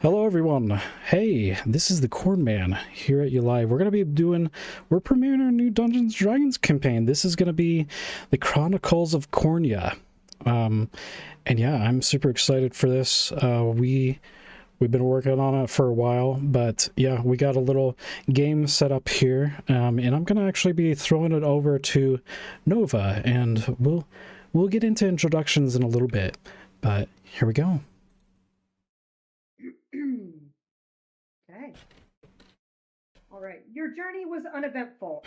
Hello everyone. Hey, this is the Corn Man here at you live. We're premiering our new Dungeons & Dragons campaign. This is gonna be the Chronicles of Cornia. And yeah, I'm super excited for this. We've been working on it for a while, but yeah, we got a little game set up here. And I'm gonna actually be throwing it over to Nova, and we'll get into introductions in a little bit. But here we go. Okay. All right. Your journey was uneventful.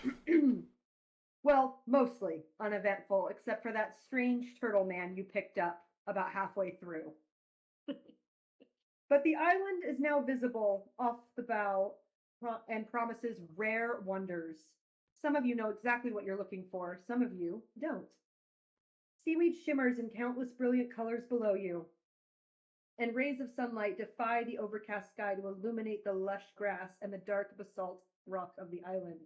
Well, mostly uneventful, except for that strange turtle man you picked up about halfway through. But the island is now visible off the bow and promises rare wonders. Some of you know exactly what you're looking for, some of you don't. Seaweed shimmers in countless brilliant colors below you, and rays of sunlight defy the overcast sky to illuminate the lush grass and the dark basalt rock of the island.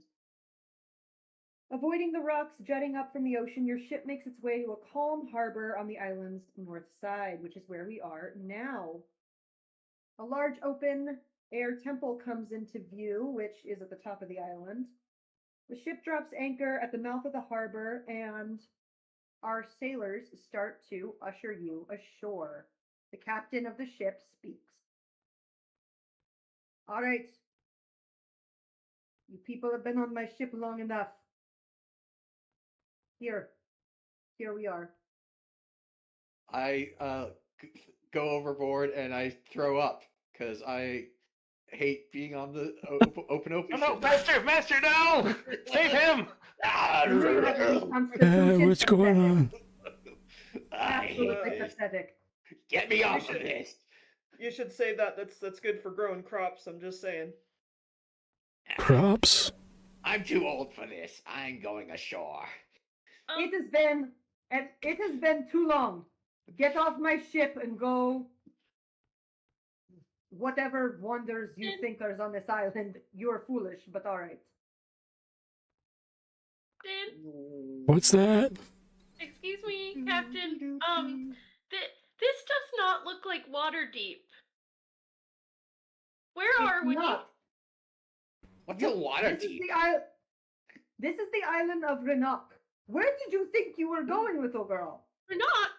Avoiding the rocks jutting up from the ocean, your ship makes its way to a calm harbor on the island's north side, which is where we are now. A large open air temple comes into view, which is at the top of the island. The ship drops anchor at the mouth of the harbor, and our sailors start to usher you ashore. The captain of the ship speaks. All right. You people have been on my ship long enough. Here we are. I go overboard and I throw up because I hate being on the open Oh no, ship. Master, no! Save him! What's going on? I hate Absolutely this. pathetic. Get me off of this. You should save that. That's good for growing crops. I'm just saying. Crops? I'm too old for this. I'm going ashore. It has been too long. Get off my ship and go. Whatever wonders you think there's on this island, you're foolish, but all right. What's that? Excuse me, Captain. This does not look like Waterdeep. Where are we? What's a water deep? This is the island of Renok. Where did you think you were going, little girl? Renok?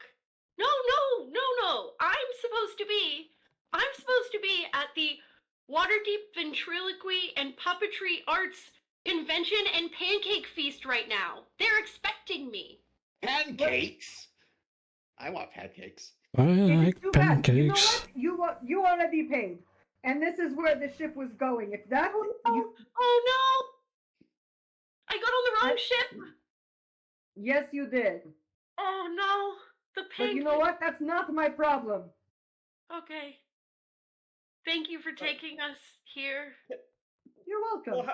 No. I'm supposed to be at the Waterdeep Ventriloquy and Puppetry Arts Convention and Pancake Feast right now. They're expecting me. Pancakes? I want pancakes. I like pancakes. You know what? You already paid. And this is where the ship was going. If that's Oh no! I got on the wrong ship. Yes, you did. Oh no! The pancake. But you know what? That's not my problem. Okay. Thank you for taking us here. You're welcome. Well,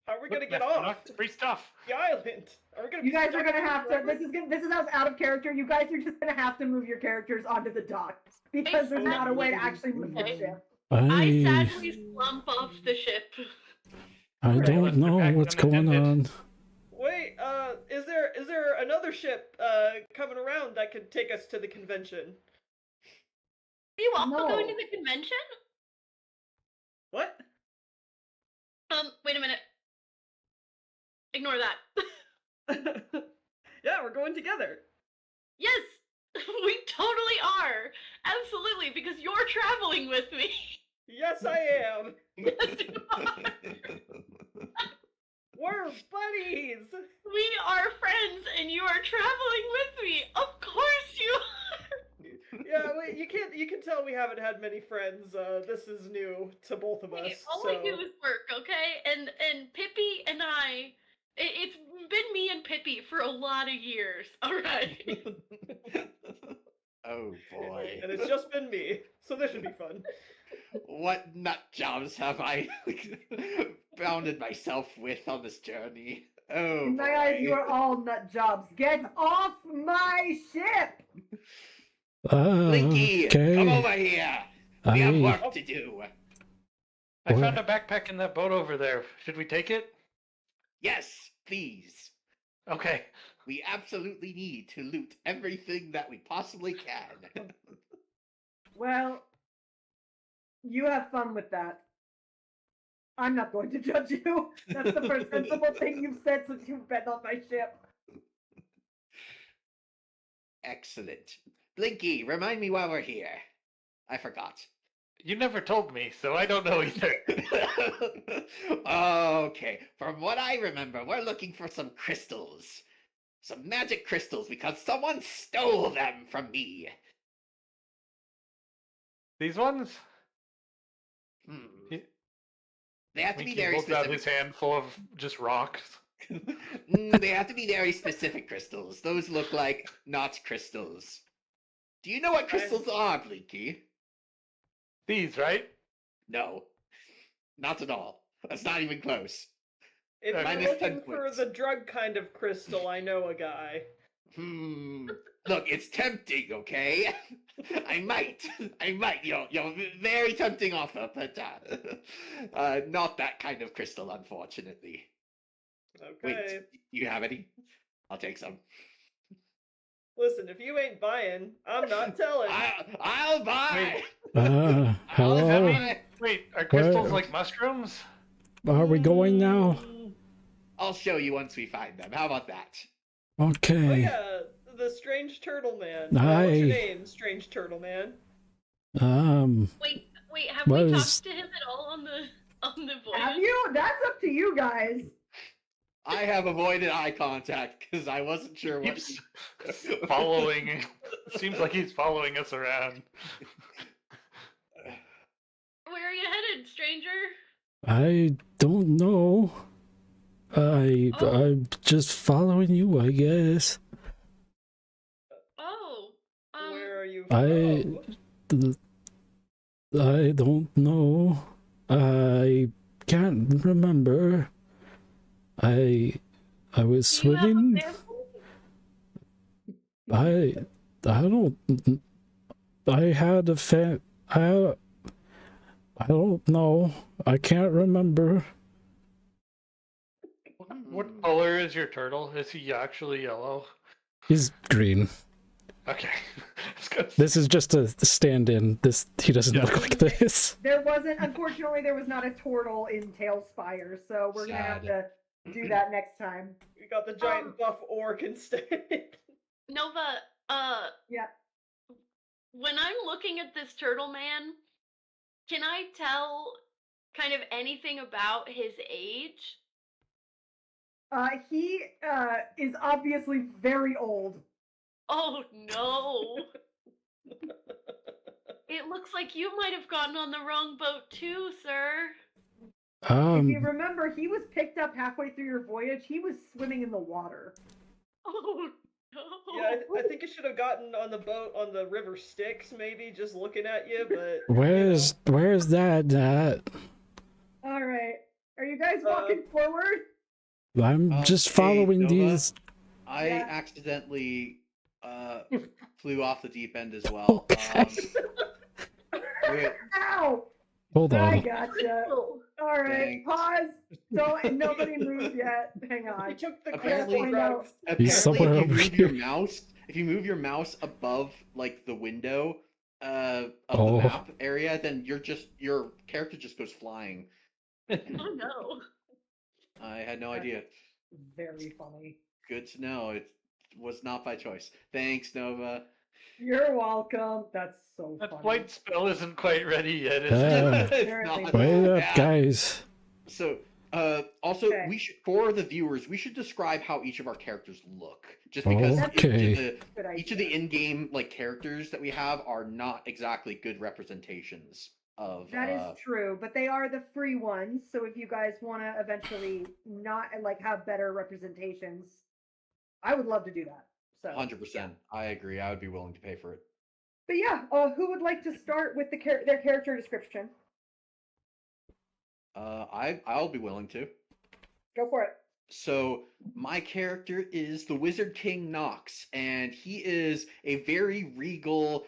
how are we gonna get off Free stuff. the island? Are we gonna? You guys are stuck gonna here have to. forever? This is us out of character. You guys are just gonna have to move your characters onto the dock because there's not a way to actually move the ship. I sadly slump off the ship. I don't know what's going on. Wait, is there another ship coming around that could take us to the convention? Are you also No. going to the convention? What? Wait a minute. Ignore that. Yeah, we're going together. Yes, we totally are. Absolutely, because you're traveling with me. Yes, I am. Yes, you are. We're buddies. We are friends, and you are traveling with me. Of course you are. Yeah, wait, you can tell we haven't had many friends. This is new to both of us. Hey, all so. I do is work, okay? And Pippi and I, it's been me and Pippi for a lot of years, alright? Oh boy. And it's just been me, so this should be fun. What nut jobs have I bounded myself with on this journey? Oh In boy. my eyes, you are all nut jobs. Get off my ship! Blinky, come over here. We have Aye. work to do. I found a backpack in that boat over there. Should we take it? Yes, please. Okay. We absolutely need to loot everything that we possibly can. Well, You have fun with that. I'm not going to judge you. That's the first sensible thing you've said since you've been on my ship. Excellent. Blinky, remind me why we're here. I forgot. You never told me, so I don't know either. Okay, from what I remember, we're looking for some crystals. Some magic crystals because someone stole them from me. These ones? Hmm. He- They have to be Mickey very holds out his specific. hand full of just rocks. They have to be very specific crystals. Those look like not crystals. Do you know what crystals are, Blinky? These, right? No, not at all. That's not even close. If Minus you're 10 looking for points. the drug kind of crystal, I know a guy. Look, it's tempting, okay? I might, very tempting offer, but not that kind of crystal, unfortunately. Okay. Wait, you have any? I'll take some. Listen, if you ain't buying, I'm not telling. I'll buy. Does Hello? that I'll mean, buy. wait, are crystals Where- like mushrooms? Are we going now? I'll show you once we find them. How about that? Oh Okay. yeah, the strange turtle man. What's Hi. your name, strange turtle man? Wait, have What we is- talked to him at all on the voyage? Have you? That's up to you guys. I have avoided eye contact because I wasn't sure what. Keeps following. Seems like he's following us around. Where are you headed, stranger? I don't know. Oh. I'm just following you, I guess. Oh, Where are you I- from? I don't know. I can't remember. I was do you have a swimming. family? I don't. I had a I don't know. I can't remember. What color is your turtle? Is he actually yellow? He's green. Okay. It's good. This is just a stand-in. He doesn't Yeah. look like this. Unfortunately, there was not a turtle in Tailspire, so we're gonna have to do that next time. We got the giant buff orc instead. Nova, Yeah. when I'm looking at this turtle man, can I tell kind of anything about his age? He is obviously very old. Oh no! It looks like you might have gotten on the wrong boat too, sir. If you remember, he was picked up halfway through your voyage. He was swimming in the water. Oh no! Yeah, I think you should have gotten on the boat on the river Styx, maybe, just looking at you, but... Where's that at? All right. Are you guys walking forward? I'm just hey, following Nova? these. I Yeah. accidentally flew off the deep end as well. Wait, Ow! Hold I on. gotcha. All right, Thanks. pause. Don't. Nobody move yet. Hang on. I took the Apparently- crystal drugs. apparently, somewhere if you over move your here. if you move your mouse above like the window of Oh. the map area, then your character just goes flying. Oh no! I had no idea. Very funny. Good to know. It was not by choice. Thanks, Nova. You're welcome. That's so That funny. white spell isn't quite ready yet, is Uh, it? It's Apparently not. not. Wait up, Yeah. guys. So, also, Okay. we should, for the viewers, we should describe how each of our characters look, just Oh, because okay. Good each of the idea. in-game like characters that we have are not exactly good representations of. That is true, but they are the free ones. So if you guys want to eventually not like have better representations, I would love to do that. So 100%. I agree. I would be willing to pay for it. But yeah, who would like to start with their character description? I'll be willing to. Go for it. So my character is the Wizard King Nox, and he is a very regal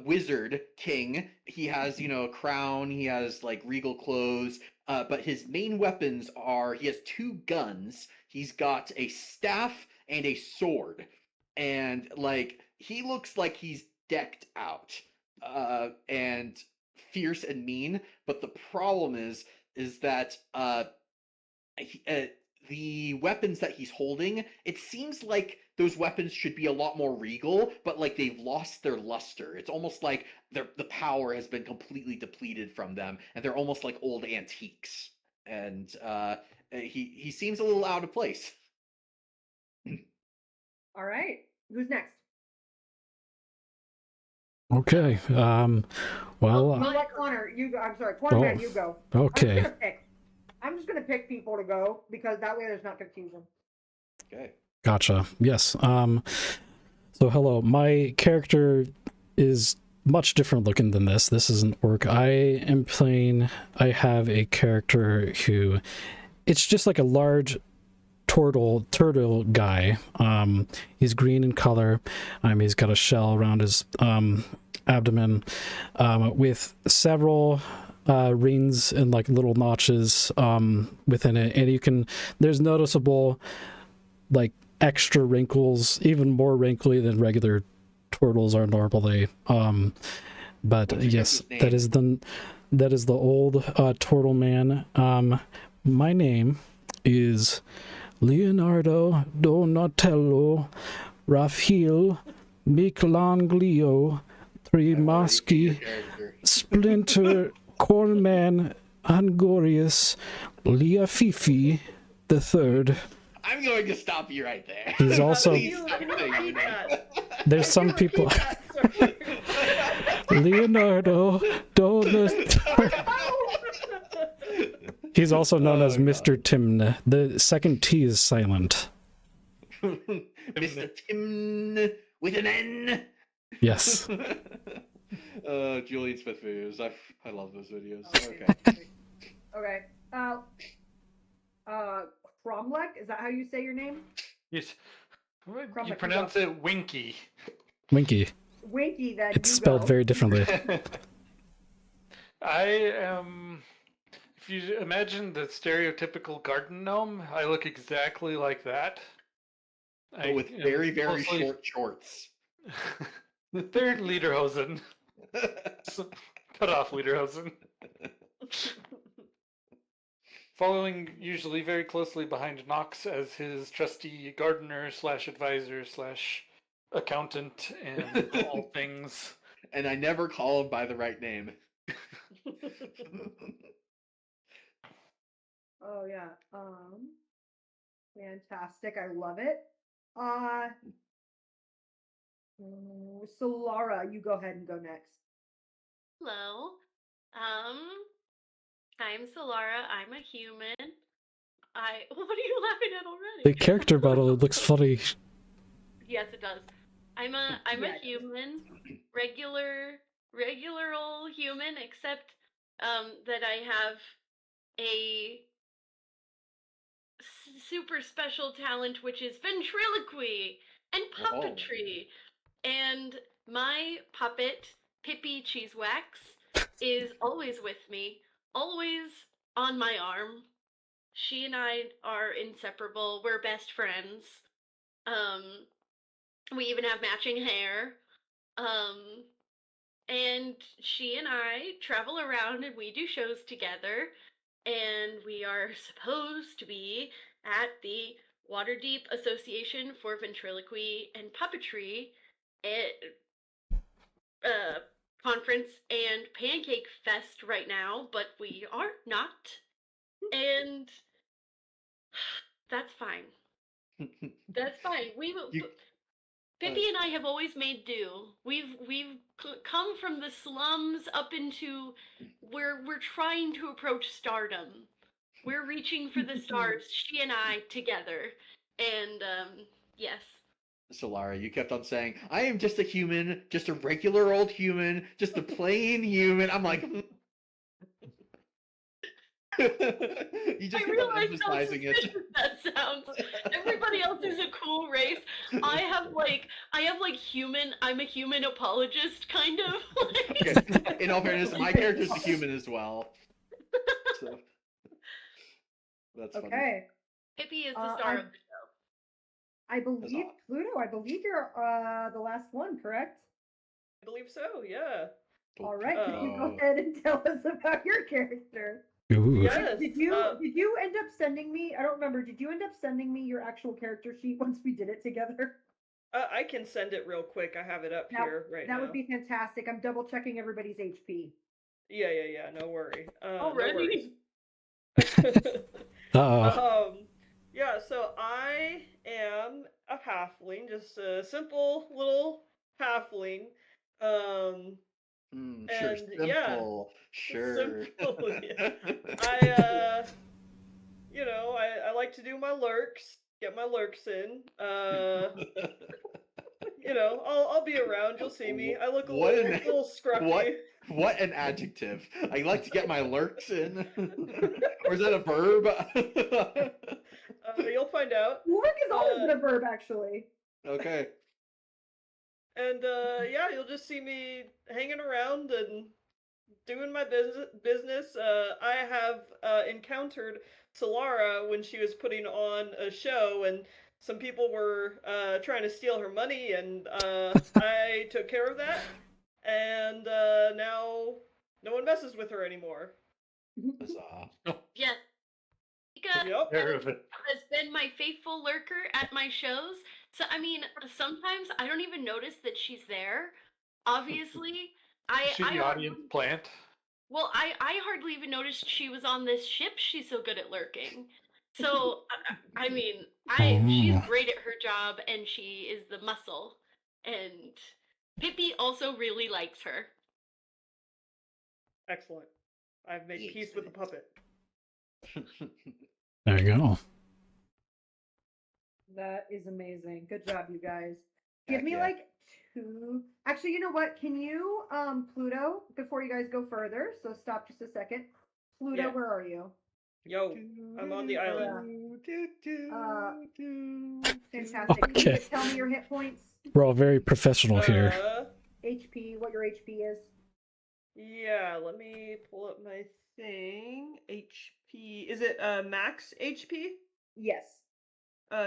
wizard king. He has, a crown, he has like regal clothes, but his main weapons are he has 2 guns, he's got a staff and a sword. And like he looks like he's decked out. And fierce and mean, but the problem is that the weapons that he's holding, it seems like those weapons should be a lot more regal, but like they've lost their luster. It's almost like the power has been completely depleted from them, and they're almost like old antiques. And he seems a little out of place. All right. Who's next? Okay. Well, You let Connor. You go. I'm sorry, Corn Man. You go. okay. I'm just gonna pick people to go because that way there's not confusion. Okay. Gotcha. Yes. So hello. My character is much different looking than this. This is an orc. I have a character who, it's just like a large turtle guy. He's green in color. He's got a shell around his abdomen, with several rings and like little notches within it, and there's noticeable like extra wrinkles, even more wrinkly than regular turtles are normally. But yes, that is the old turtle man. My name is Leonardo Donatello Raphael Michelangelo Trimaschi Splinter Cornman Angorius Leafifi the Third. I'm going to stop you right there. He's also there's some people. Leonardo Donatello. He's also known as Mr. Timn. The second T is silent. Mr. Timn with an N. Yes. Julian Smith videos. I love those videos. Okay. Okay. Cromlech, is that how you say your name? Yes. You Cromlech, pronounce it Winky. Winky. Winky, then. It's spelled very differently. I am. If you imagine the stereotypical garden gnome, I look exactly like that. But with very, very short shorts. They're lederhosen. Cut off lederhosen. Following usually very closely behind Knox as his trusty gardener / advisor / accountant and all things. And I never call him by the right name. Oh yeah. Fantastic. I love it. So Laura, you go ahead and go next. Hello. I'm Solara. I'm a human. What are you laughing at already? The character model looks funny. Yes, it does. I'm a human, regular old human, except that I have a super special talent, which is ventriloquy and puppetry. And my puppet, Pippi Cheesewax, is always with me, always on my arm. She and I are inseparable. We're best friends. We even have matching hair. And she and I travel around and we do shows together. And we are supposed to be at the Waterdeep Association for Ventriloquy and Puppetry conference and pancake fest right now, but we are not. And that's fine. That's fine. Pippi and I have always made do. We've come from the slums up into where we're trying to approach stardom. We're reaching for the stars, she and I together. And yes. So Lara, you kept on saying, I am just a human, just a regular old human, just a plain human. I'm like, you just kept on emphasizing it. That sounds. Everybody else is a cool race. I'm a human apologist, kind of. Okay. In all fairness, my character's a human as well. So that's funny. Okay. Pippi is the star of the show. I believe, Pluto, you're the last one, correct? I believe so, yeah. All right, could you go Oh. ahead and tell us about your character? Ooh. Yes. Did you end up sending me? I don't remember. Did you end up sending me your actual character sheet once we did it together? I can send it real quick. I have it up That- here right now. That would be fantastic. I'm double checking everybody's HP. Yeah. No worry. Already? No worries. Uh, Yeah. So I am a halfling, just a simple little halfling. Sure, And yeah, simple. Sure. simple, yeah. I like to do my lurks, get my lurks in. I'll be around. You'll see me. I look a What an- little scruffy. What an adjective. I like to get my lurks in. Or is that a verb? You'll find out. Lurk has always been a verb, actually. Okay. And yeah, you'll just see me hanging around and doing my business. I have encountered Solara when she was putting on a show, and some people were trying to steal her money, and I took care of that. And now no one messes with her anymore. Huzzah. Yes. Mika Yep. Care of it. has been my faithful lurker at my shows. So, I mean, sometimes I don't even notice that she's there. Obviously, She's the audience plant. Well, I hardly even noticed she was on this ship. She's so good at lurking. So, I mean, she's great at her job, and she is the muscle. And Pippi also really likes her. Excellent. I've made peace with the puppet. there you go. That is amazing. Good job, you guys. Give Heck me yeah. like 2. Actually, you know what? Can you, Pluto, before you guys go further, so stop just a second. Pluto, Yeah. where are you? Yo, I'm on the island. Fantastic. Can Okay. you just tell me your hit points? We're all very professional here. HP, what your HP is? Yeah, let me pull up my thing. HP. Is it max HP? Yes.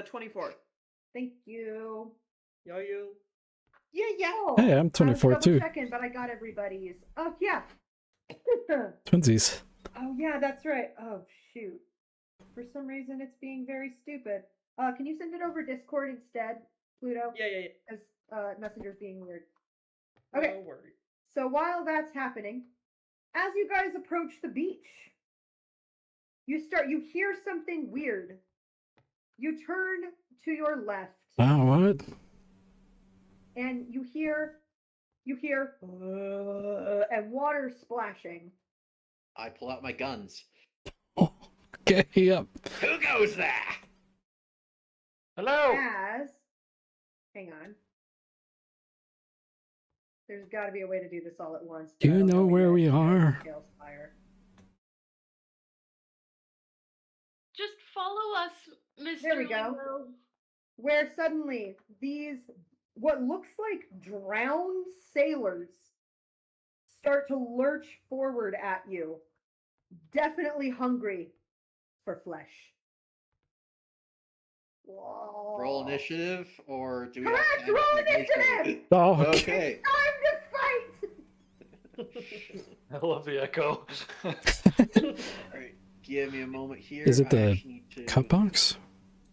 24. Thank you. Yo, you. Yeah. Oh, Hey, I'm I was 24 double too. checking, but I got everybody's. Oh, yeah. Twinsies. Oh, yeah, that's right. Oh, shoot. For some reason, it's being very stupid. Can you send it over Discord instead, Pluto? Yeah. Because Messenger's being weird. Okay, No worries. so while that's happening, as you guys approach the beach, you hear something weird. You turn to your left, Oh, what? and you hear, and water splashing. I pull out my guns. Oh, okay, yep. Who goes there? Hello. Hang on. There's got to be a way to do this all at once. Do but I you don't know where yet. we are? Tailspire. Just follow us, Mr. There we go. Leo. Where suddenly these, what looks like drowned sailors, start to lurch forward at you, definitely hungry for flesh. Roll initiative, or do we Correct, have time roll to negotiate? initiative! Oh, okay. Okay. Time to fight! I love the echo. Alright, give me a moment here. Is it I the actually need to- cut box?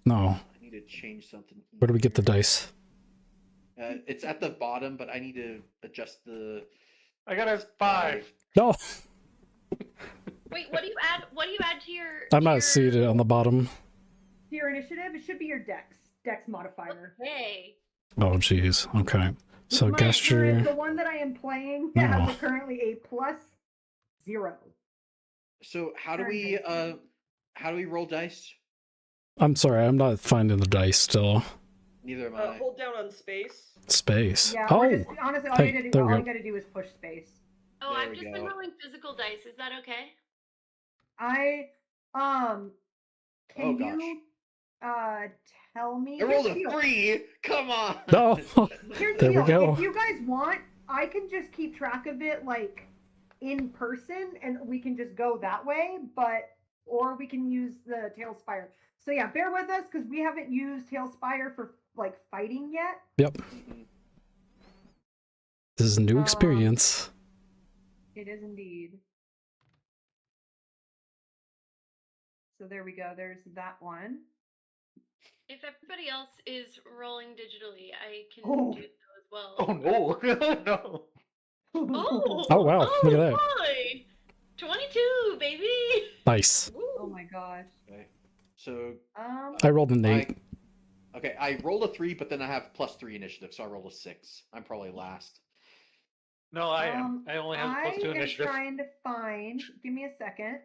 No. I need to change something. Where do we get the here. dice? It's at the bottom, but I need to adjust the. I got a 5. No, Wait, what do you add? What do you add to your? I'm to not your- seated on the bottom. Your initiative, it should be your dex modifier. Hey. Oh, jeez. Okay. So The gesture. one that I am playing No. has currently a +0. So how do we roll dice? I'm sorry, I'm not finding the dice still. Neither am I. Hold down on space. Space. Yeah, Oh, we're just, honestly, all hey, you gotta do, there we all go. you gotta do is push space. Oh, There I've we just been go. rolling physical dice. Is that okay? Can Oh, gosh. you tell me? I rolled Here's the a deal. 3. Come on. No. Here's the There we deal. go. If you guys want, I can just keep track of it like in person, and we can just go that way. Or we can use the Tailspire. So yeah, bear with us because we haven't used Tailspire for like fighting yet. Yep. This is a new experience. It is indeed. So there we go. There's that one. If everybody else is rolling digitally, I can Oh. do so as well. Oh no! no. Oh! Oh, wow, look at that. Boy! 22, baby! Nice. Oh my gosh. Okay. So I rolled an 8. I rolled a 3, but then I have +3 initiative, so I rolled a 6. I'm probably last. No, I am. I only have +2 I am initiative. trying to find. Give me a second.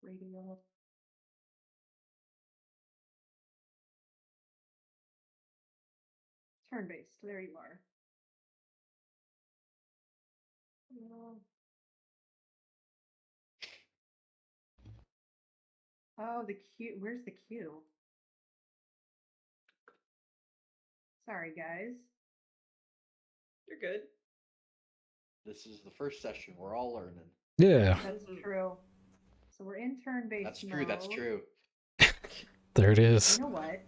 Radio. Turn-based. There you are. Oh, the queue. Where's the queue? Sorry, guys. You're good. This is the first session. We're all learning. Yeah, That's Mhm. true. So we're in turn-based That's true. That's mode. true. there it is. You know what?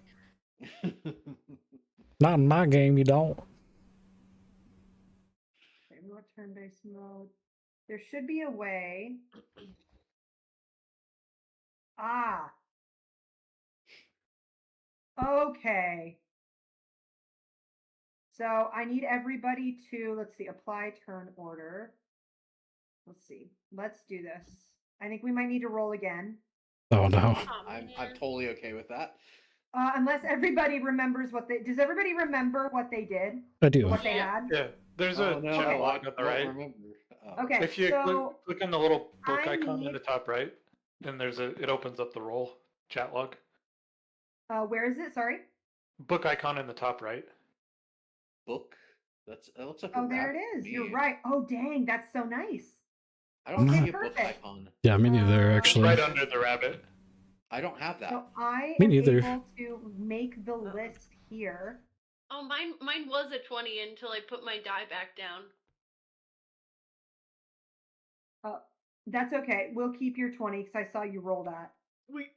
Not in my game, you don't. Okay, we want turn-based mode. There should be a way. Ah. Okay. So I need everybody to, let's see, apply turn order. Let's see. Let's do this. I think we might need to roll again. Oh no. Oh, I'm man. totally okay with that. Unless everybody remembers what they, does everybody remember what they did? I do. What they Yeah. had? Yeah, there's Oh a no, chat Okay. log on the I right. don't remember. Oh. Okay, If you so click on the little book I icon in need- the top right, then it opens up the roll chat log. where is it? Sorry. Book icon in the top right. Book. That looks like a Oh, there rabbit it to is. You're me. right. Oh, dang, that's so nice. I don't Okay, see a book perfect. icon. Yeah, me neither, It's It's actually. right under the rabbit. I don't have that. So I Me am neither. able to make the list here. Oh, mine was a 20 until I put my die back down. That's okay. We'll keep your 20 because I saw you roll that. Sweet.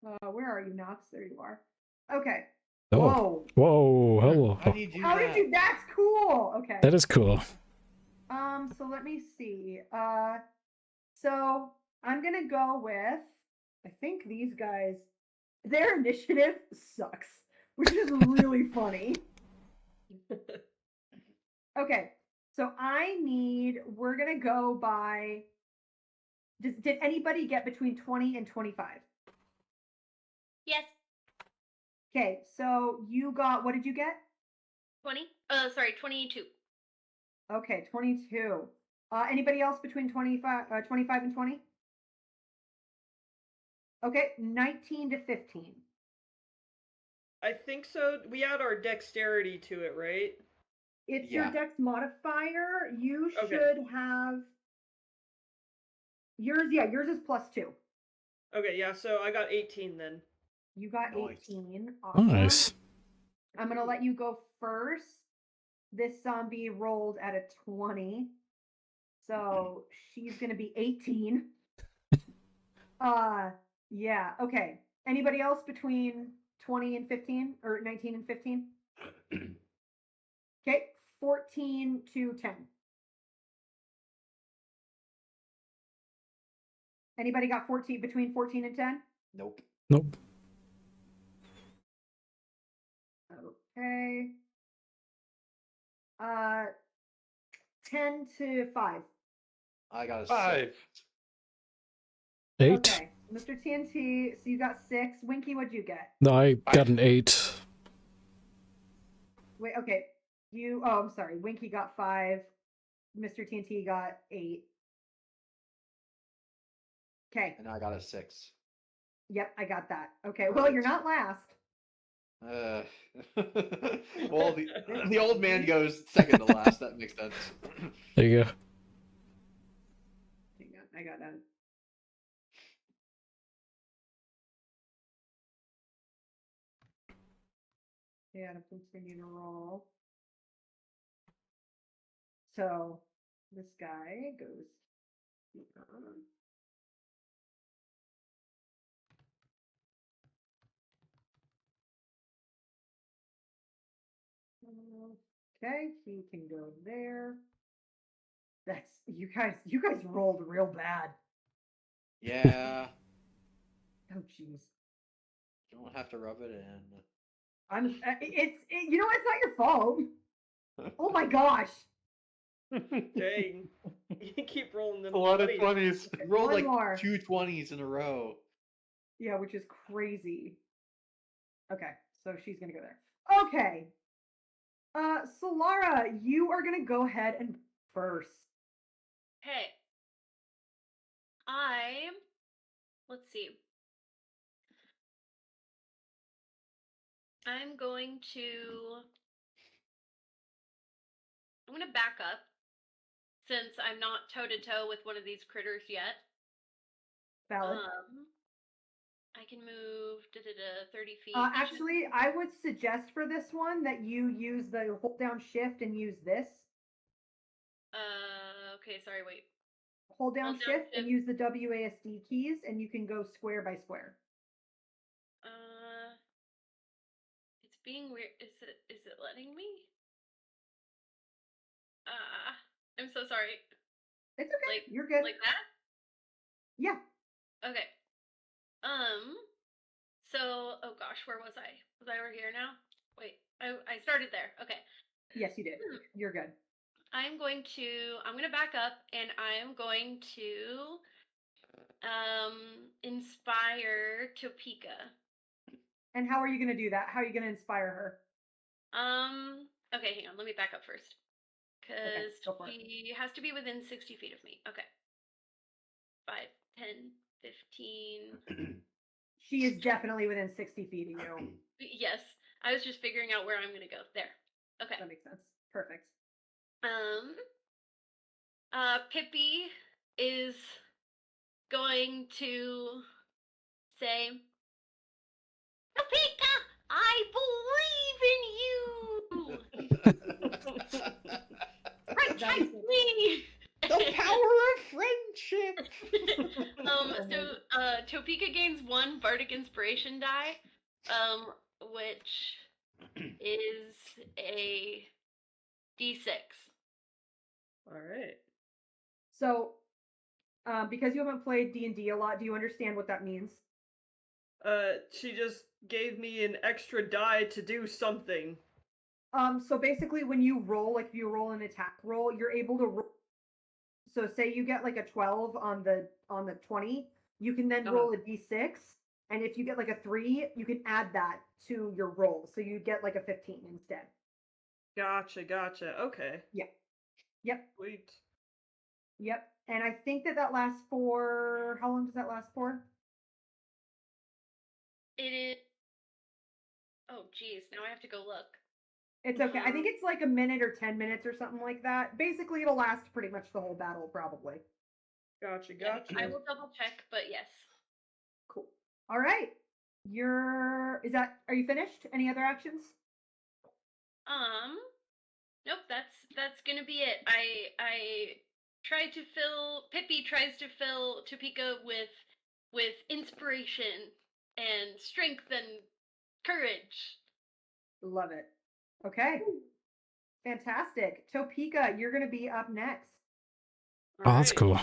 Where are you, Knox? There you are. Okay. Oh. Whoa. Whoa, hello. How do you do How that? did you? That's cool. Okay. That is cool. So let me see. So I'm gonna go with. I think these guys, their initiative sucks, which is really funny. Okay. So we're gonna go by. Did anybody get between 20 and 25? Yes, Okay, so you got, what did you get? 20. Sorry, 22. Okay, 22. Anybody else between 25 and 20? Okay, 19 to 15. I think so. We add our dexterity to it, right? It's your Yeah. dex modifier. You Okay. should have yours. Yeah, yours is +2. Okay, yeah, so I got 18 then. You got Nice. 18. Awesome. Nice. I'm gonna let you go first. This zombie rolled at a 20, so she's gonna be 18. Yeah. Okay. Anybody else between 20 and 15 or 19 and 15? Okay, 14 to 10. Anybody got 14 between 14 and 10? Nope. Nope. Okay. 10 to 5. I got a 5. 8. Okay. Mr. TNT, so you got 6. Winky, what'd you get? No, I got an 8. Wait, okay. I'm sorry. Winky got 5. Mr. TNT got 8. Okay. And I got a 6. Yep, I got that. Okay. Well, you're not last. Well, the old man goes second to last. That makes sense. There you go. Hang on, I got that. Yeah, to continue to roll. So this guy goes. Okay, he can go there. That's you guys rolled real bad. Yeah. Oh jeez. You don't have to rub it in. You know what, it's not your fault. Oh my gosh. Dang. You keep rolling them. A lot of 20s. 20s. You rolled One like more. 2 20s in a row. Yeah, which is crazy. Okay, so she's gonna go there. Okay. Solara, you are gonna go ahead and first. Hey, let's see. I'm going to back up since I'm not toe to toe with one of these critters yet. Valid. I can move 30 feet. Actually, I would suggest for this one that you use the hold down shift and use this. Okay, sorry, wait. Hold down shift and use the WASD keys, and you can go square by square. It's being weird. Is it letting me? I'm so sorry. It's okay. Like, you're good. Like that? Yeah. Okay. So, oh gosh, where was I? Was I over here now? Wait, I started there. Okay. Yes, you did. You're good. I'm going to back up and I'm going to inspire Topeka. And how are you going to do that? How are you going to inspire her? Okay, hang on. Let me back up first. Because Okay, she has to be within 60 feet of me. Okay. 5, 10, 15. She is definitely within 60 feet of you. Yes. I was just figuring out where I'm going to go. There. Okay. That makes sense. Perfect. Pippi is going to say, Topeka, I believe in you! Protect me! The power of friendship! So Topeka gains 1 Bardic Inspiration die, which is a D6. Alright. So, because you haven't played D&D a lot, do you understand what that means? She just gave me an extra die to do something. So basically when you roll, like if you roll an attack roll, you're able to roll. So say you get like a 12 on the 20, you can then roll a D6, and if you get like a 3, you can add that to your roll. So you get like a 15 instead. Gotcha. Okay. Yeah. Yep. Sweet. Yep. And I think that lasts for, how long does that last for? It is. Oh, geez. Now I have to go look. It's okay. I think it's like a minute or 10 minutes or something like that. Basically, it'll last pretty much the whole battle, probably. Gotcha. I will double check, but yes. Cool. All right. Are you finished? Any other actions? Nope, that's gonna be it. Pippi tries to fill Topeka with inspiration and strength and courage. Love it. Okay. Fantastic. Topeka, you're going to be up next. Oh, that's cool.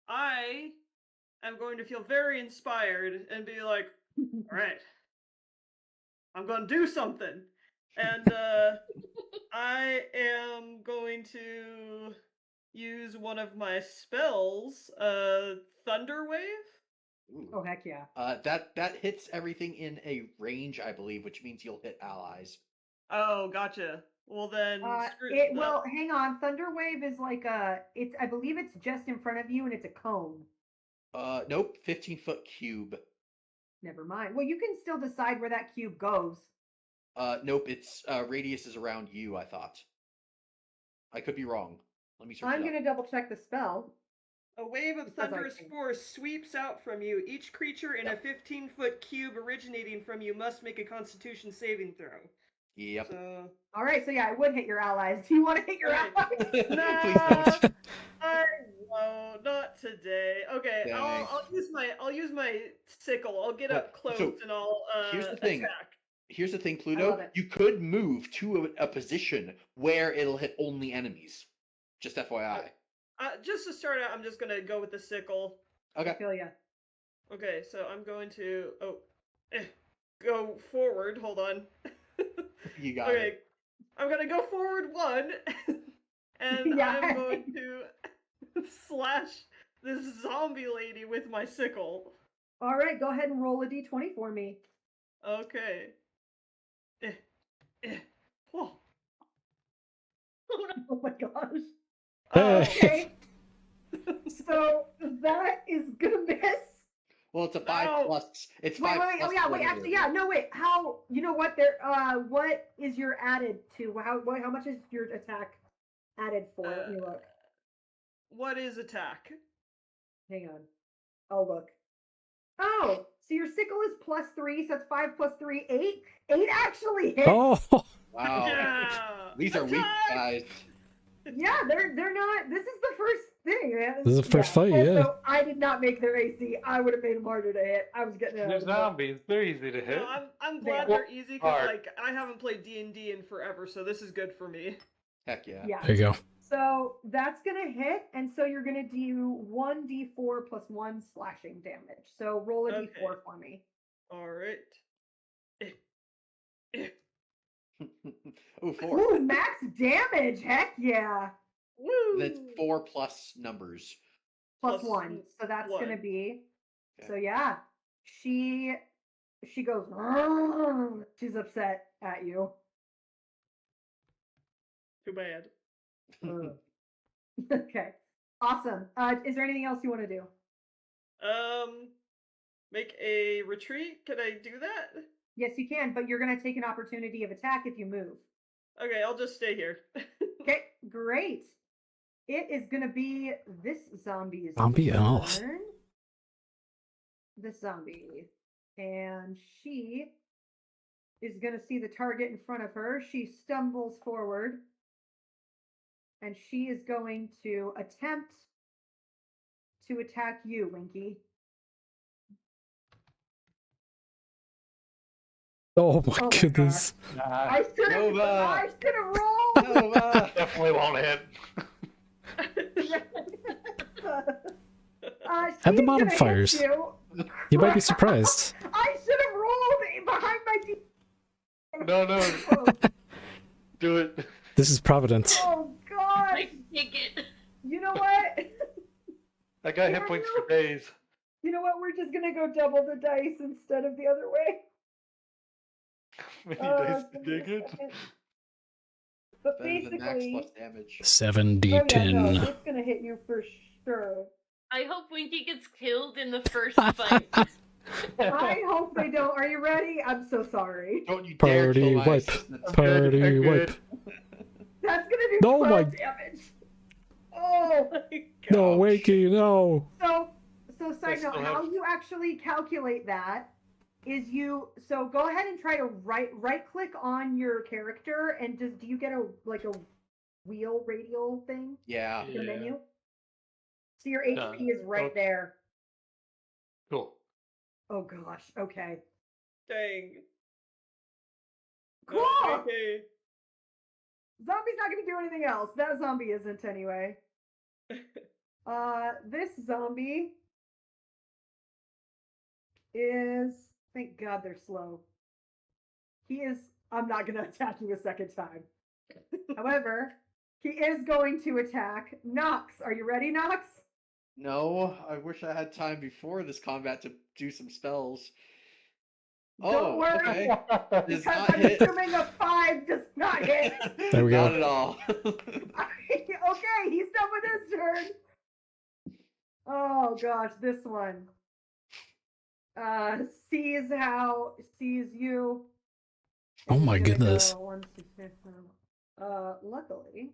I am going to feel very inspired and be like, all right, I'm going to do something. And I am going to use one of my spells, Thunder Wave. Ooh. Oh, heck yeah. That hits everything in a range, I believe, which means you'll hit allies. Oh, gotcha. Well then, well, hang on. Thunder Wave is like I believe it's just in front of you and it's a cone. Nope, 15-foot cube. Never mind. Well, you can still decide where that cube goes. Nope, its radius is around you, I thought. I could be wrong. Let me search I'm going to double check the spell. A wave of thunderous force sweeps out from you. Each creature in a 15-foot cube originating from you must make a Constitution saving throw. Yep. So... All right, so yeah, I would hit your allies. Do you want to hit your allies? Please don't. I won't. Not today. Okay, I'll use my sickle. I'll get up close and I'll here's the thing. attack. Here's the thing, love Pluto. it. You could move to a position where it'll hit only enemies. Just FYI. Just to start out, I'm just gonna go with the sickle. I Okay. feel ya. Okay, so I'm going to go forward. Hold on. You got Okay, it. I'm gonna go forward 1, and Yeah. I'm going to slash this zombie lady with my sickle. All right, go ahead and roll a d20 for me. Okay. Oh. Oh my gosh. Hey. Okay. So that is gonna miss. Well, it's a 5 No. plus. It's Wait, 5 wait, plus oh yeah, wait, whatever actually, it yeah, is. no, wait. How? You know what? There. What is your added to? How much is your attack added for? Let me look. What is attack? Hang on. I'll look. Oh, so your sickle is +3, so it's 5 plus 3, 8. 8 actually hits. Oh, Wow. Yeah. These are weak Attack! guys. Yeah, they're not. This is the first thing, man. This is the first fight, Also, yeah. I did not make their AC. I would have made them harder to hit. I was getting it. They're zombies. They're easy to hit. No, I'm They glad are. they're easy because Hard. like I haven't played D&D in forever, so this is good for me. Heck yeah. Yeah. there you go. So that's gonna hit, and so you're gonna do 1d4 plus 1 slashing damage. So roll a Okay. d4 for me. All right. Ooh, 4. Ooh, max damage! Heck yeah! Woo! That's 4 plus numbers. Plus Plus 1. So that's gonna 1. be. Okay. So yeah, she goes. "Argh." She's upset at you. Too bad. Ugh. Okay. Awesome. Is there anything else you want to do? Make a retreat. Can I do that? Yes, you can, but you're gonna take an opportunity of attack if you move. Okay, I'll just stay here. Okay, great. It is gonna be this zombie's Zombie elf. turn. This zombie. And she is gonna see the target in front of her. She stumbles forward. And she is going to attempt to attack you, Winky. Oh my Oh my goodness. I should have Nova! rolled. Nova! Definitely won't hit. She's Add the gonna hit modifiers. You. You might be surprised. I should have rolled behind my No. Do it. This is Providence. Oh God! Like, take it. You know what? I got hit points for days. You know what? We're just gonna go double the dice instead of the other way. Many dice to Give me a dig it. second. But Better than max basically, plus damage. 7d10. oh yeah, no, it's gonna hit you for sure. I hope Winky gets killed in the first fight. I hope they don't. Are you ready? I'm so sorry. Don't you dare Party kill my wipe. assistants. Party I'm wipe. good. That's gonna do No, 12 my- damage. Oh. No, Ouch. Wakey, no. So side note, still how have- you actually calculate that is so go ahead and try to right click on your character and do you get a wheel radial thing? Yeah. Your Yeah. menu? So your HP is right Okay. there. Cool. Oh gosh. Okay. Dang. Cool. Okay. Zombie's not gonna do anything else. That zombie isn't anyway. This zombie is, thank God they're slow. I'm not gonna attack you a second time. However, he is going to attack Nox. Are you ready, Nox? No, I wish I had time before this combat to do some spells. Don't worry, Okay. Does because not I'm hit. assuming a 5 does not hit. There we go. Not at all. Okay, he's done with his turn. Oh gosh, this one. Sees you. Oh and my he's gonna goodness. go 1, 2, 3, luckily,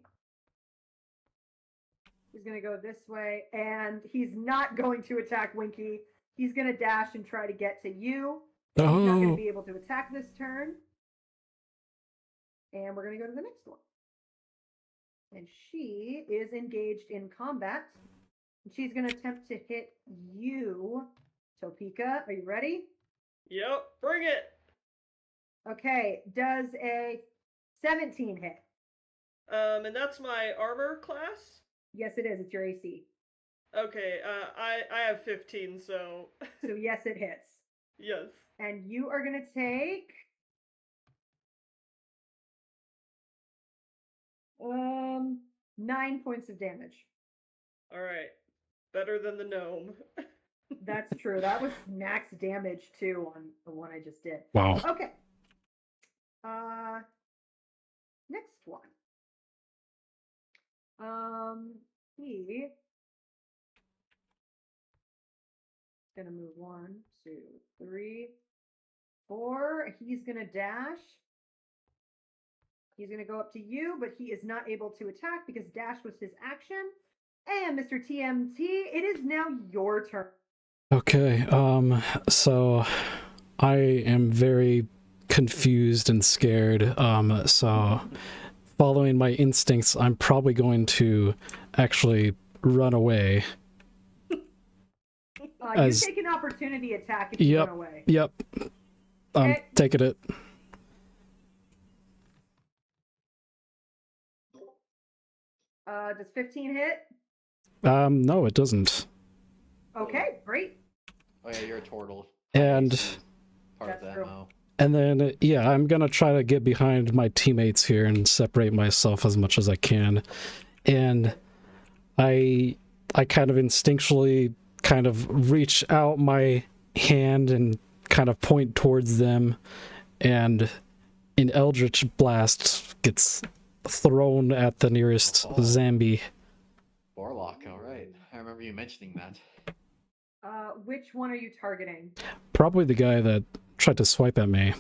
he's gonna go this way, and he's not going to attack Winky. He's gonna dash and try to get to you. He's not gonna Oh. be able to attack this turn. And we're gonna go to the next one. And she is engaged in combat. And she's gonna attempt to hit you, Topeka. Are you ready? Yep. Bring it. Okay, does a 17 hit? And that's my armor class. Yes, it is. It's your AC. Okay, I have 15, so So yes, it hits. yes. And you are gonna take 9 points of damage. All right, better than the gnome. That's true. That was max damage too on the one I just did. Wow. Okay. Next one. He gonna move 1, 2, 3, 4. He's gonna dash. He's gonna go up to you, but he is not able to attack because dash was his action. And Mr. TMT, it is now your turn. Okay, so I am very confused and scared, so following my instincts, I'm probably going to actually run away. You take an opportunity attack if you run away. Yep, I'm Okay. taking it. Does 15 hit? No, it doesn't. Okay, great. Oh yeah, you're a turtle. And Part of That's that true. MO. And then, yeah, I'm gonna try to get behind my teammates here and separate myself as much as I can. And I kind of instinctually kind of reach out my hand and kind of point towards them, and an Eldritch Blast gets thrown at the nearest zombie. Warlock, alright. I remember you mentioning that. Which one are you targeting? Probably the guy that tried to swipe at me.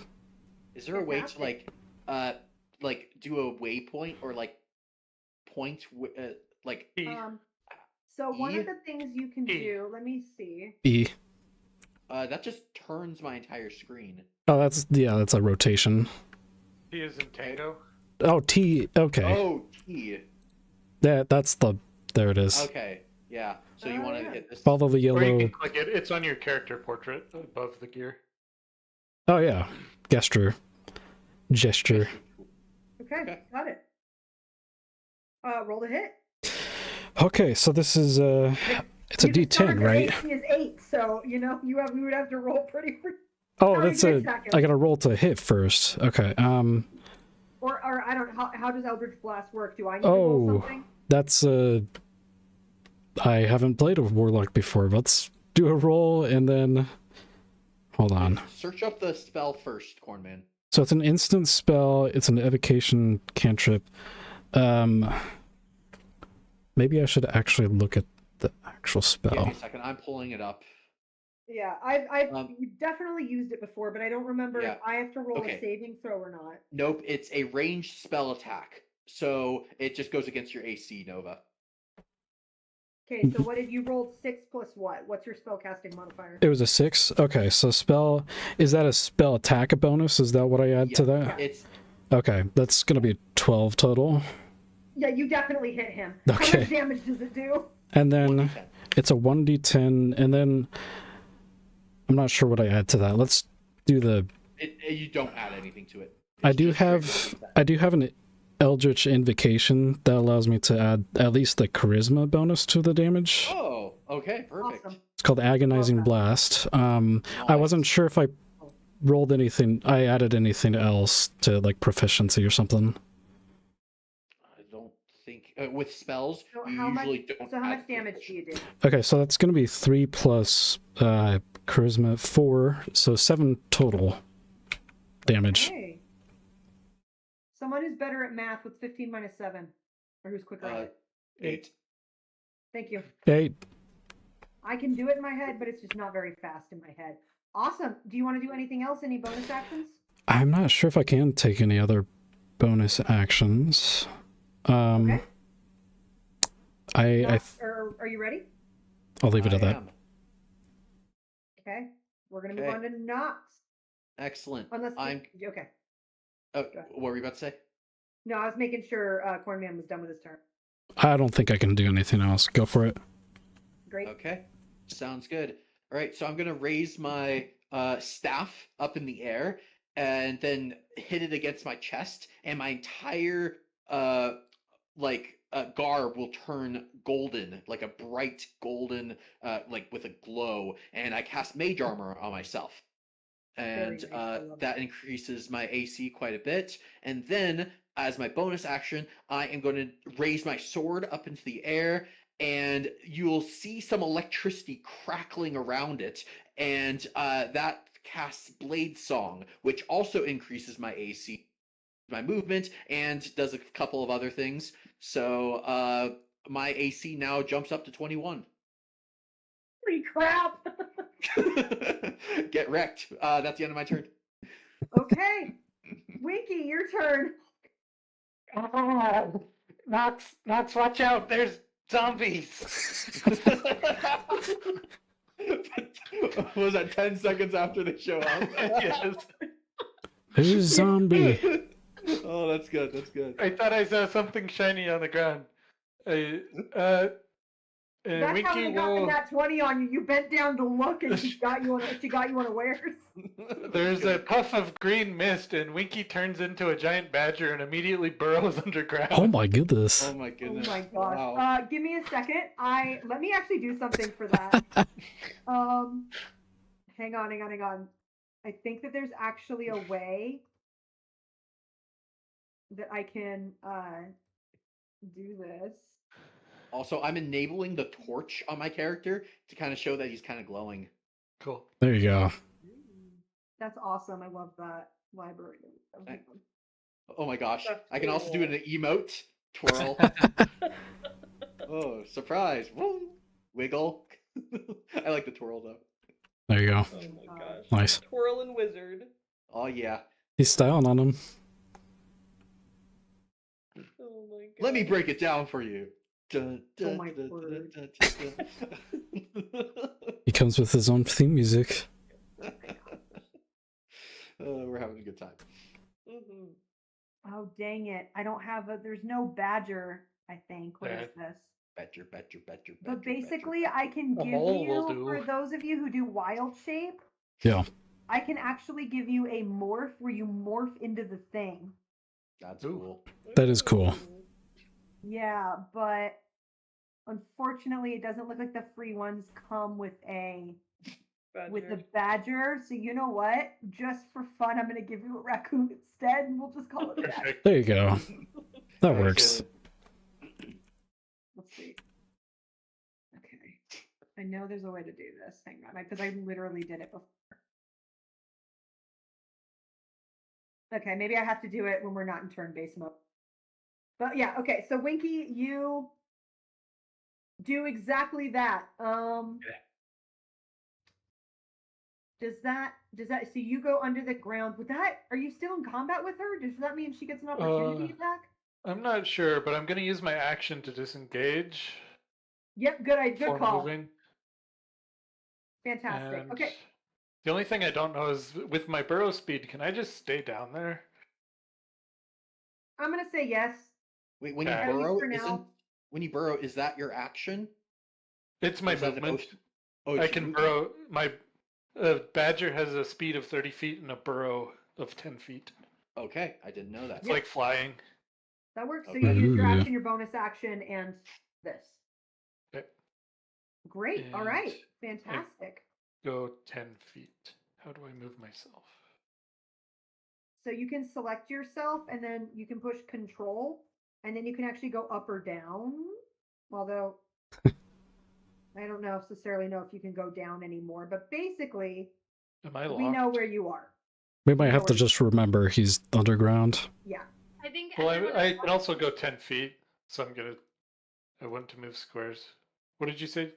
Is there a way to Fantastic. like do a waypoint or like point like So one E? of the things you can E. do, let me see. E. that just turns my entire screen. Oh, that's a rotation. He is in Tango. Oh, T. Okay. Oh, T. There it is. Okay. Yeah. So you want to yeah. hit this? Follow the Or you yellow. can click it. It's on your character portrait above the gear. Oh yeah, gesture. Okay, Okay. got it. Roll the hit. Okay, so this is it's a You discovered D10, that right? AC is 8, so you know we would have to roll pretty. Oh, how are that's you gonna a. attack him? I gotta roll to hit first. Okay. Or I don't know how does Eldritch Blast work? Do I need to roll Oh, something? that's I haven't played a warlock before. Let's do a roll and then. Hold on. Search up the spell first, Cornman. So it's an instant spell. It's an evocation cantrip. Maybe I should actually look at the actual spell. Give me a second. I'm pulling it up. Yeah, I've Um, definitely used it before, but I don't remember Yeah. if I have to roll Okay. a saving throw or not. Nope, it's a ranged spell attack. So it just goes against your AC, Nova. Okay, so what did you roll? 6 plus what? What's your spellcasting modifier? It was a 6. Okay, so spell. Is that a spell attack bonus? Is that what I add to that? It's Okay, that's gonna be 12 total. Yeah, you definitely hit him. How Okay. much damage does it do? And then 1d10. it's a 1d10, and then I'm not sure what I add to that. Let's do the. You don't add anything to it. I It's do just straight have 1d10. an Eldritch Invocation that allows me to add at least the charisma bonus to the damage. Oh, okay, perfect. Awesome. It's called Agonizing Okay. Blast. I wasn't Nice. sure if I rolled anything. I added anything else to like proficiency or something. I don't think with spells So you how much? usually don't. So how add much damage do you do? Okay, so that's gonna be 3 plus charisma 4, so 7 total damage. Okay. Someone who's better at math with 15 minus 7, or who's quicker at it. 8. Thank you. 8. I can do it in my head, but it's just not very fast in my head. Awesome. Do you want to do anything else? Any bonus actions? I'm not sure if I can take any other bonus actions. Okay. I Are you ready? I'll leave it at that. am. Okay. We're gonna move Okay. on to Knox. Excellent. Unless I'm. okay. Oh, Go ahead. what were you about to say? No, I was making sure Cornman was done with his turn. I don't think I can do anything else. Go for it. Great. Okay, sounds good. All right, so I'm gonna raise my staff up in the air, and then hit it against my chest, and my entire garb will turn golden, like a bright golden, like with a glow, and I cast mage armor on myself, Very and nice. I love that increases my AC quite a bit. And then, as my bonus action, I am going to raise my sword up into the air, and you'll see some electricity crackling around it, and that casts Blade Song, which also increases my AC, my movement, and does a couple of other things. So my AC now jumps up to 21. Holy crap! Get wrecked. That's the end of my turn. Okay, Winky, your turn. Ah, Knox, watch out! There's zombies. Was that 10 seconds after they show up? Yes. Who's zombie? Oh, that's good. That's good. I thought I saw something shiny on the ground. That's how Winky they got will. that 20 on you. You bent down to look, and she got you unawares. There's a good. puff of green mist, and Winky turns into a giant badger and immediately burrows underground. Oh my goodness. Oh my goodness. Oh my gosh. Wow. Give me a second. Let me actually do something for that. Hang on. I think that there's actually a way that I can do this. Also, I'm enabling the torch on my character to kind of show that he's kind of glowing. Cool. There you go. That's awesome. I love that library. Oh my gosh. That's I can also do cool. an emote. Twirl. Oh, surprise. Woo. Wiggle. I like the twirl though. There you go. Oh my gosh. Nice. Twirling wizard. Oh yeah. He's styling on him. Oh my god. Let me break it down for you. Dun, Oh dun, my dun, word. dun, dun, dun, dun. He comes with his own theme music. We're having a good time. Mm-hmm. Oh dang it! I don't have a. There's no badger. I think. What is this? Badger. But basically, I can A give mole will you, for do. those of you who do wild shape, Yeah. I can actually give you a morph where you morph into the thing. That's Ooh. cool. That is cool. Yeah, but unfortunately, it doesn't look like the free ones come with the badger. So you know what? Just for fun, I'm gonna give you a raccoon instead, and we'll just call it a badger. Perfect. There you go. That Very works. good. Let's see. Okay. I know there's a way to do this. Hang on, because I literally did it before. Okay, maybe I have to do it when we're not in turn-based mode. But yeah, okay. So Winky, you do exactly that. Does that so you go under the ground with that? Are you still in combat with her? Does that mean she gets an opportunity attack? I'm not sure, but I'm going to use my action to disengage. Yep, good before call. moving. Fantastic. And Okay. the only thing I don't know is with my burrow speed, can I just stay down there? I'm gonna say yes. Wait, when you Okay. At least burrow, for now. is that your action? It's Or my is that the movement. motion? Oh, I it's your can movement. burrow. My badger has a speed of 30 feet and a burrow of 10 feet. Okay, I didn't know that. It's like flying. That works. So Okay. you use your Ooh. action, your bonus action, and this. Okay. Great. All right. And Fantastic. Go 10 feet. How do I move myself? So you can select yourself, and then you can push control, and then you can actually go up or down. Although I don't necessarily know if you can go down anymore, but basically Am I locked? we know where you are. We might have to just remember he's underground. Yeah. I think Well, everyone I is can also go 10 feet, so I want to move squares. What did you say?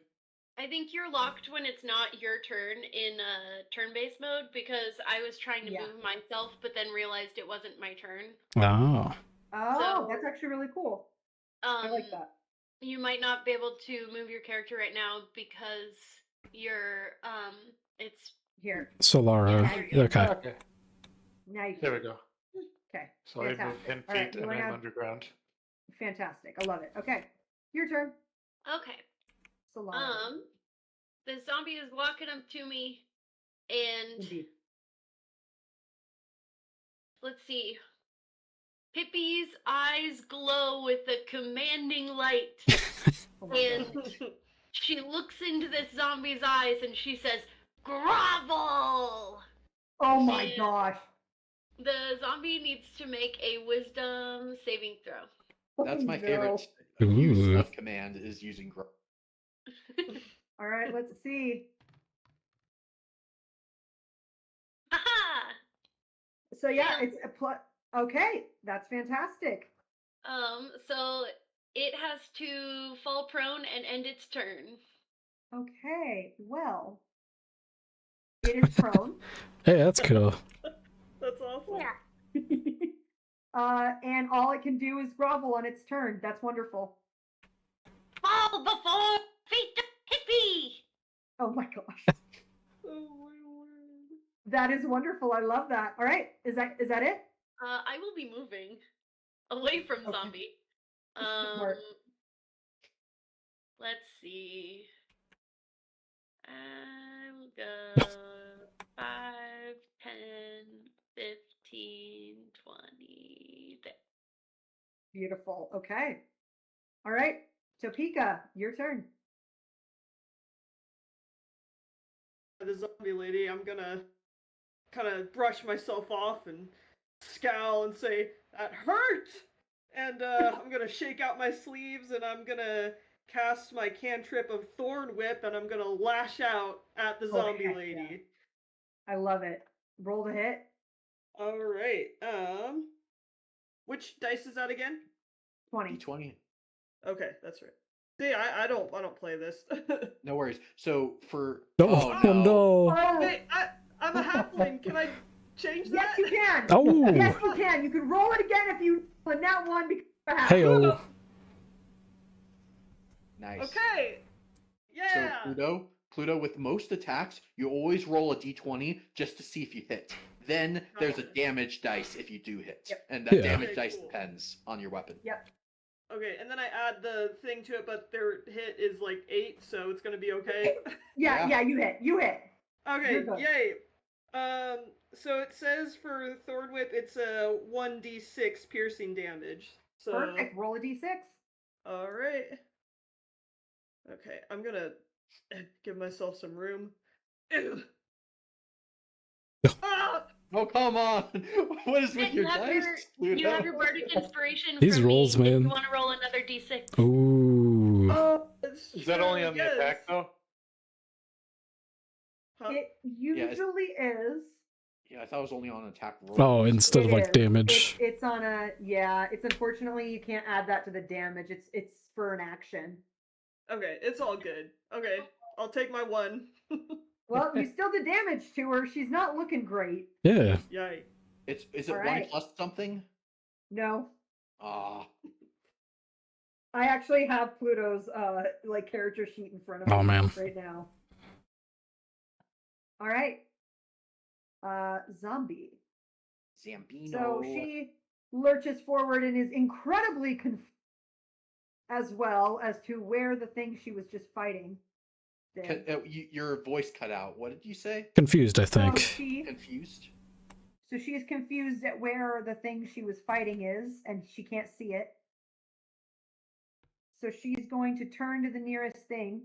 I think you're locked when it's not your turn in turn-based mode because I was trying to move myself, but then realized it wasn't my turn. Oh. Oh, that's actually really cool. I like that. You might not be able to move your character right now because you're it's Here. Solara. Yeah, Okay. Okay. Now you can. There we go. Okay. So I move 10 feet All right, you and wanna I'm have- underground. Fantastic. I love it. Okay. Your turn. okay. Solara. The zombie is walking up to me and Indeed. let's see. Pippi's eyes glow with a commanding light. Oh my And gosh. she looks into this zombie's eyes and she says, "Grovel!" Oh my And gosh. the zombie needs to make a wisdom saving throw. That's my Oh, favorite no. use Ooh. of command is using grow. All right, let's see. Haha! So yeah, Failed. it's a plus. Okay, that's fantastic. So it has to fall prone and end its turn. Okay, well, it is prone. Hey, that's cool. That's awesome. And all it can do is grovel on its turn. That's wonderful. Fall before feet of Hippie! Oh my gosh. Oh my word. That is wonderful. I love that. All right, is that it? I will be moving away from Okay. zombie. Smart. Let's see. I'll go 5, 10, 15, 20. There. Beautiful. Okay. All right. Topeka, your turn. The zombie lady, I'm gonna kind of brush myself off and scowl and say, "That hurt!" And I'm gonna shake out my sleeves and I'm gonna cast my cantrip of Thorn Whip and I'm gonna lash out at the Oh, zombie heck lady. yeah. I love it. Roll to hit. All right. Which dice is that again? 20. D20. Okay, that's right. See, I don't play this. No worries. So for Oh, no. no. Oh, Hey, I'm a halfling. Can I change yes, that? you can. Oh. Yes, you can. You can roll it again if you on that one because Hey, oh. Nice. Okay. Yeah. So Pluto, with most attacks, you always roll a d20 just to see if you hit. Then there's a Okay. damage dice if you do hit. Yep. And that Yeah. damage Okay, dice cool. depends on your weapon. Yep. Okay, and then I add the thing to it, but their hit is like 8, so it's gonna be okay. Yeah, you hit. You hit. Okay, You're good. yay. So it says for Thorn Whip, it's a 1d6 piercing damage. So Perfect. Roll a d6. all right. Okay, I'm gonna give myself some room. Ew. Ah! Oh, come on! What is with And your you have dice, Pluto? you have your bardic inspiration. These from rolls, me, if man. you want to roll another d6. Ooh. Oh, it's Is that true, only on the yes. attack though? Huh? It usually is. Yeah, I thought it was only on attack roll. Oh, instead of It like is. damage. It's on a It's unfortunately you can't add that to the damage. It's for an action. Okay, it's all good. Okay, I'll take my 1. Well, you still did damage to her. She's not looking great. Yeah. Yay. Is it All 1 right. plus something? No, Ah, I actually have Pluto's like character sheet in front of me Oh, man. right now. All right. Zombie. Zambino. So she lurches forward and is incredibly confused as well as to where the thing she was just fighting did. Your voice cut out. What did you say? Confused, I think. Confused? So she's confused at where the thing she was fighting is, and she can't see it. So she's going to turn to the nearest thing.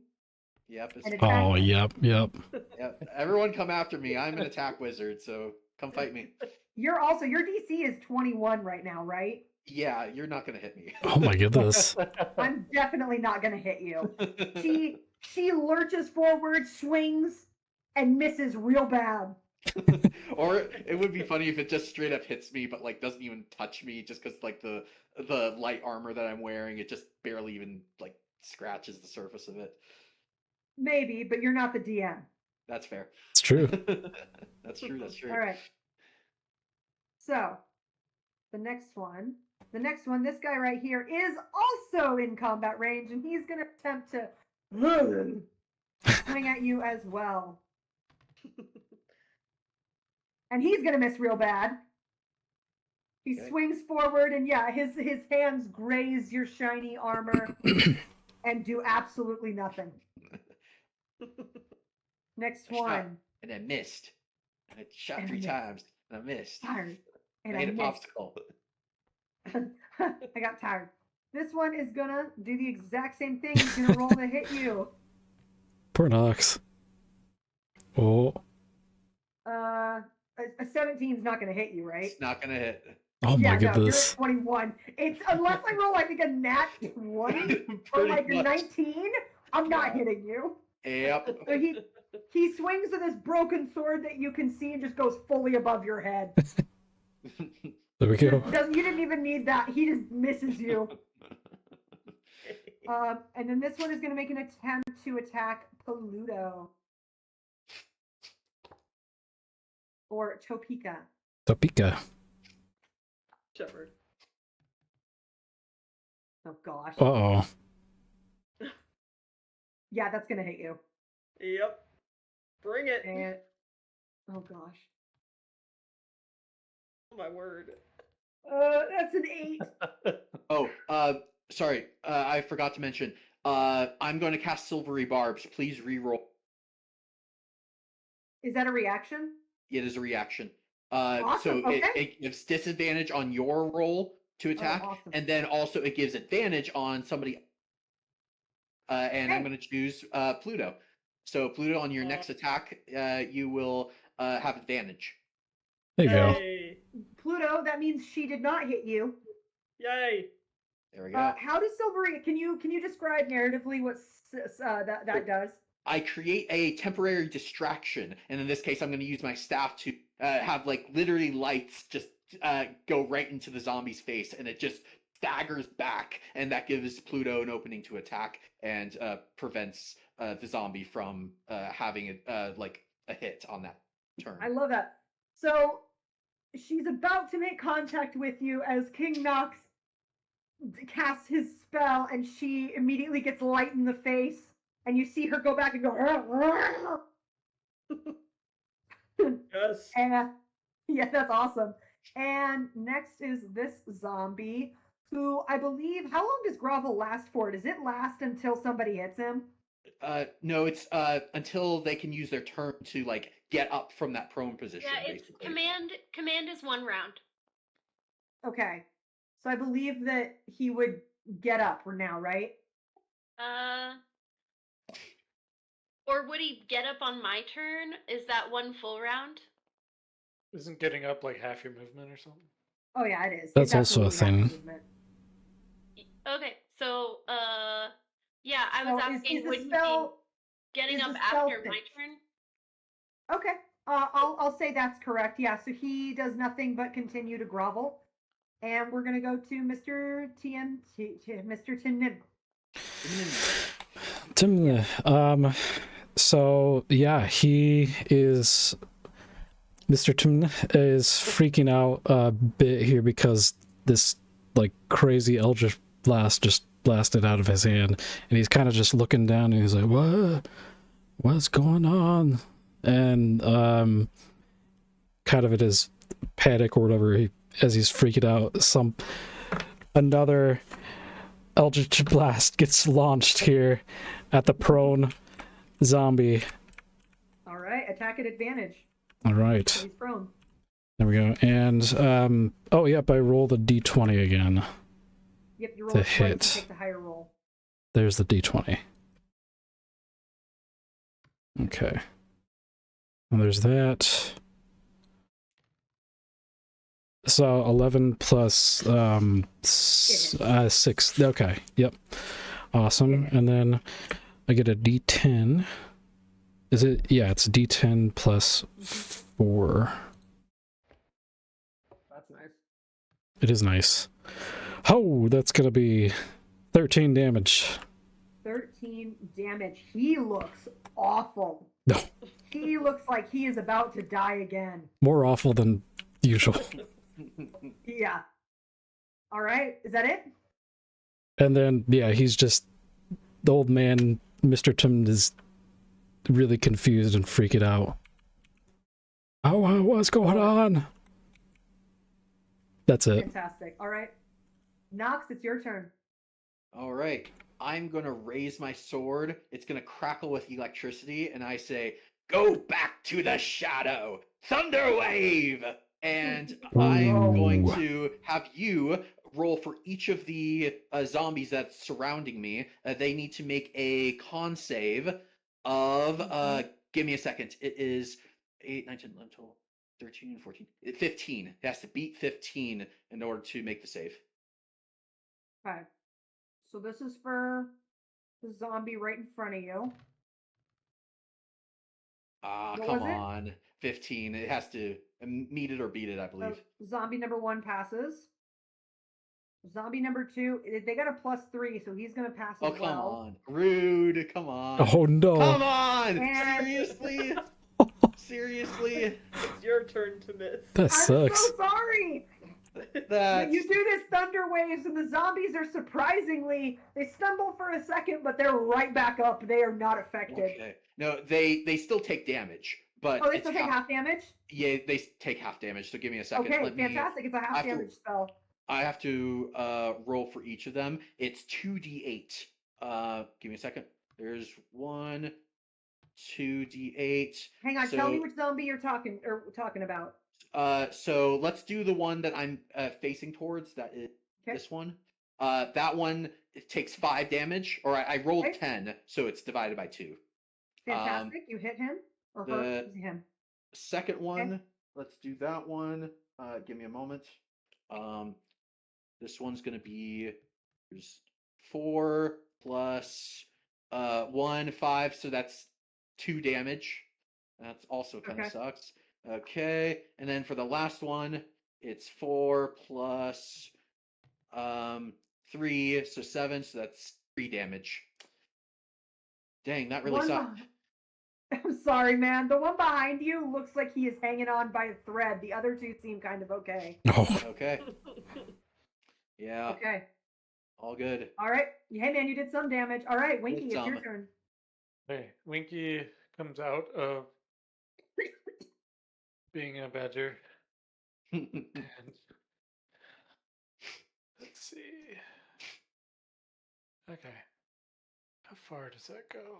Yep. And It's, attack. Oh, yep. yep. Everyone come after me. I'm an attack wizard, so come fight me. Your DC is 21 right now, right? Yeah, you're not gonna hit me. Oh my goodness. I'm definitely not going to hit you. She lurches forward, swings, and misses real bad. Or it would be funny if it just straight up hits me, but like doesn't even touch me, just because like the light armor that I'm wearing, it just barely even like scratches the surface of it. Maybe, but you're not the DM. That's fair. It's true. That's true. That's true. All right. So, the next one, this guy right here is also in combat range, and he's going to attempt to swing at you as well. And he's going to miss real bad. He Okay. swings forward, and yeah, his hands graze your shiny armor and do absolutely nothing. Next I shot, one. and I missed. And I shot And I 3 missed. times, and I missed. Fire. And Made I a missed. popsicle. I got tired. This one is gonna do the exact same thing. He's gonna roll to hit you. Poor Nox. Oh. A 17 is not gonna hit you, right? It's not gonna hit. Oh my No, you're at goodness. 21. It's unless I roll like a nat 20 or Pretty like a much. 19, I'm not Yeah. hitting you. Yep. So he swings with this broken sword that you can see and just goes fully above your head. There we go. You didn't even need that. He just misses you. And then this one is going to make an attempt to attack Peludo. Or Topeka. Topeka. Shepard. Oh gosh. Uh-oh. Yeah, that's going to hit you. Yep. Bring it. And oh gosh. Oh my word. That's an 8. Oh, sorry. I forgot to mention. I'm going to cast Silvery Barbs. Please reroll. Is that a reaction? It is a reaction. Awesome, So okay. it gives disadvantage on your roll to attack, awesome. and then also it gives advantage on somebody. And I'm Okay. going to choose Pluto. So Pluto, on your next attack, you will have advantage. There you go. Yay. Pluto, that means she did not hit you. Yay. There we go. How does Silvery? Can you describe narratively what that does? I create a temporary distraction, and in this case, I'm going to use my staff to have like literally lights just go right into the zombie's face, and it just staggers back, and that gives Pluto an opening to attack and prevents the zombie from having like a hit on that turn. I love that. So she's about to make contact with you as King Nox casts his spell, and she immediately gets light in the face, and you see her go back and go. Yes. Yeah, that's awesome. And next is this zombie, who I believe. How long does grovel last for? Does it last until somebody hits him? No, it's until they can use their turn to like get up from that prone position. Yeah, it's basically. command is 1 round. Okay, so I believe that he would get up now, right? Or would he get up on my turn? Is that 1 full round? Isn't getting up like half your movement or something? Oh yeah, it is. That's It's also a absolutely half thing. movement. Okay, so yeah, I was So asking is the would he spell? be getting is up the spell after my finished? turn? Okay. I'll say that's correct. Yeah. So he does nothing but continue to grovel, and we're gonna go to Mr. Mr. Tinnin. Tim, so yeah, he is. Mr. Tim is freaking out a bit here because this like crazy Eldritch blast just blasted out of his hand, and he's kind of just looking down and he's like, what's going on? And kind of in his panic or whatever, as he's freaking out, another Eldritch blast gets launched here at the prone zombie. All right. Attack at advantage. All right. So he's prone. There we go. And oh yep, I rolled a d20 again. Yep. You roll To twice and hit. take the higher roll. There's the d20. Okay. And there's that. So 11 plus 6. Okay. Yep. Awesome. And then I get a d10. Is it? Yeah, it's d10 plus 4. That's nice. It is nice. Oh, that's gonna be 13 damage. 13 damage. He looks awful. No, He looks like he is about to die again. more awful than usual. Yeah. All right. Is that it? And then, yeah, he's just the old man. Mr. Tim is really confused and freaking out. Oh, what's going on? That's it. Fantastic. All right. Nox, it's your turn. All right. I'm going to raise my sword. It's going to crackle with electricity, and I say, "Go back to the shadow! Thunder wave!" and I'm going Ooh. to have you roll for each of the zombies that's surrounding me. They need to make a con save of give me a second. It is 8, 9, 10, 11, 12, 13, 14, 15. It has to beat 15 in order to make the save. Okay. So this is for the zombie right in front of you. Ah, What come was it? on. 15. It has to meet it or beat it, I So believe. zombie number 1 passes. Zombie number 2, they got a +3, so he's gonna pass Oh, as come well. on. Rude. Come on. Oh no. Come on. And- Seriously? Seriously? It's your turn to miss. That I'm sucks. so sorry. But That's you do this thunder waves, and the zombies are surprisingly, they stumble for a second, but they're right back up. They are not affected. okay. No, they still take damage, but Oh, they it's still take half damage? Yeah, they take half damage. So give me a second. Okay, Let me. fantastic. It's a half have to- damage spell. I have to roll for each of them. It's 2d8. Give me a second. There's 1, 2d8. Hang on, So, tell me which zombie you're talking about. So let's do the one that I'm facing towards. That is Okay. this one. That one it takes 5 damage, or I rolled Okay. 10, so it's divided by 2. Fantastic. You hit him or her? Him. Second one, let's do that one. Give me a moment. This one's gonna be there's 4 plus 1, 5, so that's 2 damage. That's also kind of Okay. sucks. Okay, and then for the last one, it's 4 plus 3, so 7, so that's 3 damage. Dang, that really One sucked. I'm sorry, man. The one behind you looks like he is hanging on by a thread. The other two seem kind of okay. Oh. Okay. Yeah. Okay. All good. All right. Hey, man, you did some damage. All right, Winky, it's your some. turn. Hey, Winky comes out of being a badger. And let's see. Okay. How far does that go?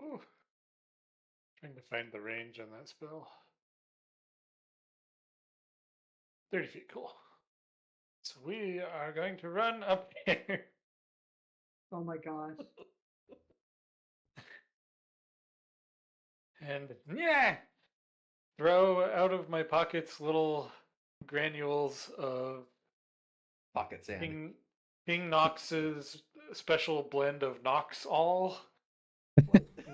Ooh. Trying to find the range on that spell. 30 feet, cool. So we are going to run up here. Oh my gosh. And yeah, throw out of my pockets little granules of Pocket sand. King Nox's special blend of Nox all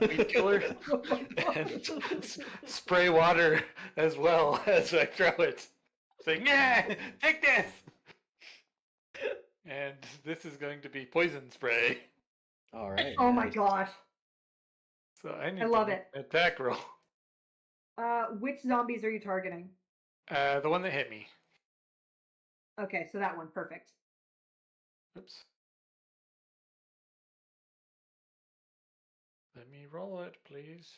weed killer and spray water as well as I throw it. Saying, yeah, take this. And this is going to be poison spray. All right. Oh my nice. gosh. So I need I love to make it. an attack roll. Which zombies are you targeting? The one that hit me. Okay, so that one, perfect. Oops. Let me roll it, please.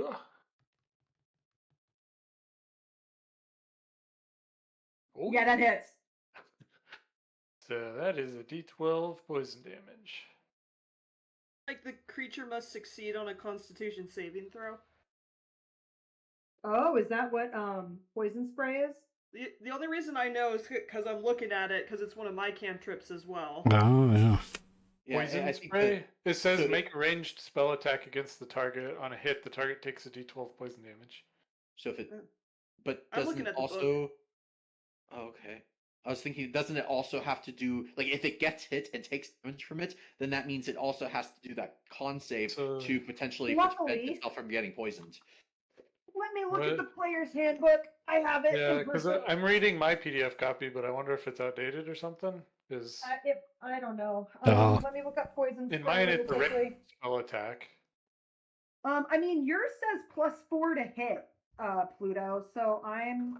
Ugh. Oh, Yeah, that hits. So that is a d12 poison damage. Like the creature must succeed on a Constitution saving throw. Oh, is that what poison spray is? The only reason I know is because I'm looking at it because it's one of my cantrips as well. Oh yeah. Yeah, Poison I think spray? It says so- make a ranged spell attack against the target. On a hit, the target takes a d12 poison damage. So if it, Mm. but I'm doesn't looking it at the book. also? Oh, okay. I was thinking, doesn't it also have to do like if it gets hit and takes damage from it, then that means it also has to do that con save So- to potentially Luckily- prevent itself from getting poisoned. Let me look at What? the player's handbook. I have it. Yeah, in because person. I'm reading my PDF copy, but I wonder if it's outdated or something. Because I don't know. Oh. Let me look up poison spray in mine, really it's a quickly. ranged spell attack. I mean, yours says +4 to hit, Pluto. So I'm.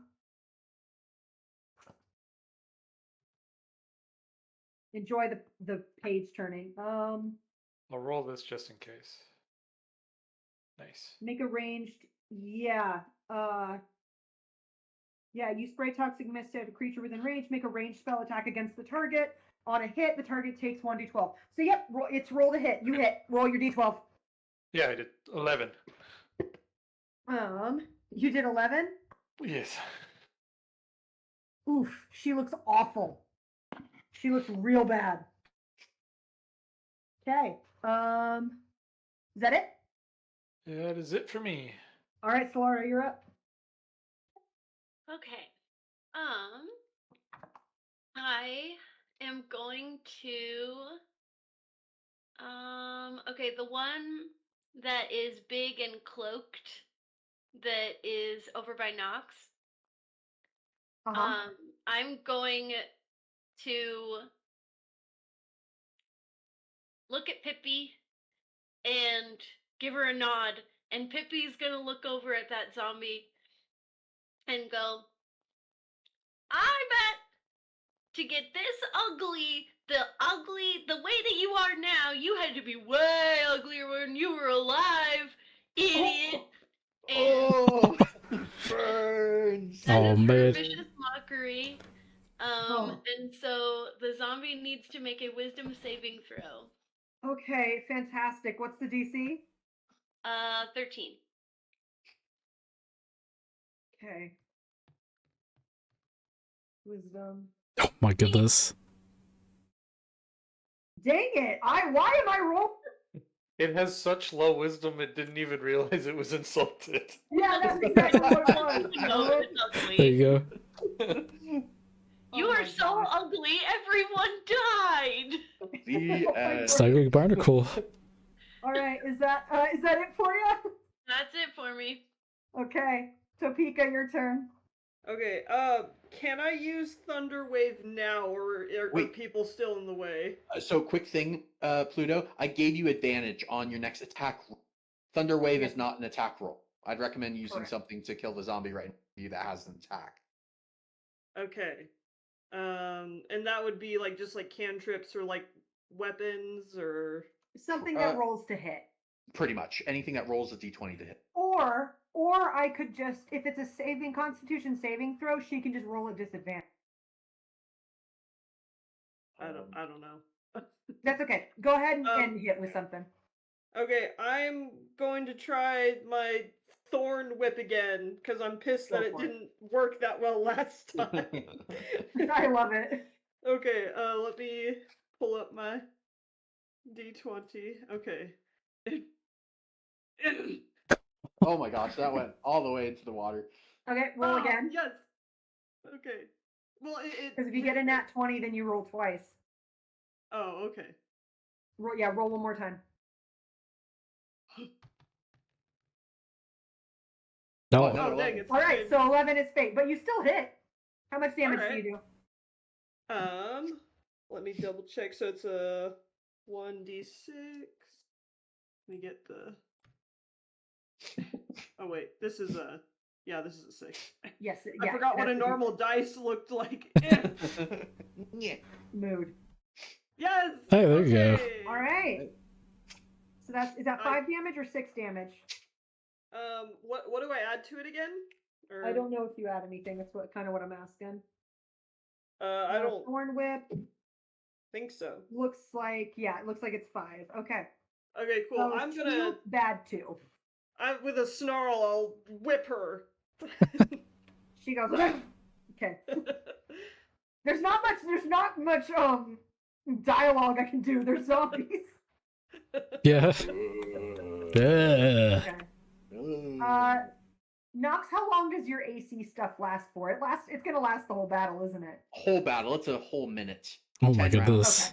Enjoy the page turning. I'll roll this just in case. Nice. Make a ranged. Yeah. Yeah. You spray toxic mist at a creature within range. Make a ranged spell attack against the target. On a hit, the target takes 1d12. So yep, it's roll to hit. You hit. Roll your d12. Yeah, I did 11. You did 11? Yes. Oof, she looks awful. She looks real bad. Okay. Is that it? That is it for me. All right, Solara, you're up. Okay. I am going to okay, the one that is big and cloaked that is over by Knox. Uh-huh. I'm going to look at Pippi and give her a nod, and Pippi's gonna look over at that zombie and go, I bet to get this ugly, the way that you are now, you had to be way uglier when you were alive, idiot. Oh, burns. That Oh, is her man. vicious mockery. And so the zombie needs to make a wisdom saving throw. Okay, fantastic. What's the DC? 13. Okay. Wisdom. Oh my goodness. Dang it! Why am I rolling? It has such low wisdom, it didn't even realize it was insulted. Yeah, that's exactly what it was. No, it's ugly. There you go. You Oh are my so gosh. ugly, everyone died! The Oh my end. Psychic Barnacle. All right, is that it for you? That's it for me. Okay, Topeka, your turn. Okay, can I use Thunder Wave now, or are Wait. people still in the way? So quick thing, Pluto, I gave you advantage on your next attack roll. Thunder Wave Yes. is not an attack roll. I'd recommend using Correct. something to kill the zombie right now that has an attack. Okay. And that would be like just like cantrips or like weapons or Something that rolls to hit. Pretty much anything that rolls a d20 to hit. Or I could just, if it's a Constitution saving throw, she can just roll at disadvantage. I don't know. That's okay. Go ahead and hit with something. Okay, I'm going to try my Thorn Whip again because I'm pissed that Go it for it. didn't work that well last time. I love it. Okay, let me pull up my D20. Okay. Oh my gosh, that went all the way into the water. Okay, roll Ah, again. Yes. Okay. Well, it Because if you get a nat 20, then you roll twice. Oh, okay. Roll one more time. No. Oh, Oh, dang, it's All the right, same. so 11 is fate, but you still hit. How much damage do you do? Let me double check. So it's a 1d6. Let me get the. Oh wait, this is a. Yeah, this is a 6. Yes. I Yeah, forgot what a that's normal dice looked like. Yeah. mood. Yes. Hey, there you go. okay. All right. So is that 5 damage or 6 damage? What do I add to it again? Or, I don't know if you add anything. That's what I'm asking. I don't Thorn whip think so. looks like it looks like it's 5. Okay. Okay, cool. So I'm she gonna. looks bad too. With a snarl, I'll whip her. She goes. Okay. There's not much dialogue I can do. They're zombies. Yeah. Yeah. Okay. Knox, how long does your AC stuff last for? It's gonna last the whole battle, isn't it? Whole battle. It's a whole minute. Oh my 10 rounds. goodness.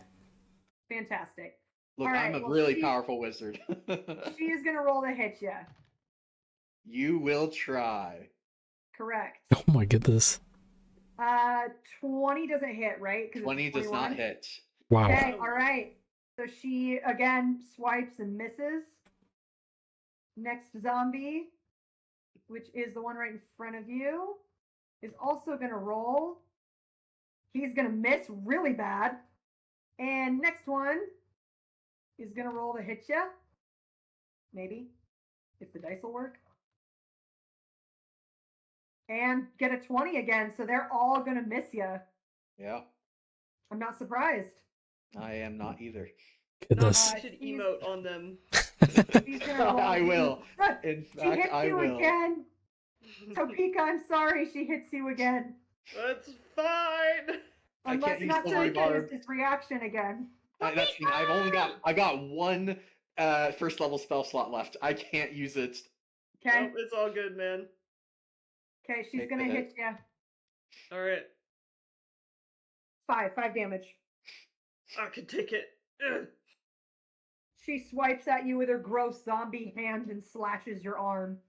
Okay. Fantastic. Look, All right, I'm a well, really powerful wizard. She is gonna roll to hit you. You will try. Correct. Oh my goodness. 20 doesn't hit, right? 'Cause it's 20 does 21. not hit. Wow. Okay, all right. So she again swipes and misses. Next zombie, which is the one right in front of you, is also gonna roll. He's gonna miss really bad. And next one is gonna roll to hit you. Maybe. If the dice will work. And get a 20 again, so they're all gonna miss you. Yeah, I'm not surprised. I am not either. Goodness. I should emote on them. She's gonna roll I you. will. Look, In she fact, hits I you will. again. Topeka, I'm sorry, she hits you again. That's fine. I Unless can't use not Silvery Topeka Barb. is his reaction again. That's the thing. I got one first level spell slot left. I can't use it. Okay. Nope, it's all good, man. Okay, she's Take gonna the hit hit. you. All right, 5 damage. I can take it. Ugh. She swipes at you with her gross zombie hand and slashes your arm.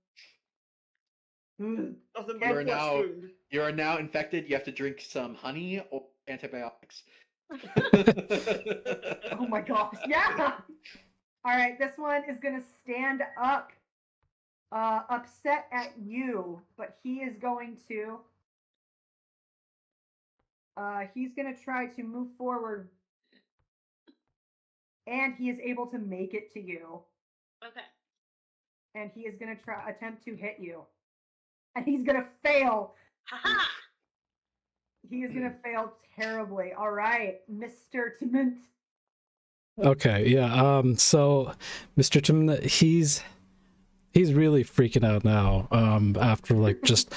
Ugh. Nothing but You a are flesh now wound. you are now infected. You have to drink some honey or antibiotics. Oh my gosh. Yeah. All right, this one is gonna stand up, upset at you, but he is going to. He's gonna try to move forward, and he is able to make it to you, Okay. and he is gonna attempt to hit you, and he's gonna fail. Haha! He is gonna fail terribly. All right, Mr. Timent. Okay, yeah. So Mr. Tim, he's really freaking out now. After like just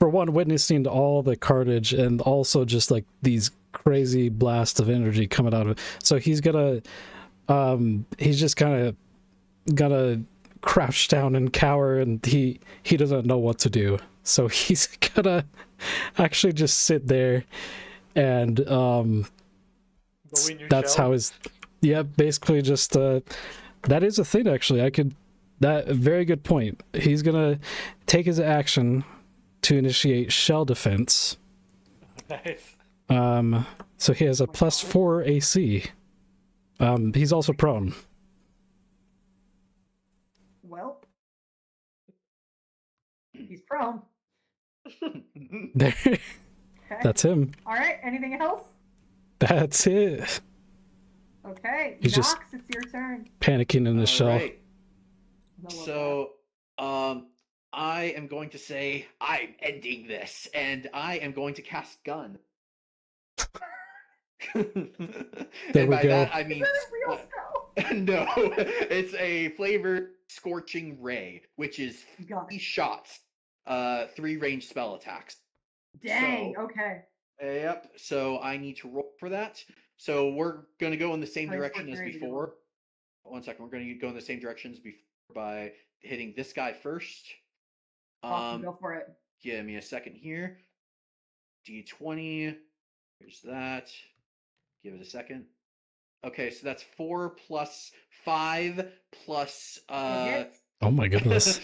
for one, witnessing all the carnage and also just like these crazy blasts of energy coming out of it. So he's just kind of gonna crouch down and cower, and he doesn't know what to do. So he's gonna actually just sit there, and Go in your that's shell. how his basically just that is a thing. Actually, that very good point. He's gonna take his action to initiate shell defense. Nice. So he has a +4 AC. He's also prone. Well, he's prone. There. Okay. That's him. All right. Anything else? That's it. Okay. He's Nox, just it's your turn. panicking in the shell. Alright. I love So, I am going to say I'm ending this, and I am going to cast gun. There And we by go. that I that. mean Is that a real spell? no, it's a flavored scorching ray, which is Got 3 it. shots, 3 ranged spell attacks. Dang. So- Okay. Yep. So I need to roll for that. So we're gonna go in the same Nice direction work, as Mary Jo. before. 1 second. We're gonna go in the same directions before by hitting this guy first. Awesome. Go for it. Give me a second here. D20. Here's that. Give it a second. Okay, so that's 4 plus 5 plus It hits. Oh my goodness.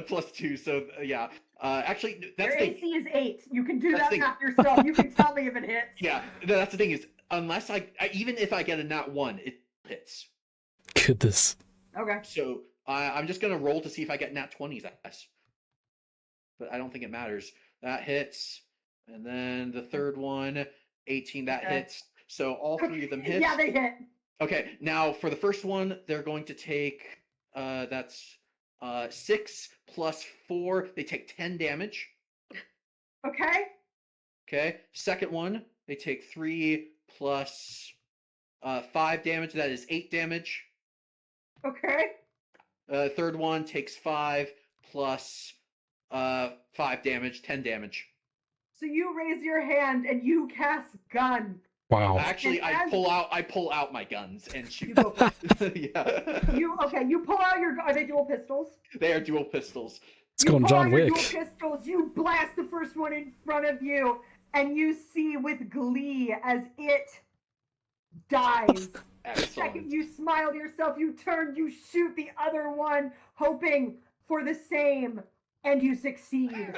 plus 2. So yeah. Actually, that's Your the AC is 8. You can do That's that the- math yourself. You can tell me if it hits. yeah. That's the thing is, unless I even if I get a nat 1, it hits. Goodness. Okay. So I'm just gonna roll to see if I get nat 20s, I guess. But I don't think it matters. That hits, and then the third one, 18. That Okay. hits. So all 3 of them hit. Yeah, they hit. Okay, now for the first one, they're going to take that's 6 plus 4. They take 10 damage. Okay. Okay. Second one, they take 3 plus 5 damage. That is 8 damage. Okay. Third one takes 5 plus 5 damage, 10 damage. So you raise your hand and you cast gun. Wow. Actually, And I pull out my guns and You shoot. go first. Yeah. You pull out your. Are they dual pistols? They are dual pistols. It's You going pull John out your Wick. dual pistols. You blast the first one in front of you, and you see with glee as it dies. The second Excellent. you smile to yourself, you turn, you shoot the other one, hoping for the same, and you succeed.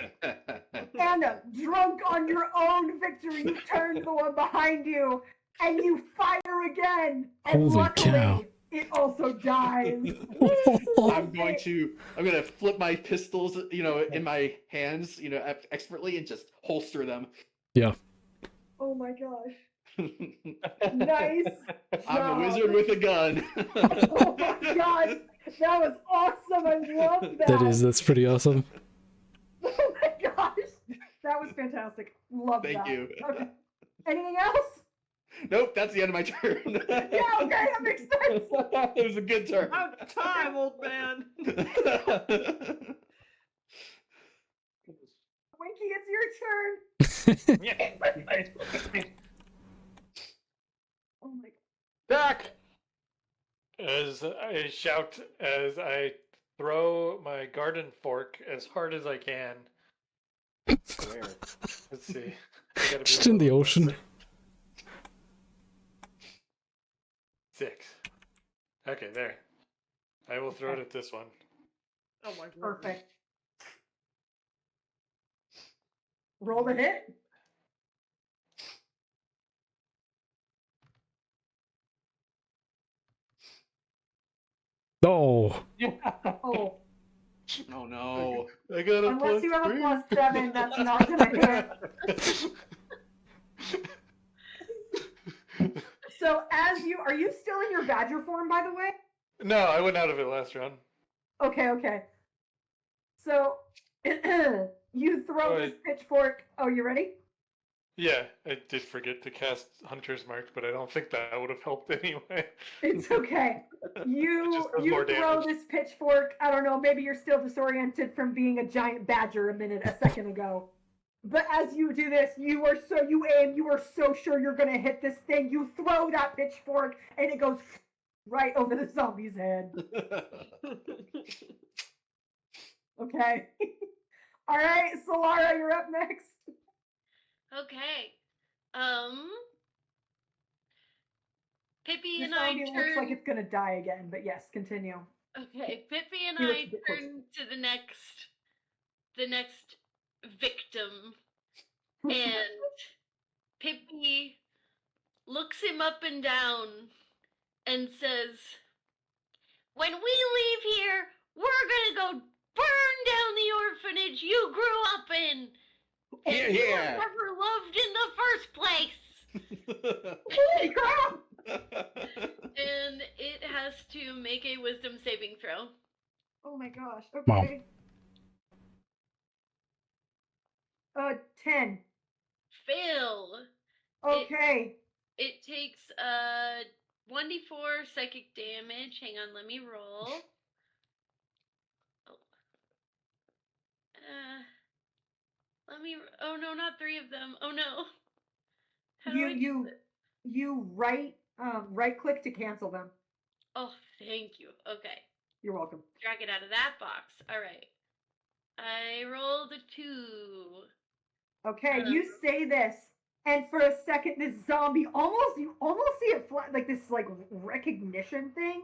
And drunk on your own victory, you turn to the one behind you, and you fire again. And Holy luckily, cow. it also dies. I'm gonna flip my pistols, in my hands, expertly, and just holster them. Oh my gosh. Nice. I'm a job. wizard with a gun. Oh my god. That was awesome. I love that. That's pretty awesome. Oh my gosh. That was fantastic. Love Thank that. you. Okay. Anything else? Nope, that's the end of my turn. Yeah, okay, that makes sense. It was a good turn. About time, old man. Winky, it's your turn. Oh my Back! As I shout, as I throw my garden fork as hard as I can. Where? Let's see. I gotta be Just a in the little ocean. closer. 6. Okay, there. I will throw it at this one. Oh my god. Perfect. Roll the hit. Oh, Oh, Oh no. I got a unless you have a +3. +7, that's not gonna hit. So are you still in your badger form, by the way? No, I went out of it last round. Okay. So you throw this pitchfork. Oh, you ready? Yeah, I did forget to cast Hunter's Mark, but I don't think that would have helped anyway. It's okay. You just does more throw damage. this pitchfork. I don't know. Maybe you're still disoriented from being a giant badger a second ago. But as you do this, you aim. You are so sure you're gonna hit this thing. You throw that pitchfork, and it goes right over the zombie's head. Okay. All right, Solara, you're up next. Okay. Pippi The and I zombie looks like it's gonna die again, but yes, continue. Okay, Pippi and He looks I a bit closer. turn to the next victim, and Pippi looks him up and down and says, "When we leave here, we're gonna go burn down the orphanage you grew up in, and you were never loved in the first place." Holy crap! And it has to make a wisdom saving throw. Oh my gosh. Wow. Okay. 10. Fail. Okay. It takes 1d4 psychic damage. Hang on, let me roll. Oh no, not 3 of them. Oh no. How do I do this? You right click to cancel them. Oh, thank you. Okay. You're welcome. Drag it out of that box. All right. I rolled a 2. Okay, you say this, and for a second, this zombie you almost see it like this like recognition thing,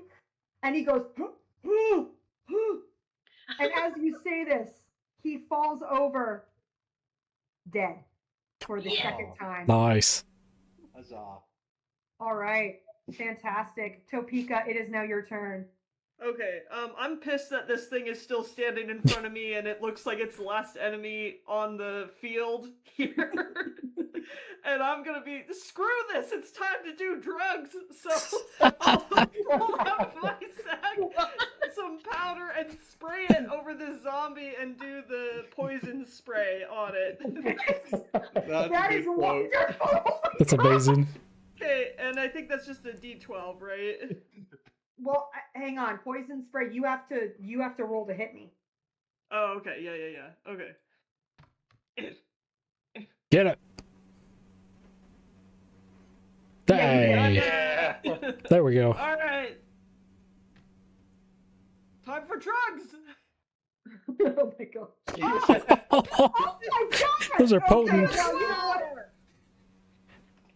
and he goes, and as you say this, he falls over, dead, for the second time. nice. Huzzah. All right, fantastic, Topeka. It is now your turn. Okay, I'm pissed that this thing is still standing in front of me and it looks like it's the last enemy on the field here. And I'm gonna be, screw this, it's time to do drugs! So I'll pull out of my sack some powder and spray it over this zombie and do the poison spray on it. That is wonderful. That's amazing. Okay, and I think that's just a D12, right? Well, hang on. Poison spray. You have to roll to hit me. Oh, okay. Yeah. Okay. Get it. Hey, Yeah. there we go. All right. Time for drugs. Oh my god. Oh my god. Those are Okay, potent. now you know what?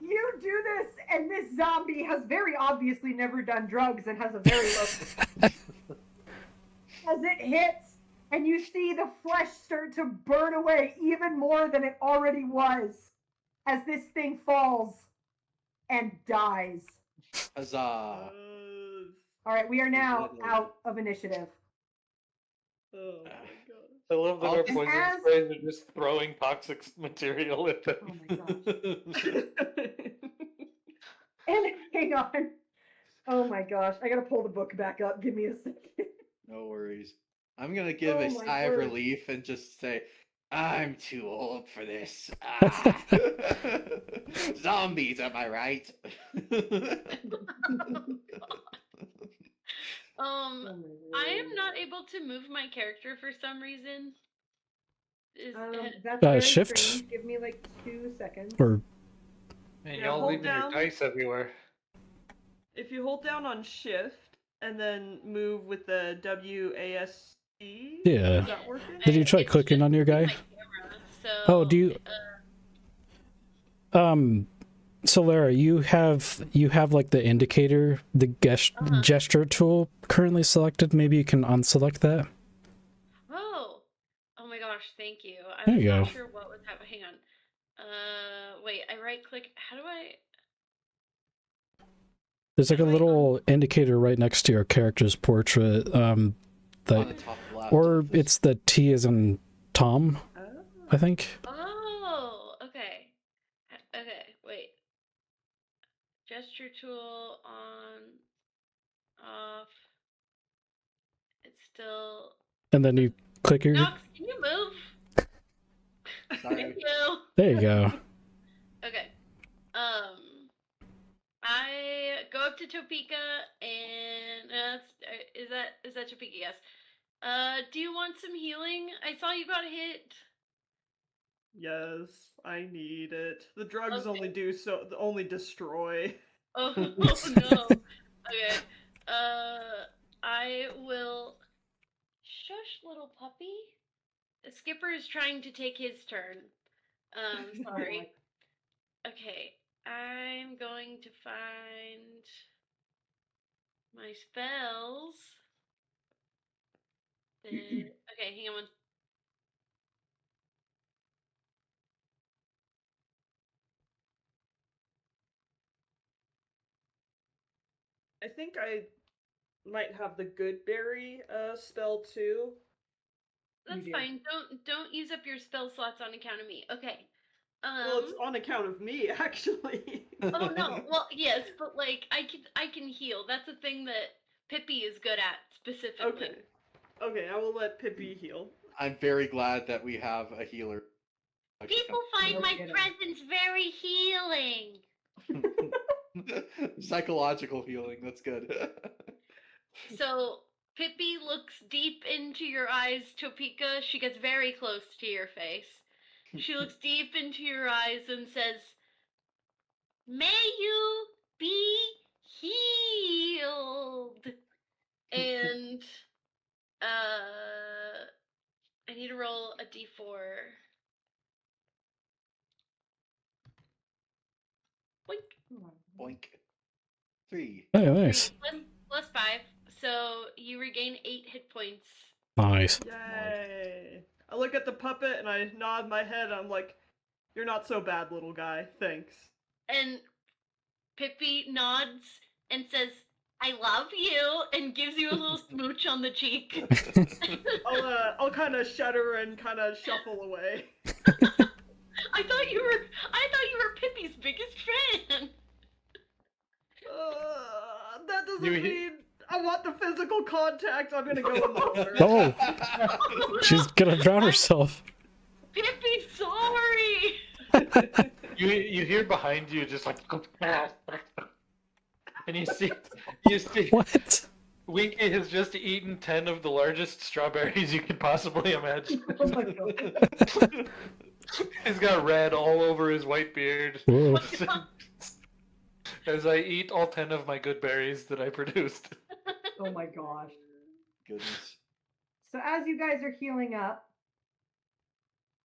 You do this, and this zombie has very obviously never done drugs and has a very low. As it hits, and you see the flesh start to burn away even more than it already was, as this thing falls and dies. Huzzah. All right, we are now out of initiative. Oh my god. I love that I'll our just poison ask- sprays are just throwing toxic material at them. Oh my gosh. And hang on. Oh my gosh, I gotta pull the book back up. Give me a second. No worries. I'm gonna give Oh a my sigh of word. relief and just say, I'm too old for this. Ah. Zombies, am I right? Um, Oh my I am word. not able to move my character for some reason. Is That's very shift? strange. Give me like 2 seconds. Or And Yeah, y'all hold leaving your down. dice everywhere. If you hold down on shift and then move with the WASD, Yeah. is that working? Did you try it's clicking just on your moving guy? my camera, so, Oh, do you so Lara, you have like the indicator, the gesture tool currently selected. Maybe you can unselect that. Oh my gosh, thank you. I There was you not go. sure what was happening. Hang on. Wait, I right click. How do I? There's like a little indicator right next to your character's portrait. On That the top left. or of this- it's the T as in Tom, I think. Oh, okay. Okay, wait. Gesture tool on, off. It's still. And then you click your. Nox, can you move? Sorry. Thank you. There you go. Okay. I go up to Topeka and is that Topeka? Yes. Do you want some healing? I saw you got hit. Yes, I need it. The drugs Okay. only destroy. Oh no. Okay. I will. Shush, little puppy. The skipper is trying to take his turn. Sorry. Okay, I'm going to find my spells. Okay, hang on one. I think I might have the good berry spell too. That's do. fine. Don't use up your spell slots on account of me. Okay. Well, it's on account of me, actually. Oh no. Well, yes, but like I can heal. That's a thing that Pippi is good at specifically. Okay. Okay, I will let Pippi heal. I'm very glad that we have a healer. People find No my kidding. presence very healing. Psychological healing. That's good. So Pippi looks deep into your eyes, Topeka. She gets very close to your face. She looks deep into your eyes and says, "May you be healed." And I need to roll a d4. Boink. Boink. 3. Oh, nice. 3 plus 5. So you regain 8 hit points. Nice. Yay! I look at the puppet and I nod my head. I'm like, "You're not so bad, little guy. Thanks." And Pippi nods and says, "I love you," and gives you a little smooch on the cheek. I'll kind of shudder and kind of shuffle away. I thought you were Pippi's biggest fan. That doesn't You- mean I want the physical contact. I'm gonna go in the water. Oh, she's gonna drown herself. Pippi, sorry. You hear behind you just like, and you see What? Winky has just eaten 10 of the largest strawberries you can possibly imagine. Oh my god. He's got red all over his white beard. Whoa. As I eat all 10 of my good berries that I produced. Oh my gosh. Goodness. So as you guys are healing up,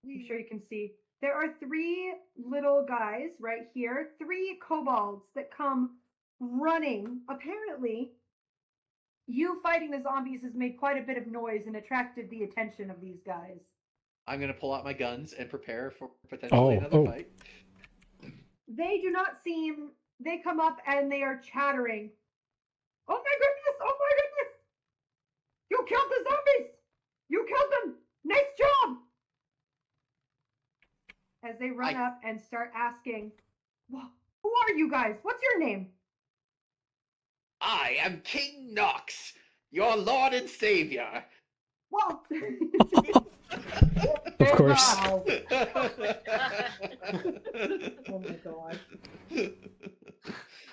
I'm sure you can see, there are 3 little guys right here, 3 kobolds that come running. Apparently, you fighting the zombies has made quite a bit of noise and attracted the attention of these guys. I'm gonna pull out my guns and prepare for potentially another Oh. fight. They do not seem, they come up and they are chattering. "Oh my goodness! Oh my goodness! You killed the zombies! You killed them! Nice job!" As they run up and start asking, "Who are you guys? What's your name?" I am King Knox, your lord and savior. Well, Of course. wow. God. Oh my gosh.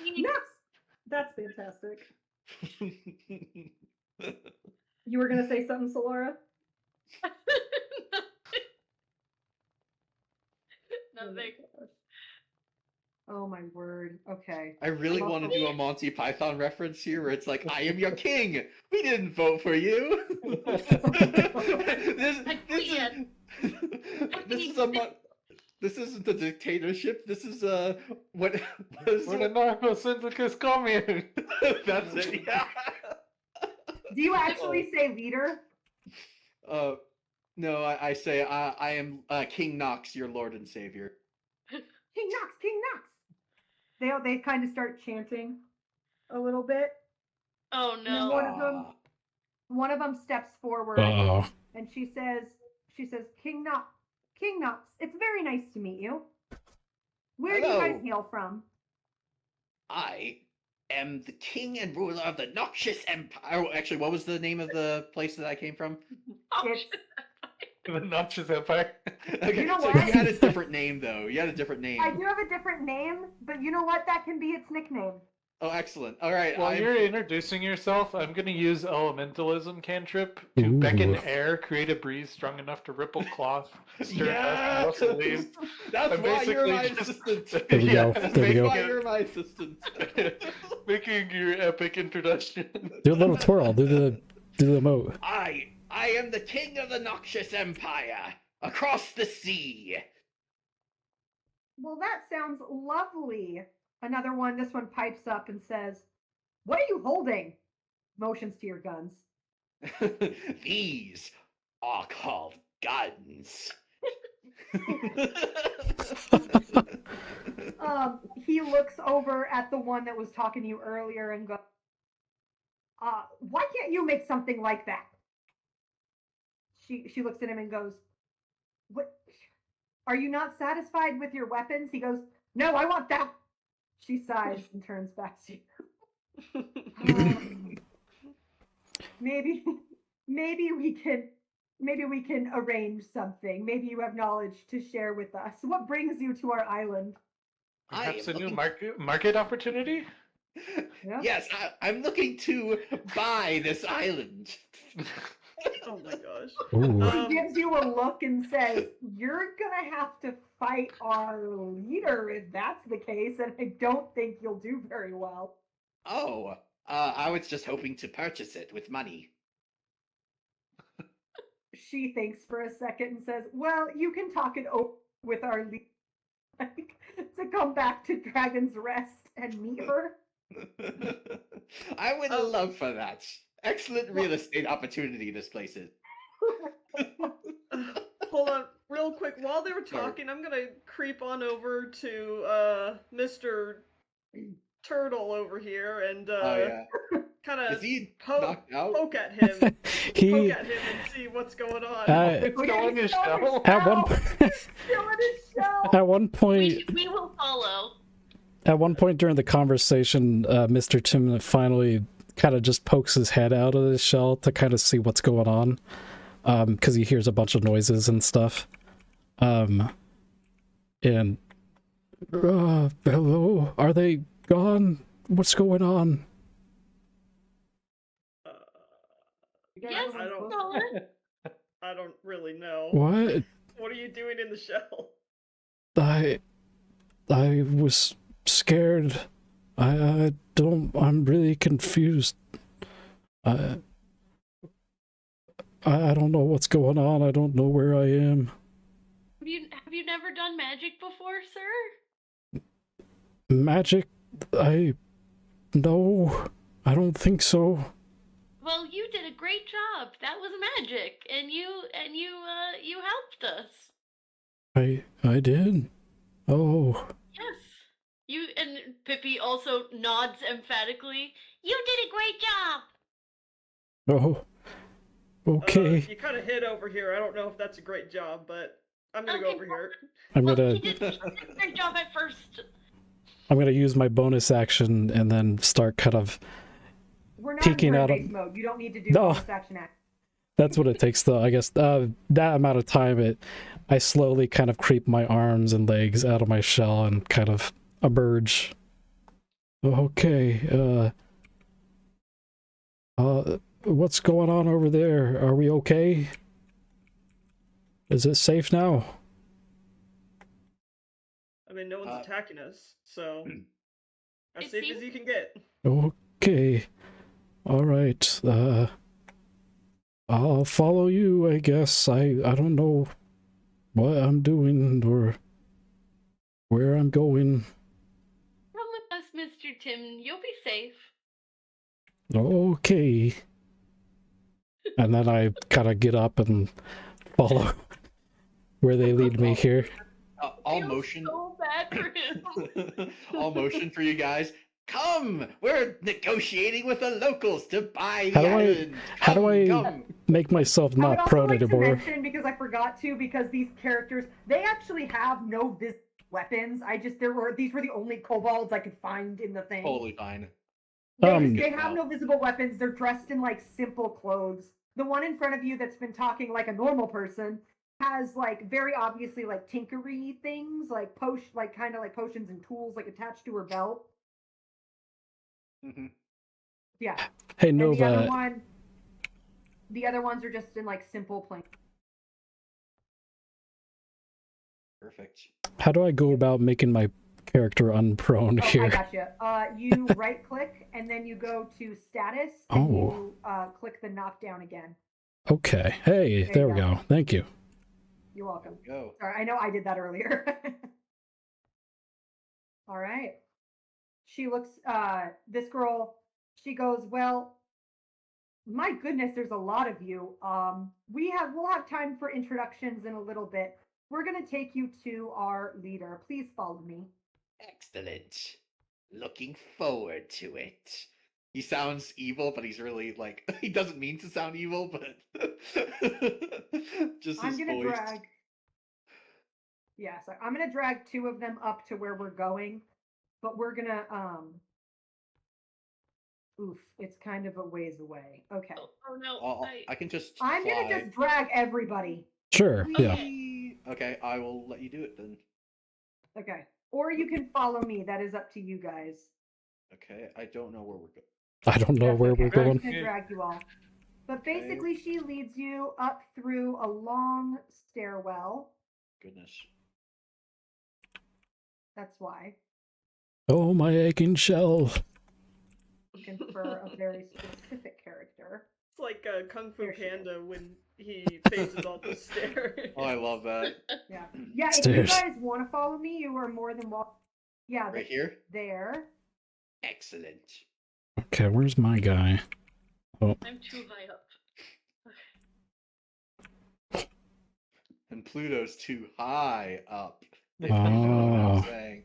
Yes, that's fantastic. You were gonna say something, Solara? Oh my Nothing. gosh. Oh my word. Okay. I really Well, want to do a Monty Python reference here where it's like, I am your king. We didn't vote for you. this Again. this isn't a dictatorship. This is what is We're the narco-syndicate commune. that's it. Yeah. do you actually say leader? No, I say I am King Knox, your lord and savior. King Knox, King Knox. They kind of start chanting a little bit. Oh And then no. one of them steps forward Uh-oh. and she says, King Knox, it's very nice to meet you. Where do you guys Hello. hail from? I am the king and ruler of the Noxious Empire. Oh, actually, what was the name of the place that I came from? It's The Notches Empire. Okay, You know so what? you had a different name though. You had a different name. I do have a different name, but you know what? That can be its nickname. Oh, excellent. All right. While I'm- you're introducing yourself, I'm going to use Elementalism cantrip to beckon Ooh. air, create a breeze strong enough to ripple cloth, stir Yes! dust, and rustle leaves. That's I'm why you're my basically just- assistant. There we go. That's There we go. why you're my assistant. Making your epic introduction. Do a little twirl. Do the moat. I am the king of the Noxious Empire across the sea. Well, that sounds lovely. Another one, this one pipes up and says, "What are you holding?" Motions to your guns. These are called guns. He looks over at the one that was talking to you earlier and goes, "Why can't you make something like that?" She looks at him and goes, "What? Are you not satisfied with your weapons?" He goes, "No, I want that." She sighs and turns back to you. Maybe we can arrange something. Maybe you have knowledge to share with us. What brings you to our island? Perhaps I a am new looking- market opportunity? Yeah. Yes, I'm looking to buy this island. Oh my gosh. Ooh. He gives you a look and says, "You're gonna have to fight our leader if that's the case, and I don't think you'll do very well." Oh, I was just hoping to purchase it with money. She thinks for a second and says, "Well, you can talk it over with our leader to come back to Dragon's Rest and meet her." I would Oh. love for that. Excellent real estate opportunity this place is. Hold on, real quick. While they were Sorry. talking, I'm gonna creep on over to Mr. Turtle over here and Oh yeah. kind Is of he poke knocked out? at him. Poke He at him and see what's going on. It's Oh, yeah, still in he's his still in his shell. at one Still in his shell. at one point We will follow. at one point during the conversation, Mr. Tim finally kind of just pokes his head out of his shell to kind of see what's going on, because he hears a bunch of noises and stuff. And hello, are they gone? What's going on? Yes, I don't- Nolan. I don't really know. What? What are you doing in the shell? I was scared. I'm really confused. I don't know what's going on. I don't know where I am. Have you never done magic before, sir? Magic? No, I don't think so. Well, you did a great job. That was magic, and you helped us. I did? Oh, Yes. You and Pippi also nods emphatically. You did a great job. okay. You kind of hid over here. I don't know if that's a great job, but I'm gonna go Okay, over here. I'm Well, gonna he did a great job at first. use my bonus action and then start kind of We're not Peeking in out of- turn-based mode. You don't need to do No. bonus action act. That's what it takes, though. I guess that amount of time, I slowly kind of creep my arms and legs out of my shell and kind of emerge. Okay. What's going on over there? Are we okay? Is it safe now? I mean, no one's attacking us, so as It safe seems- as you can get. Okay. All right. I'll follow you, I guess. I don't know what I'm doing or where I'm going. Come with us, Mr. Tim. You'll be safe. Okay. And then I kind of get up and follow where they lead me here. I'll Feels motion. so bad for him. I'll motion for you guys. Come, we're negotiating with the locals to buy How the do I- island. how do Come, I- come. Make myself I would not also prone like to anymore. mention, because I forgot to, because these characters, they actually have no visible weapons. These were the only kobolds I could find in the thing. Totally fine. They Wow. have no visible weapons. They're dressed in like simple clothes. The one in front of you that's been talking like a normal person has like very obviously like tinkery things, like kind of like potions and tools like attached to her belt. Mhm. Yeah. Hey, And Nova. the other ones are just in like simple plain. Perfect. How do I go about making my character unprone Oh, I here? gotcha. You right click and then you go to status and you click the knockdown again. Okay. Hey, there we go. Thank you. You're welcome. Go. Sorry, I know I did that earlier. All right. She looks, this girl, she goes, well, my goodness, there's a lot of you. We'll have time for introductions in a little bit. We're going to take you to our leader. Please follow me. Excellent. Looking forward to it. He sounds evil, but he's really like he doesn't mean to sound evil, but just I'm his going to voice. drag, I'm going to drag two of them up to where we're going, but we're going to, oof, it's kind of a ways away. Okay. Oh no. I can just I'm going to fly. just drag everybody. Sure. Yeah. Whee! Okay, I will let you do it then. Okay. Or you can follow me. That is up to you guys. Okay, I don't know where we're going. I don't know That's where okay. we're I'm going. just gonna drag you all. But Okay. basically, she leads you up through a long stairwell. Goodness. That's why. Oh, my aching shell. Looking for a very specific character. It's like Kung Fu There she is. Panda when he faces all the stairs. Oh, I love that. Yeah. Yeah, if you Stairs. guys want to follow me, you are more than welcome. Yeah, Right here? there. Excellent. Okay, where's my guy? Oh, I'm too high up. And Pluto's too high up. If Oh. you know what I'm saying.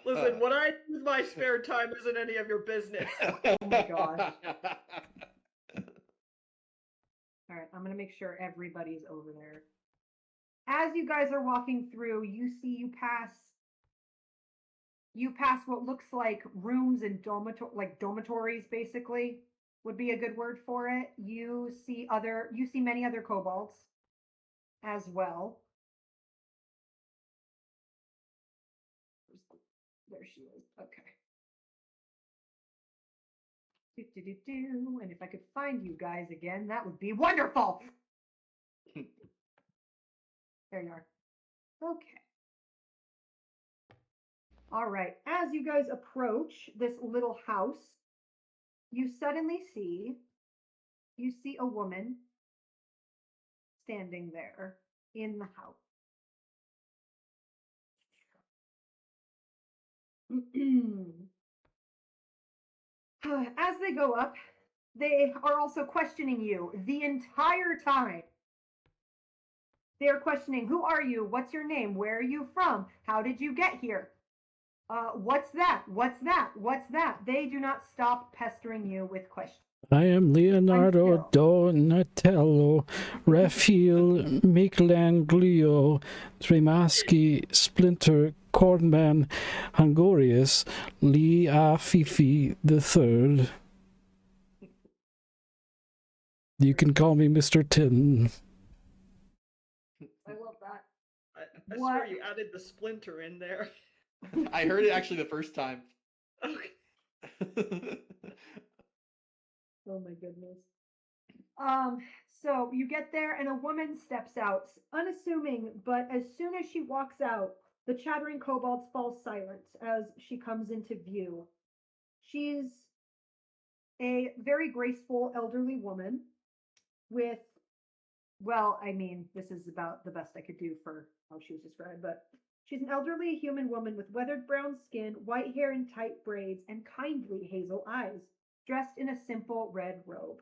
Listen, what I do with my spare time isn't any of your business. Oh my gosh. All right, I'm gonna make sure everybody's over there. As you guys are walking through, you pass what looks like rooms and dormitories, basically would be a good word for it. You see many other kobolds as well. There she is. Okay. And if I could find you guys again, that would be wonderful. There you are. Okay. All right. As you guys approach this little house, you suddenly see a woman standing there in the house. As they go up, they are also questioning you the entire time. They are questioning, who are you? What's your name? Where are you from? How did you get here? What's that? What's that? What's that? They do not stop pestering you with questions. I am Leonardo Donatello, Raphael, Michelangelo, Tremaschi, Splinter, Cornman, Hungorius, Lee Afifi the Third. You can call me Mr. Tin. I love that. I What? swear you added the splinter in there. I heard it actually the first time. Okay. Oh my goodness. So you get there and a woman steps out, unassuming, but as soon as she walks out, the chattering kobolds fall silent as she comes into view. She's a very graceful elderly woman with, well, I mean, this is about the best I could do for how she was described, but she's an elderly human woman with weathered brown skin, white hair in tight braids, and kindly hazel eyes, dressed in a simple red robe.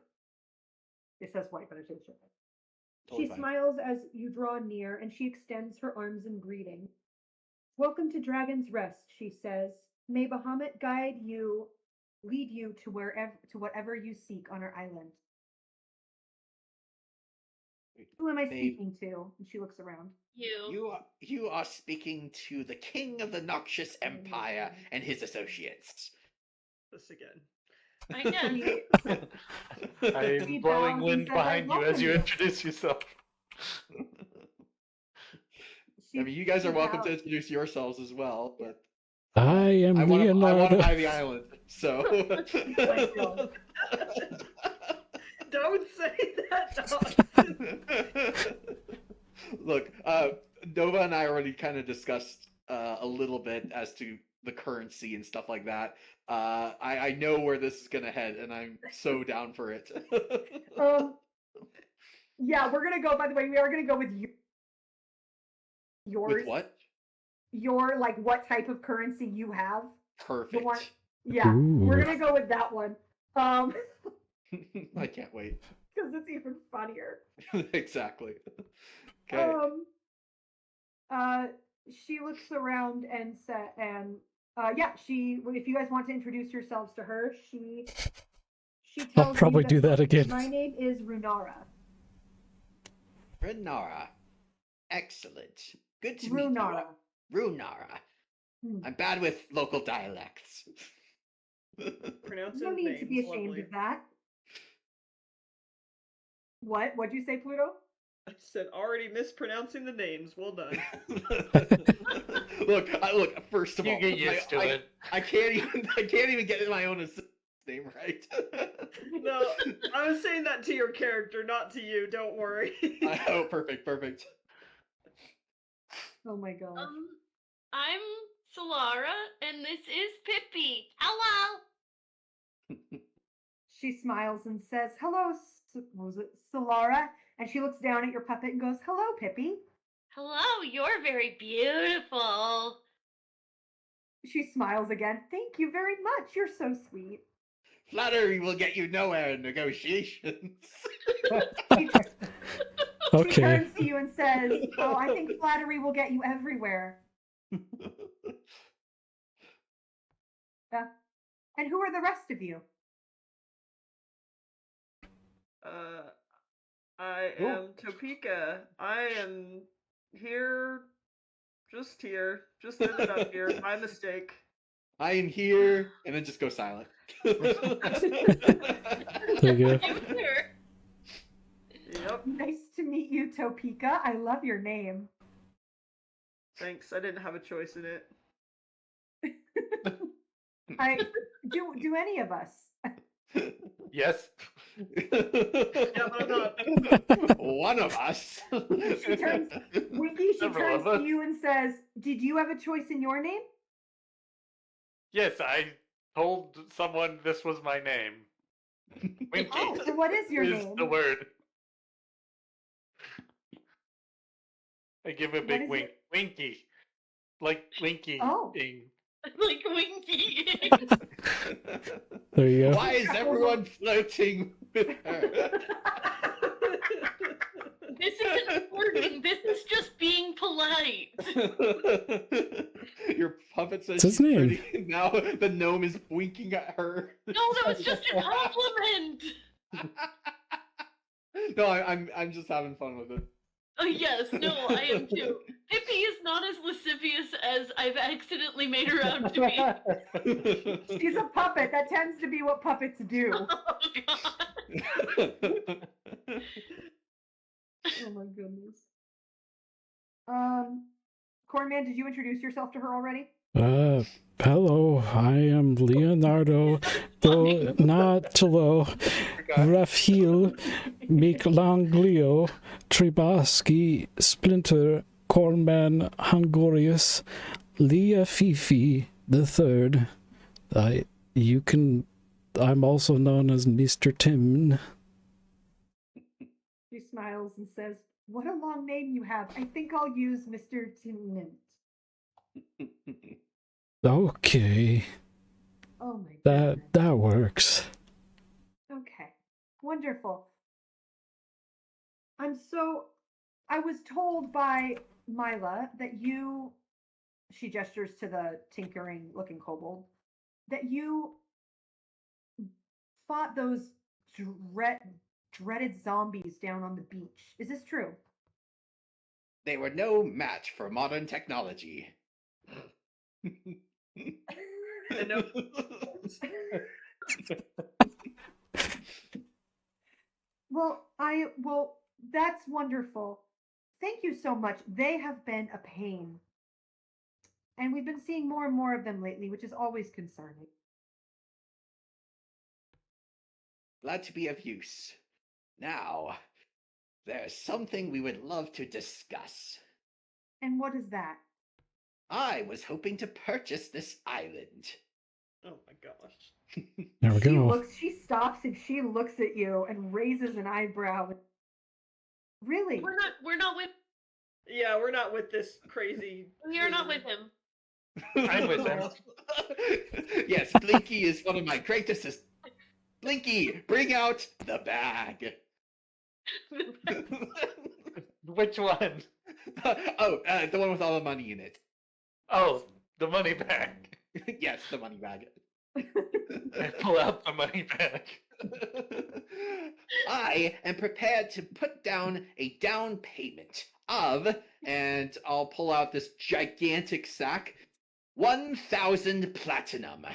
It says white, but it is red. Totally She fine. smiles as you draw near, and she extends her arms in greeting. Welcome to Dragon's Rest, she says. May Bahamut lead you to whatever you seek on our island. Who am I May- speaking to? And she looks around. You are speaking to the king of the Noxious Empire and his associates. This again. I guess. I'm He blowing bows and wind says, behind "I you as welcome you you." introduce yourself. She, I mean, you guys she are welcome bows. to introduce yourselves as well, but I am I want to Leonardo. buy the island, so. My God. Don't say that. Look, Nova and I already kind of discussed a little bit as to the currency and stuff like that. I know where this is gonna head, and I'm so down for it. Yeah, we're gonna go. By the way, we are gonna go with yours. With what? Your like what type of currency you have. Perfect. one- Yeah, we're Ooh. gonna go with that one. I can't wait. Because it's even funnier. Exactly. Okay. She looks around and if you guys want to introduce yourselves to her, she tells I'll probably you do that again. My name is Runara. Runara. Excellent. Good to meet Runara. you. Runara. Hmm. I'm bad with local dialects. Pronouncing No need to be names, ashamed lovely. of that. What'd you say, Pluto? I said already mispronouncing the names. Well done. Look. First of You all, get used to it. I can't even get my own name right. No, I was saying that to your character, not to you. Don't worry. Oh, perfect. Oh my god. I'm Solara, and this is Pippi. Hello. She smiles and says, "Hello, what was it, Solara?" And she looks down at your puppet and goes, "Hello, Pippi." Hello, you're very beautiful. She smiles again. "Thank you very much. You're so sweet." Flattery will get you nowhere in negotiations. She Okay. turns to you and says, "Oh, I think flattery will get you everywhere." And who are the rest of you? I am Topeka. I am here, just ended up here. My mistake. I am here, and then just go silent. There you go. Sure. Yep. Nice to meet you, Topeka. I love your name. Thanks. I didn't have a choice in it. Do any of us? Yes. Yeah, but I'm not. One of us. She turns, Winky, she Several turns of to us. you and says, "Did you have a choice in your name?" Yes, I told someone this was my name. Winky Oh, and what is your is name? the word. I give a What big is wink. it? Winky. Like Winky. Oh. ing. Like Winky. There you go. Why is everyone flirting with her? This isn't flirting. This is just being polite. Your puppet says What's his she's name? pretty. Now the gnome is winking at her. No, that was just a compliment. No, I'm just having fun with it. Oh yes, no, I am too. Pippi is not as lascivious as I've accidentally made her out to be. She's a puppet. That tends to be what puppets do. Oh god. Oh my goodness. Cornman, did you introduce yourself to her already? Hello, I am Leonardo Donatello Raphael Michelangelo Tribaski Splinter Cornman Hungorius Leah Fifi the Third. I'm also known as Mr. Tim. She smiles and says, "What a long name you have. I think I'll use Mr. Tennant." Okay, Oh my goodness. that works. Okay. Wonderful. I was told by Mila that she gestures to the tinkering looking kobold, that you fought those dreaded zombies down on the beach. Is this true? They were no match for modern technology. I know. Well, that's wonderful. Thank you so much. They have been a pain. And we've been seeing more and more of them lately, which is always concerning. Glad to be of use. Now, there's something we would love to discuss. And what is that? I was hoping to purchase this island. Oh my gosh. There we go. She stops and she looks at you and raises an eyebrow. Really? We're not with. Yeah, we're not with this crazy. We are not with him. I'm with him. Yes, Blinky is one of my greatest. Blinky, bring out the bag. Which one? The one with all the money in it. Oh, the money bag. Yes, the money bag. I pull out the money bag. I am prepared to put down a down payment of, and I'll pull out this gigantic sack, 1,000 platinum.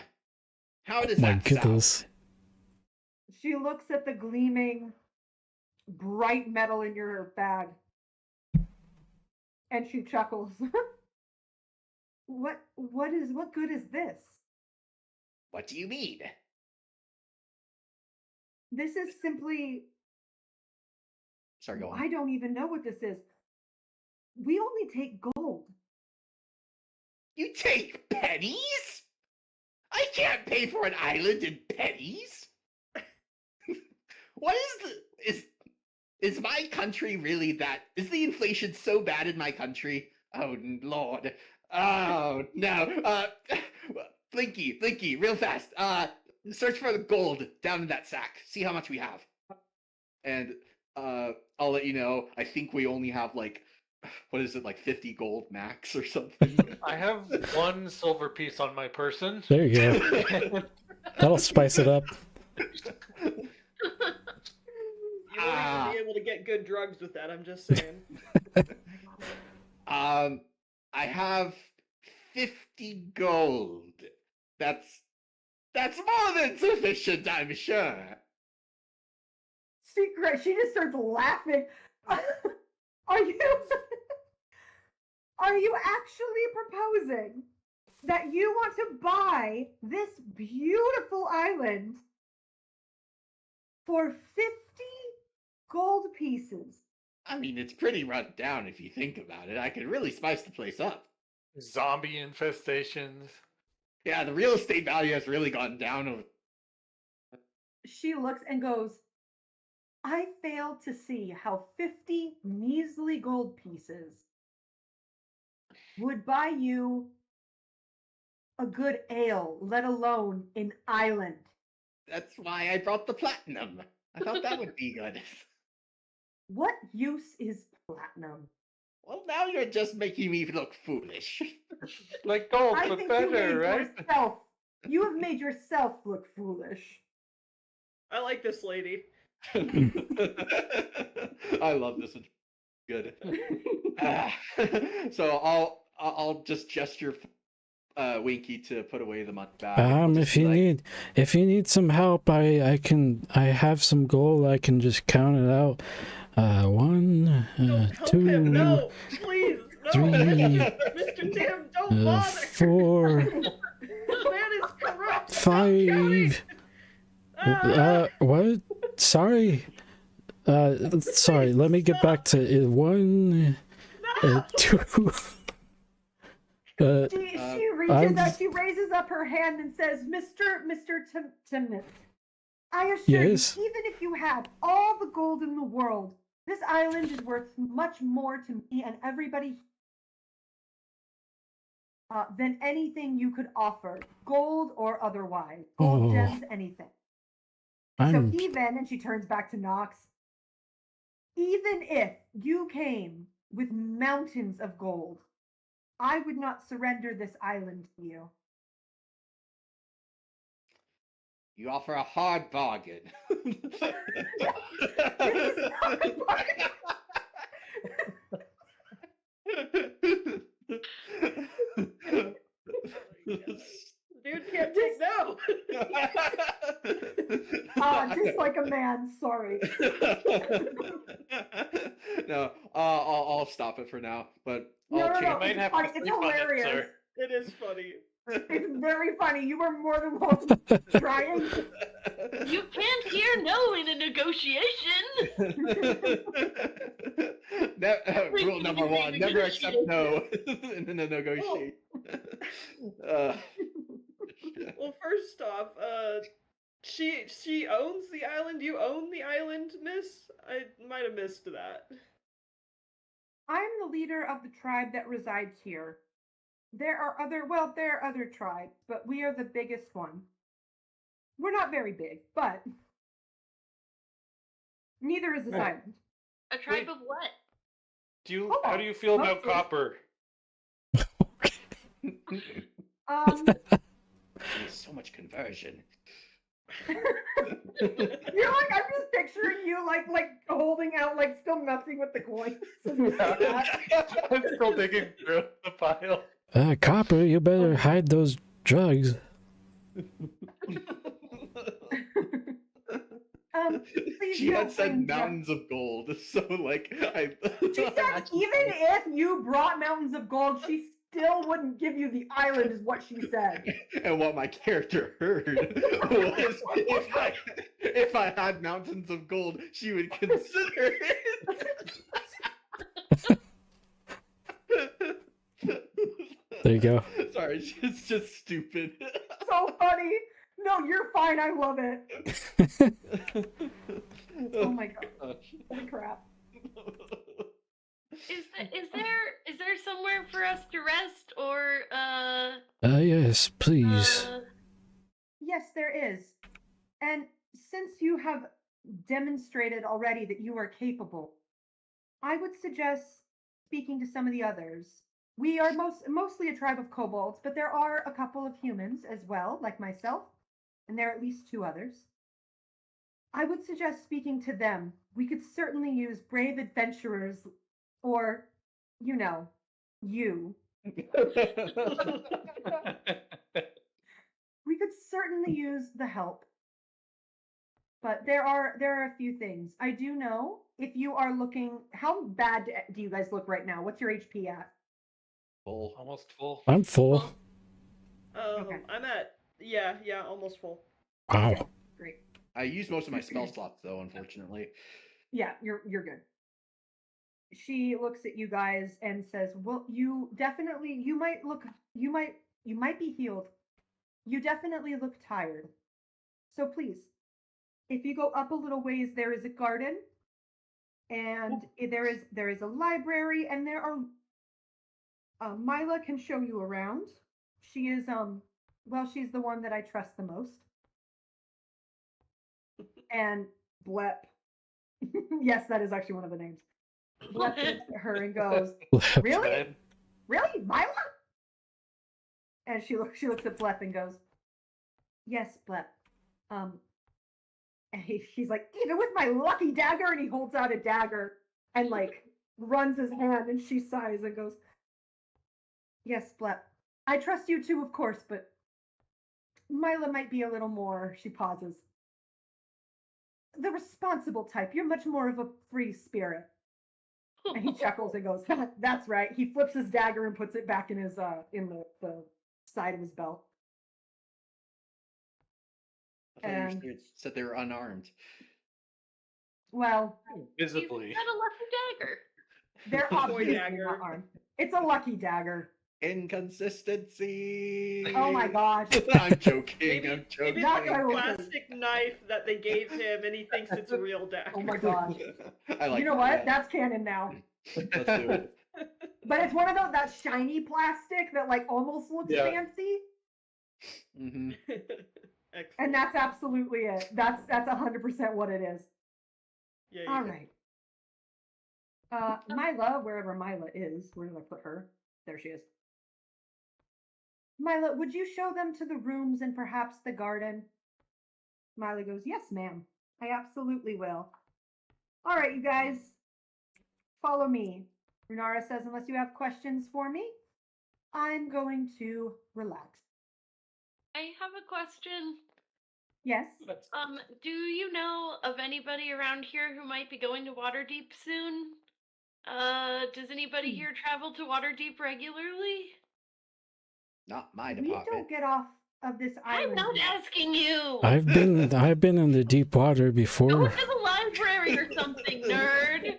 How does My that goodness. sound? She looks at the gleaming bright metal in your bag. And she chuckles. What good is this? What do you mean? This is simply, Sorry, go on. I don't even know what this is. We only take gold. You take pennies? I can't pay for an island in pennies. What is my country really that? Is the inflation so bad in my country? Oh Lord. Oh no. Blinky, real fast. Search for the gold down in that sack. See how much we have. And I'll let you know. I think we only have like, what is it, like 50 gold max or something? I have one silver piece on my person. There you go. That'll spice it up. You won't even be able to get good drugs with that, I'm just saying. I have 50 gold. That's more than sufficient, I'm sure. She just starts laughing. Are you actually proposing that you want to buy this beautiful island for 50 gold pieces? I mean, it's pretty run down if you think about it. I could really spice the place up. Zombie infestations. Yeah, the real estate value has really gone down. She looks and goes, I fail to see how 50 measly gold pieces would buy you a good ale, let alone an island. That's why I brought the platinum. I thought that would be good. What use is platinum? Well, now you're just making me look foolish. Like gold, I but think better, right? you have made yourself look foolish. I like this lady. I love this. It's good. So I'll just gesture Winky to put away the money bag. and he'll just If be you like, need some help, I have some gold. I can just count it out. 1, Don't help 2, him. No, please. No, 3, Mr. Tim, don't bother. 4, This man is corrupt. 5. What? Sorry. Sorry. Let me get back to 1, 2. She raises up her hand and says, Mr. Timnit, I assure Yes? you, even if you had all the gold in the world, this island is worth much more to me and everybody than anything you could offer, gold or otherwise, gold, gems, anything. So even, and she turns back to Nox, even if you came with mountains of gold, I would not surrender this island to you. you offer a hard bargain. Dude can't take no. Just like a man, sorry. No, I'll stop it for now. But I'll No, change. might it's have funny. to It's sleep on it, hilarious. sir. It is funny. It's very funny. You were more than welcome to trying. You can't hear no in a negotiation. Rule number 1: never accept no in a negotiation. Well, first off, she owns the island. You own the island, miss? I might have missed that. I'm the leader of the tribe that resides here. There are other tribes, but we are the biggest one. We're not very big, but neither is this Right. island. A tribe of what? How do you feel about Mostly. copper? There's so much conversion. You're like, I'm just picturing you like holding out, like still messing with the coins. I'm still digging through the pile. Copper, you better hide those drugs. Please She had don't said bring mountains of gold, so like I. She said even if you brought mountains of gold, she still wouldn't give you the island, is what she said. And what my character heard was, if I had mountains of gold, she would consider it. There you go. Sorry, it's just stupid. So funny. No, you're fine. I love it. Oh my god. Holy crap. Is there somewhere for us to rest or Yes, please. Yes, there is. And since you have demonstrated already that you are capable, I would suggest speaking to some of the others. We are mostly a tribe of kobolds, but there are a couple of humans as well, like myself, and there are at least 2 others. I would suggest speaking to them. We could certainly use brave adventurers, or, you know, you. We could certainly use the help. But there are a few things. I do know if you are looking, how bad do you guys look right now? What's your HP at? Full. Almost full. I'm full. Okay. I'm at almost full. Wow. Okay, great. I used most of my spell slots though, unfortunately. Yeah, you're good. She looks at you guys and says, "Well, you might be healed. You definitely look tired. So please, if you go up a little ways, there is a garden, and there is a library, and there are Mila can show you around. She is she's the one that I trust the most. And Blep. Yes, that is actually one of the names. Blep looks at her and goes, "Really? Really, Mila?" And she looks at Blep and goes, "Yes, Blep. And he's like, even with my lucky dagger, and he holds out a dagger and like runs his hand, and she sighs and goes, "Yes, Blep. I trust you too, of course, but Mila might be a little more, she pauses. The responsible type. You're much more of a free spirit. And he chuckles and goes, that's right. He flips his dagger and puts it back in his in the side of his belt. I thought you And said they were unarmed. well, He's Visibly. got a lucky dagger. they're Toy obviously dagger. not armed. It's a lucky dagger. Inconsistency. Oh my gosh. I'm joking. Maybe, I'm joking. maybe That it's guy a will- plastic knife that they gave him, and he thinks it's a real dagger. Oh my gosh. I like You know that, what? yeah. That's canon now. Let's do it. But it's one of those that shiny plastic that like almost looks Yeah. fancy. Mm-hmm. Excellent. And that's absolutely it. That's 100% what it is. Yeah, All right. Mila, wherever Mila is, where did I put her? There she is. Mila, would you show them to the rooms and perhaps the garden? Mila goes, yes, ma'am. I absolutely will. All right, you guys. Follow me. Runara says, unless you have questions for me, I'm going to relax. I have a question. Yes? Do you know of anybody around here who might be going to Waterdeep soon? Does anybody here travel to Waterdeep regularly? Not my We department. don't get off of this I'm island. not yet. asking you. I've been in the deep water Go before. to the library or something, nerd.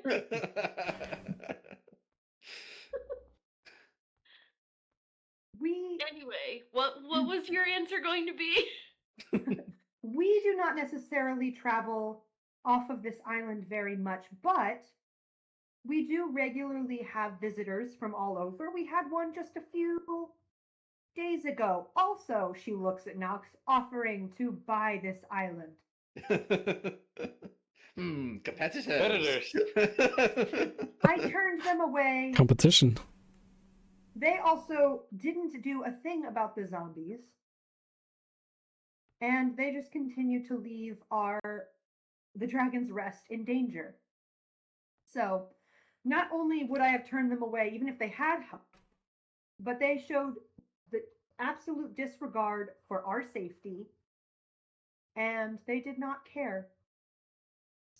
We Anyway, what was your answer going to be? we do not necessarily travel off of this island very much, but we do regularly have visitors from all over. We had one just a few days ago. Also, she looks at Nox, offering to buy this island. Competitors. I turned them away. Competition. They also didn't do a thing about the zombies. And they just continue to leave the Dragon's Rest in danger. So, not only would I have turned them away, even if they had help, but they showed the absolute disregard for our safety, and they did not care.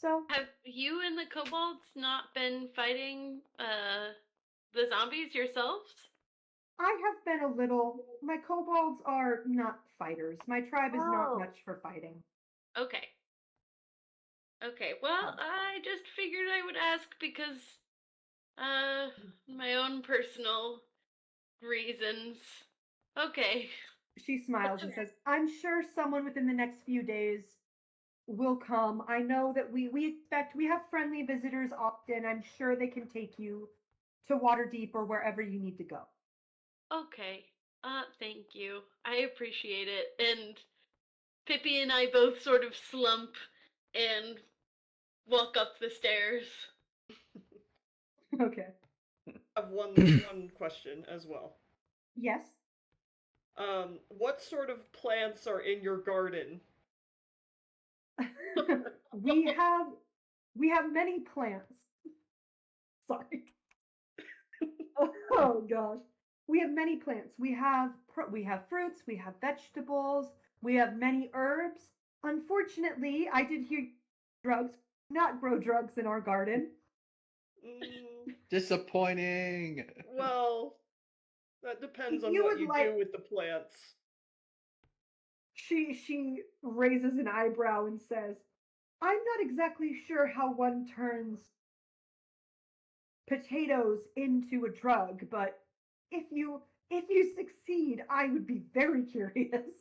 So, Have you and the kobolds not been fighting the zombies yourselves? I have been a little. My kobolds are not fighters. My tribe is not Oh. much for fighting. Okay. Okay, well, I just figured I would ask because, my own personal reasons. Okay. She smiles and says, I'm sure someone within the next few days will come. I know that we have friendly visitors often. I'm sure they can take you to Waterdeep or wherever you need to go. Okay. Thank you. I appreciate it. And Pippi and I both sort of slump and walk up the stairs. Okay. I have one question as well. Yes. What sort of plants are in your garden? we have many plants. Sorry. Oh gosh. We have many plants. We have fruits, we have vegetables, we have many herbs. Unfortunately, I did hear drugs, not grow drugs in our garden. Disappointing. Well, that depends on You what would you like- do with the plants. She raises an eyebrow and says, I'm not exactly sure how one turns potatoes into a drug, but if you succeed, I would be very curious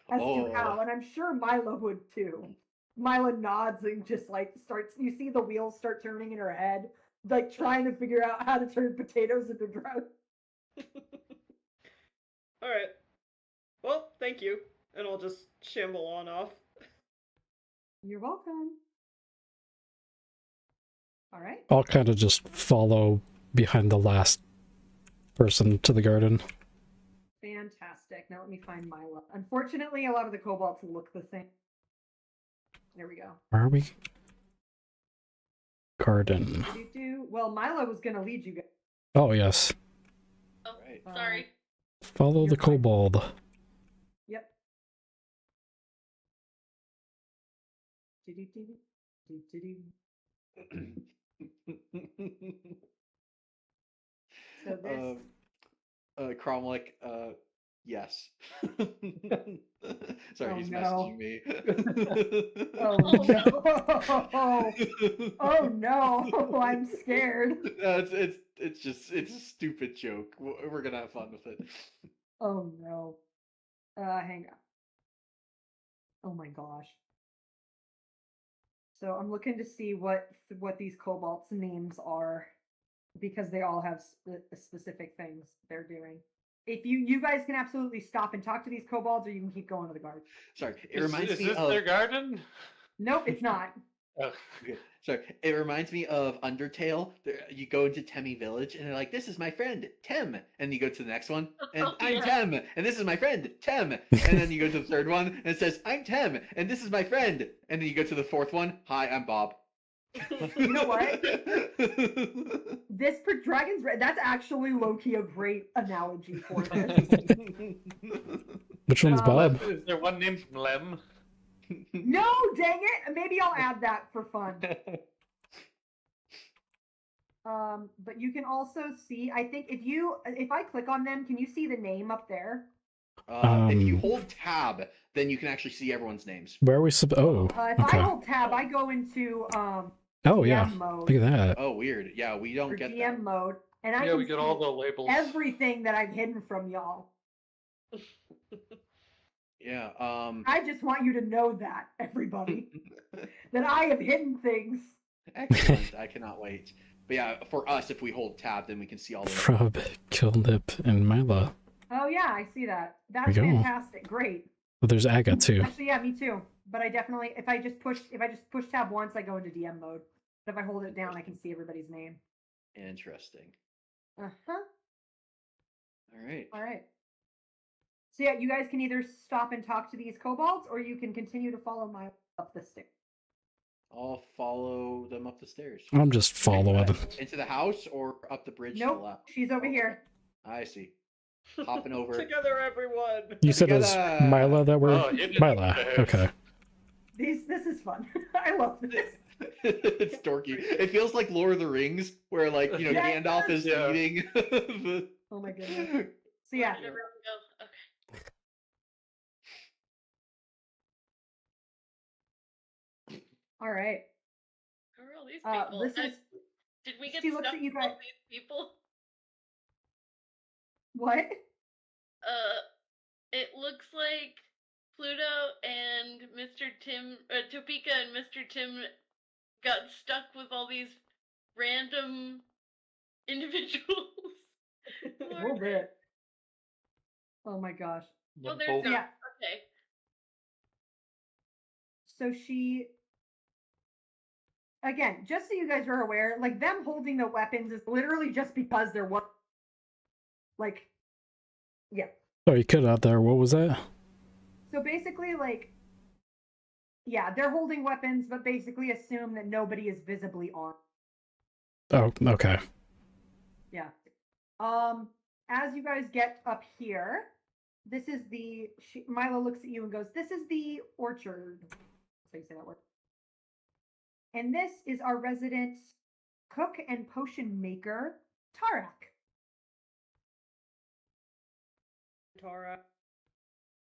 as to how, and I'm sure Mila would too. Mila nods and just like starts, you see the wheels start turning in her head, like trying to figure out how to turn potatoes into drugs. Alright. Well, thank you. And I'll just shamble on off. You're welcome. All right. I'll kind of just follow behind the last person to the garden. Fantastic. Now let me find Mila. Unfortunately, a lot of the kobolds look the same. There we go. Where are we? Garden. Well, Mila was going to lead you guys. Oh, yes. Oh, Right. sorry. Follow You're the fine. kobold. Yep. Do-do-do, do-do-do. So this. Cromlech, yes. Sorry, Oh, he's no. messaging me. Oh Oh, no! Oh no! I'm scared. It's a stupid joke. We're gonna have fun with it. Oh no. Hang on. Oh my gosh. So I'm looking to see what these kobolds' names are, because they all have specific things they're doing. If you guys can absolutely stop and talk to these kobolds, or you can keep going to the garden. Sorry, it Is reminds me this of. their garden? Nope, it's not. Oh. Okay, sorry, it reminds me of Undertale. You go into Temmie Village, and they're like, "This is my friend Tem," and you go to the next one, and Oh, I'm yeah. Tem, and this is my friend Tem, and then you go to the third one, and it says, "I'm Tem, and this is my friend," and then you go to the fourth one, "Hi, I'm Bob." You know what? This for Dragon's that's actually low-key a great analogy for this. Which one's Bob? Is there one named Lem? No, dang it! Maybe I'll add that for fun. But you can also see, I think if I click on them, can you see the name up there? If you Um, hold tab, then you can actually see everyone's names. Where are we Oh, If okay. I hold tab, I go into Oh, DM yeah. mode. Look at that. Oh, weird. Yeah, we don't or get DM that. mode, and I Yeah, can we get see all the labels. everything that I've hidden from y'all. Yeah. I just want you to know that, everybody, that I have hidden things. Excellent. I cannot wait. But yeah, for us, if we hold tab, then we can see all the. Frub, Kilnip, and Mila. Oh yeah, I see that. we That's go. fantastic. Great. Well, there's Aga too. Actually, yeah, me too. But I definitely, if I just push tab once, I go into DM mode. But if I hold it down, I can see everybody's name. Interesting. Uh-huh. All right. All right. So yeah, you guys can either stop and talk to these kobolds, or you can continue to follow my up the stick. I'll follow them up the stairs. I'm just following. Into the house or up the bridge to Nope, the left? she's over Okay. here. I see. Hopping over. Together, everyone. You said it was Together. Mila that were Oh, hidden Mila. stairs. Okay. This is fun. I love this. It's dorky. It feels like Lord of the Rings, where like Yeah, it Gandalf does. is leading. Oh my goodness. So yeah, Where did everyone go? Okay. all right. Who are all these people? This is Did we get she looks stuck at you with all guys- these people? what? It looks like Pluto and Mr. Tim, Topeka and Mr. Tim got stuck with all these random individuals. A little bit. Oh my gosh. Oh, there's Both. no. Yeah. Okay. So she, again, just so you guys are aware, like them holding the weapons is literally just because they're what, like, yeah. Oh, you cut out there. What was that? So basically, like, yeah, they're holding weapons, but basically assume that nobody is visibly armed. Oh, okay. Yeah. As you guys get up here, this is the Milo looks at you and goes, "This is the orchard." That's how you say that word. And this is our resident cook and potion maker, Tarak. Tara.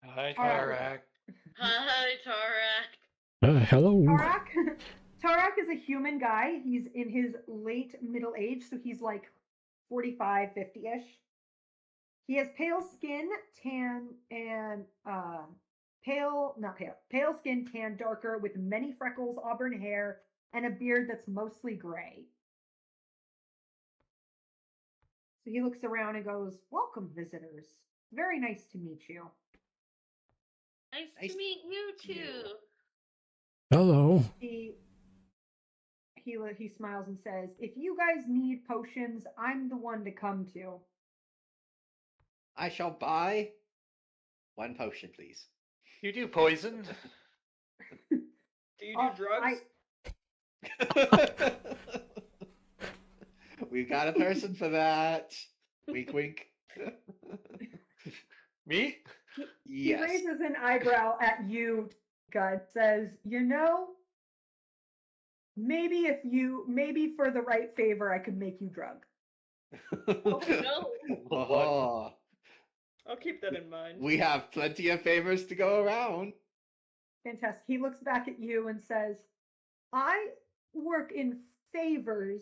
Hi, Alright. Tarak. Hi, Tarak. Hello. Tarak is a human guy. He's in his late middle age, so he's like 45, 50-ish. He has pale skin, tan, and pale skin, tan, darker, with many freckles, auburn hair, and a beard that's mostly gray. So he looks around and goes, "Welcome, visitors. Very nice to meet you." Nice Nice to meet you to meet you. too. Hello. He smiles and says, "If you guys need potions, I'm the one to come to." I shall buy one potion, please. You do poison? Do you do drugs? We've got a person for that. Wink, wink. Me? He Yes. raises an eyebrow at you, God says, maybe for the right favor, I could make you drunk. Oh no. Oh, I'll keep that in mind. we have plenty of favors to go around. Fantastic. He looks back at you and says, I work in favors,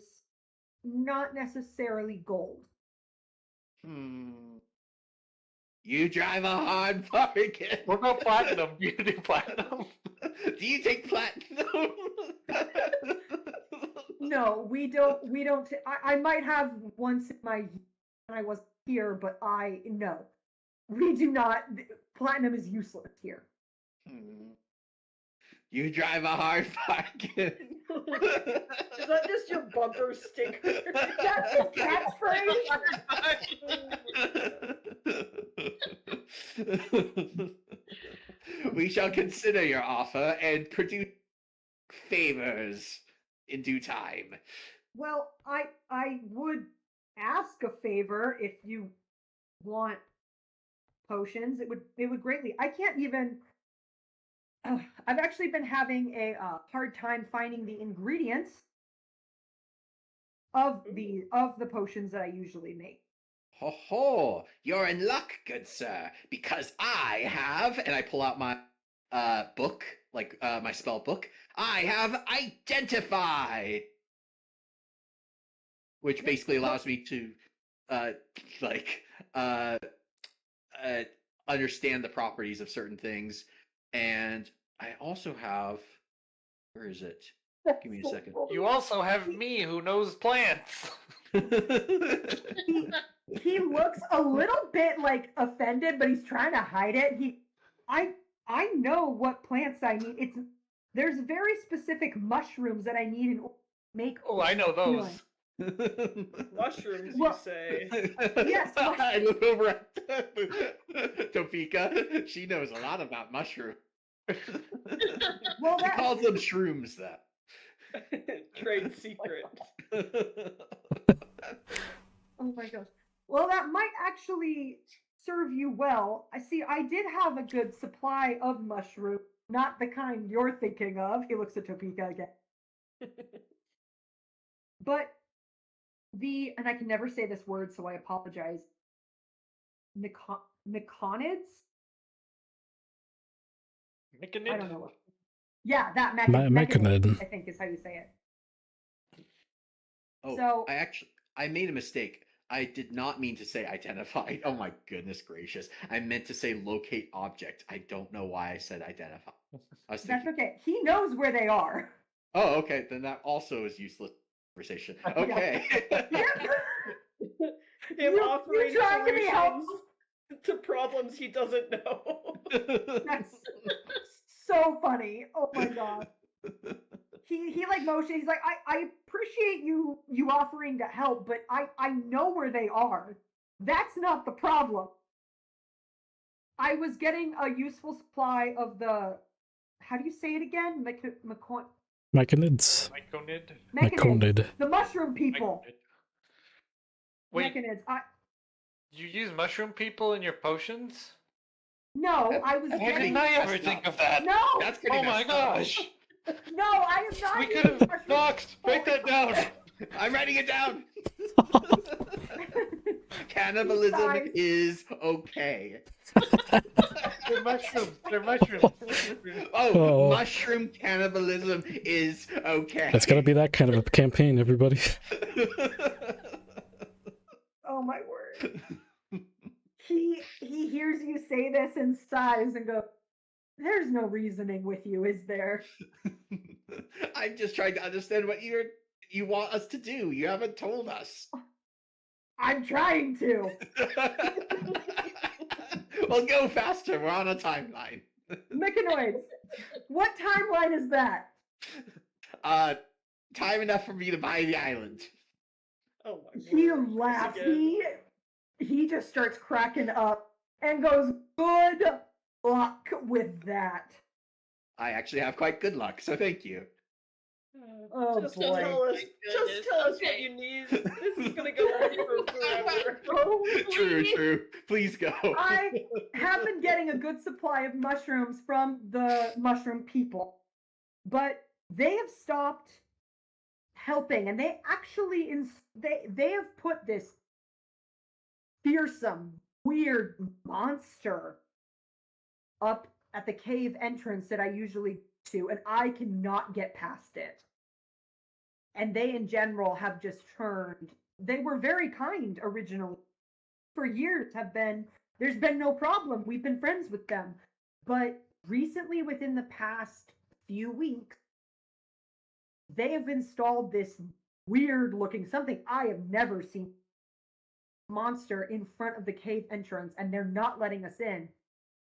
not necessarily gold. You drive a hard bargain. What about platinum? Do you do platinum? Do you take platinum? No, we don't. I might have once in my when I was here, but no, we do not. Platinum is useless here. You drive a hard bargain. Is that just your bumper sticker? That's his catchphrase. We shall consider your offer and produce favors in due time. Well, I would ask a favor if you want potions. It would greatly. I can't even. I've actually been having a hard time finding the ingredients of the potions that I usually make. Ho ho! You're in luck, good sir, because I have, and I pull out my book, like my spell book. I have identify, which basically allows me to understand the properties of certain things. And I also have, where is it? Give me a second. You also have me who knows plants. He looks a little bit like offended, but he's trying to hide it. I know what plants I need. There's very specific mushrooms that I need in order to make. Oh, I know those. Mushrooms, Well, you say? Yes. I look over at Topeka. She knows a lot about mushrooms. Well, She calls them shrooms, though. Trade secret. Oh my gosh. Well, that might actually serve you well. I did have a good supply of mushroom, not the kind you're thinking of. He looks at Topeka again. But and I can never say this word, so I apologize. Mechanids? I don't know what. Yeah, that Mechanid. I think is how you say it. Oh, So- I made a mistake. I did not mean to say identify. Oh my goodness gracious. I meant to say locate object. I don't know why I said identify. I was That's thinking, okay. He knows where they are. oh, okay, then that also is useless conversation. Okay. Him You offering trying to be solutions helpful? to problems he doesn't know. That's so funny. Oh my god. He like motion. He's like, I appreciate you offering to help, but I know where they are. That's not the problem. I was getting a useful supply of the. How do you say it again? Mechanids. Myconid. Myconid. The mushroom people. Wait, Mechanids. you use mushroom people in your potions? No, I was Why getting. didn't I ever That's think not- of that? No, That's pretty Oh my messed up. gosh! no, I am not. We using could have mushroom Nox, write that down. I'm writing it down. Cannibalism Besides- is okay. They're mushrooms. They're mushrooms. Oh, Oh. mushroom cannibalism is okay. It's gotta be that kind of a campaign, everybody. Oh my word. He hears you say this and sighs and goes, "There's no reasoning with you, is there?" I'm just trying to understand what you want us to do. You haven't told us. I'm trying to. Well, go faster. We're on a timeline. Mechanoids. What timeline is that? Time enough for me to buy the island. Oh my He word. laughs. This again. He just starts cracking up and goes, "Good luck with that." I actually have quite good luck, so thank you. Oh Just boy. tell us. My Just goodness. tell us what Okay. you need. This is gonna go on for forever. Oh, True, Please. true. Please go. I have been getting a good supply of mushrooms from the mushroom people, but they have stopped helping, and they actually they have put this fearsome, weird monster up at the cave entrance that I usually go to, and I cannot get past it. And they, in general, have just turned. They were very kind originally. For years, there's been no problem. We've been friends with them, but recently, within the past few weeks, they have installed this weird-looking something I have never seen monster in front of the cave entrance, and they're not letting us in.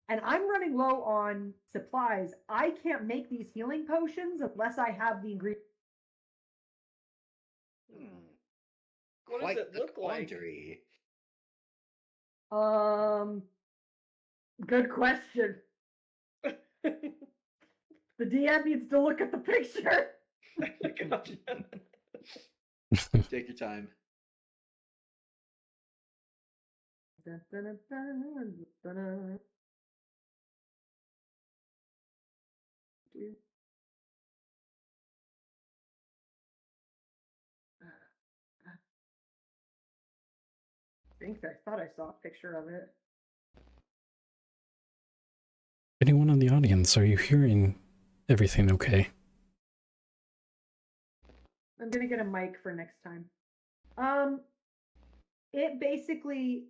And I'm running low on supplies. I can't make these healing potions unless I have the ingredients. Hmm. What Quite does it the look like? quandary. Good question. The DM needs to look at the picture. Gotcha. Take your time. Dun, dun, dun, dun, dun, dun. I thought I saw a picture of it. Anyone in the audience, are you hearing everything okay? I'm gonna get a mic for next time. It basically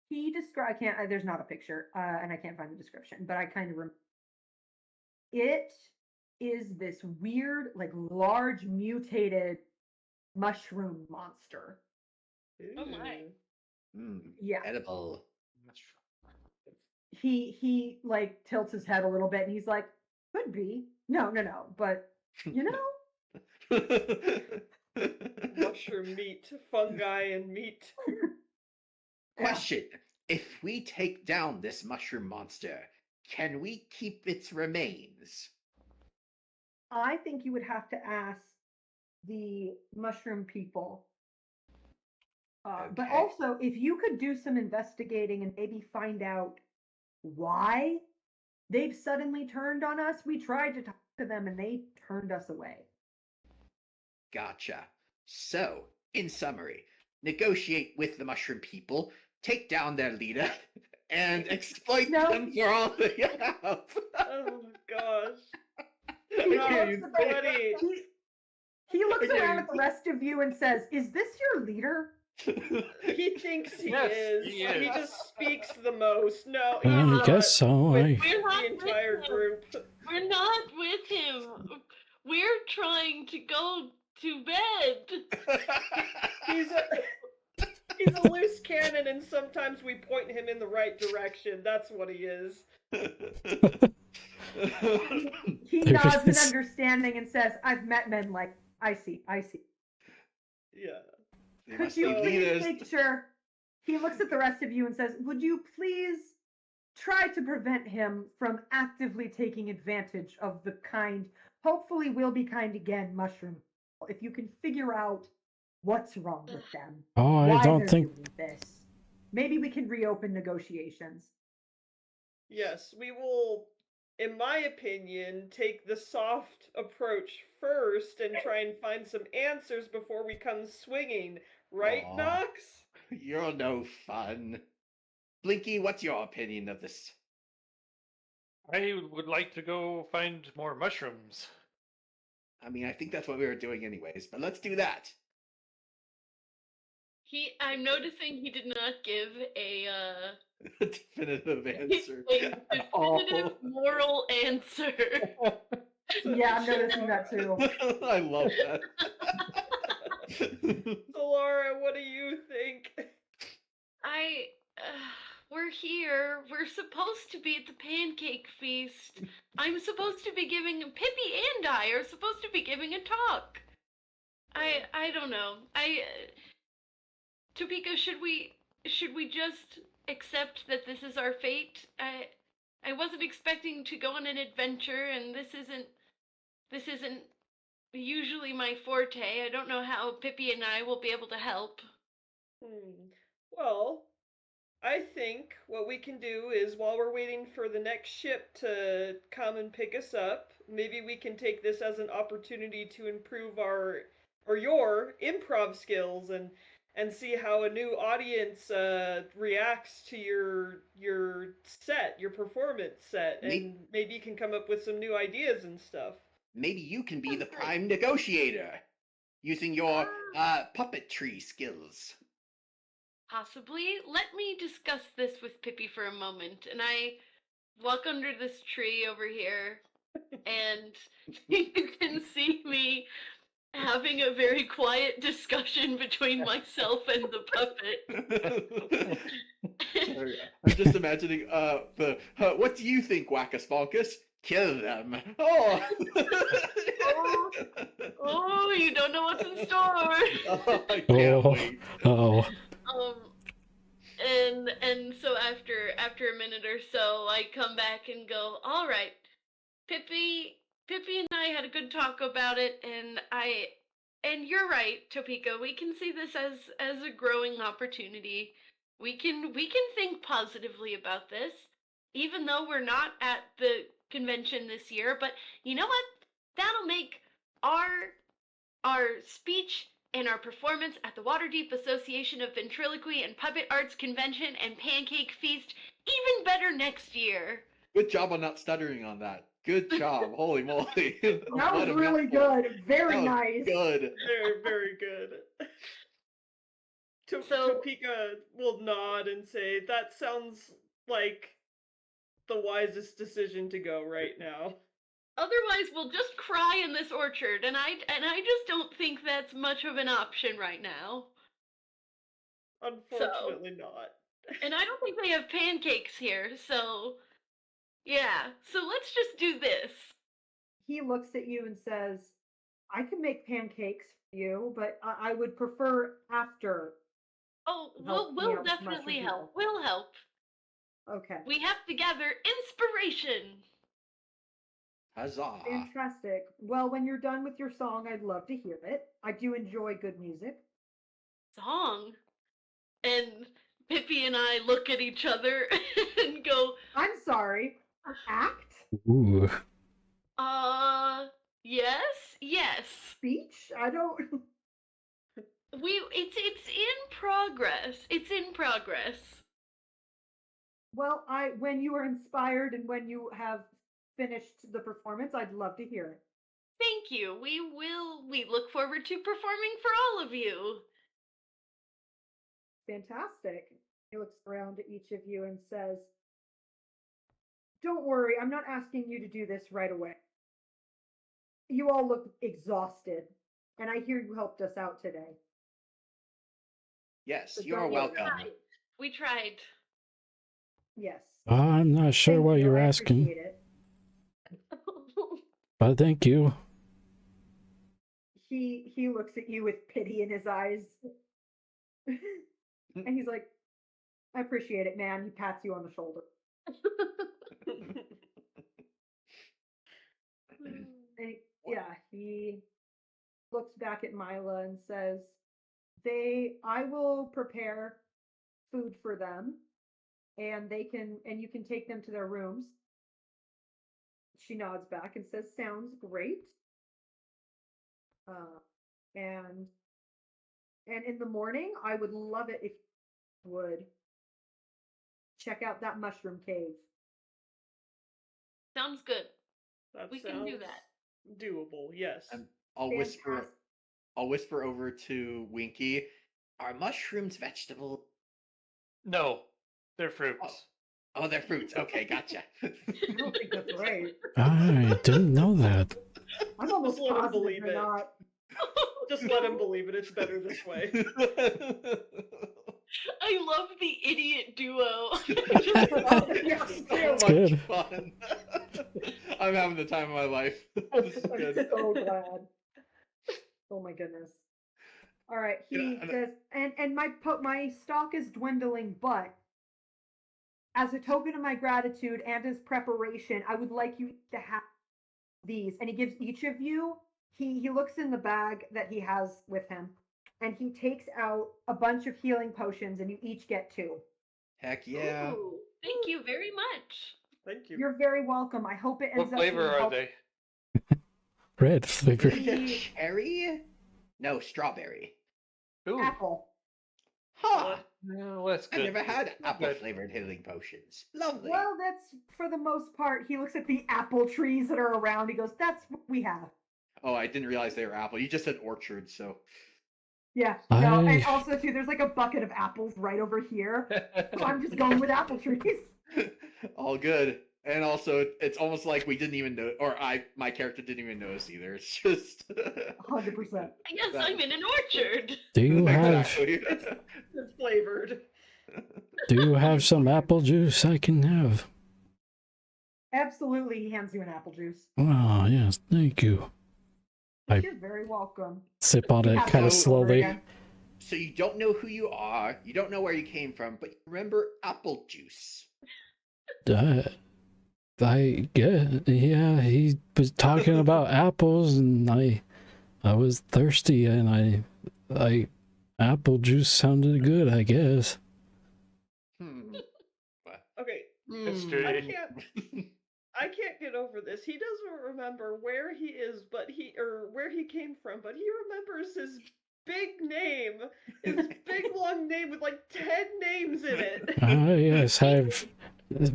he described. I can't. There's not a picture, and I can't find the description. But I kind of remember. It is this weird, like large mutated mushroom monster. Oh my. Hmm. Yeah. Edible. He like tilts his head a little bit, and he's like, "Could be. No, but you know." Mushroom meat, fungi, and meat. Question. If we take down this mushroom monster, can we keep its remains? I think you would have to ask the mushroom people. But Okay. also, if you could do some investigating and maybe find out why they've suddenly turned on us. We tried to talk to them and they turned us away. Gotcha. So, in summary, negotiate with the mushroom people, take down their leader, and exploit No. them for all they have. Oh gosh. He No, Okay, looks, you at buddy. he looks Okay, around you at the rest of you and says, "Is this your leader?" He thinks he Yes, is. he He is. just speaks the most. No, he's I not. guess so. With We're not the with entire him. group. We're not with him. We're trying to go to bed. He's a loose cannon, and sometimes we point him in the right direction. That's what he is. He There nods in is. understanding and says, "I've met men like I see. Yeah. They Could must you be please leaders. make sure?" He looks at the rest of you and says, "Would you please try to prevent him from actively taking advantage of the kind, hopefully will be kind again, mushroom. If you can figure out what's wrong with them, Oh, I why don't they're think. doing this, maybe we can reopen negotiations." Yes, we will, in my opinion, take the soft approach first and try and find some answers before we come swinging. Right, Aw. Knox? You're no fun. Blinky, what's your opinion of this? I would like to go find more mushrooms. I mean, I think that's what we were doing anyways, but let's do that. I'm noticing he did not give a Definitive answer. a at all. definitive moral answer. Yeah, I'm noticing that too. I love that. So, Laura, what do you think? We're here. We're supposed to be at the pancake feast. I'm supposed to be giving Pippi and I are supposed to be giving a talk. I don't know. Topeka, should we just accept that this is our fate? I wasn't expecting to go on an adventure, and this isn't usually my forte. I don't know how Pippi and I will be able to help. Well, I think what we can do is while we're waiting for the next ship to come and pick us up, maybe we can take this as an opportunity to improve our or your improv skills and see how a new audience reacts to your set, your performance set, and maybe you can come up with some new ideas and stuff. Maybe you can be the prime negotiator using your puppetry skills. Possibly. Let me discuss this with Pippi for a moment. And I walk under this tree over here, and you can see me having a very quiet discussion between myself and the puppet. Sorry, I'm just imagining what do you think, Wackus Bonkus? Kill them. Oh. Oh, you don't know what's in store. Oh, I can't wait. Oh. And so after a minute or so, I come back and go, all right, Pippi and I had a good talk about it, and you're right, Topeka. We can see this as a growing opportunity. We can think positively about this, even though we're not at the convention this year. But you know what? That'll make our speech and our performance at the Waterdeep Association of Ventriloquy and Puppet Arts Convention and Pancake Feast even better next year. Good job on not stuttering on that. Good job. Holy moly. That was really good. Very nice. Good. Very, very good. So- Topeka will nod and say, that sounds like the wisest decision to go right now. Otherwise, we'll just cry in this orchard, and I just don't think that's much of an option right now. Unfortunately not. And I don't think they have pancakes here, so yeah. So let's just do this. He looks at you and says, I can make pancakes for you, but I would prefer after. Oh, Help me we'll out, definitely mushroom help. people. We'll help. Okay. We have to gather inspiration. Huzzah. Fantastic. Well, when you're done with your song, I'd love to hear it. I do enjoy good music. Song. And Pippi and I look at each other and go, I'm sorry. Act? Ooh. yes. Speech? I don't. It's in progress. It's in progress. Well, when you are inspired and when you have finished the performance, I'd love to hear it. Thank you. We look forward to performing for all of you. Fantastic. He looks around at each of you and says, don't worry, I'm not asking you to do this right away. You all look exhausted, and I hear you helped us out today. Yes, So you are don't worry. welcome. We tried. Yes. I'm not sure Thank why you, you're I asking, appreciate it. but thank you. He looks at you with pity in his eyes. And he's like, I appreciate it, man. He pats you on the shoulder. And he looks back at Mila and says, I will prepare food for them, and you can take them to their rooms. She nods back and says, sounds great. And in the morning, I would love it if you would check out that mushroom cave. Sounds good. That We can do that. Doable, yes. I'll whisper Fantastic. over to Winky. Are mushrooms vegetable? No, they're fruits. Oh, they're fruits. Okay, gotcha. I don't think that's right. I didn't know that. I'm almost Just let him positive believe they're it. not. Just let him believe it. It's better this way. I love the idiot duo. Yes, So too. much good. fun. I'm having the time of my life. This is I'm good. so glad. Oh my goodness. All right, he You know, says, and my stock is dwindling, but as a token of my gratitude and as preparation, I would like you to have these. And he gives each of you, he looks in the bag that he has with him, and he takes out a bunch of healing potions, and you each get 2. Heck yeah. Ooh, thank you very much. Thank you. You're very welcome. I hope it What ends up flavor being are help- they? Red flavor. Maybe a cherry? No, strawberry. Ooh, apple. Huh. well, that's I've good. never had apple Good. flavored healing potions. Lovely. Well, that's for the most part. He looks at the apple trees that are around. He goes, "That's what we have." Oh, I didn't realize they were apple. You just said orchard, so. Yeah. No, and I- also too, there's like a bucket of apples right over here. So I'm just going with apple trees. All good. And also, it's almost like we didn't even know, or my character didn't even notice either. It's just 100%. I guess That- I'm in an orchard. Do you have exactly. It's flavored. do you have some apple juice I can have? Absolutely, he hands you an apple juice. Oh yes, thank you. I- You're very welcome. Sip on it Apple kind of juice over slowly. again. So you don't know who you are, you don't know where you came from, but you remember apple juice. I get, yeah, he was talking about apples, and I was thirsty, and I apple juice sounded good, I guess. Okay, Mystery. I can't get over this. He doesn't remember where he is, where he came from, but he remembers his big name, his big long name with like 10 names in it. Yes, I've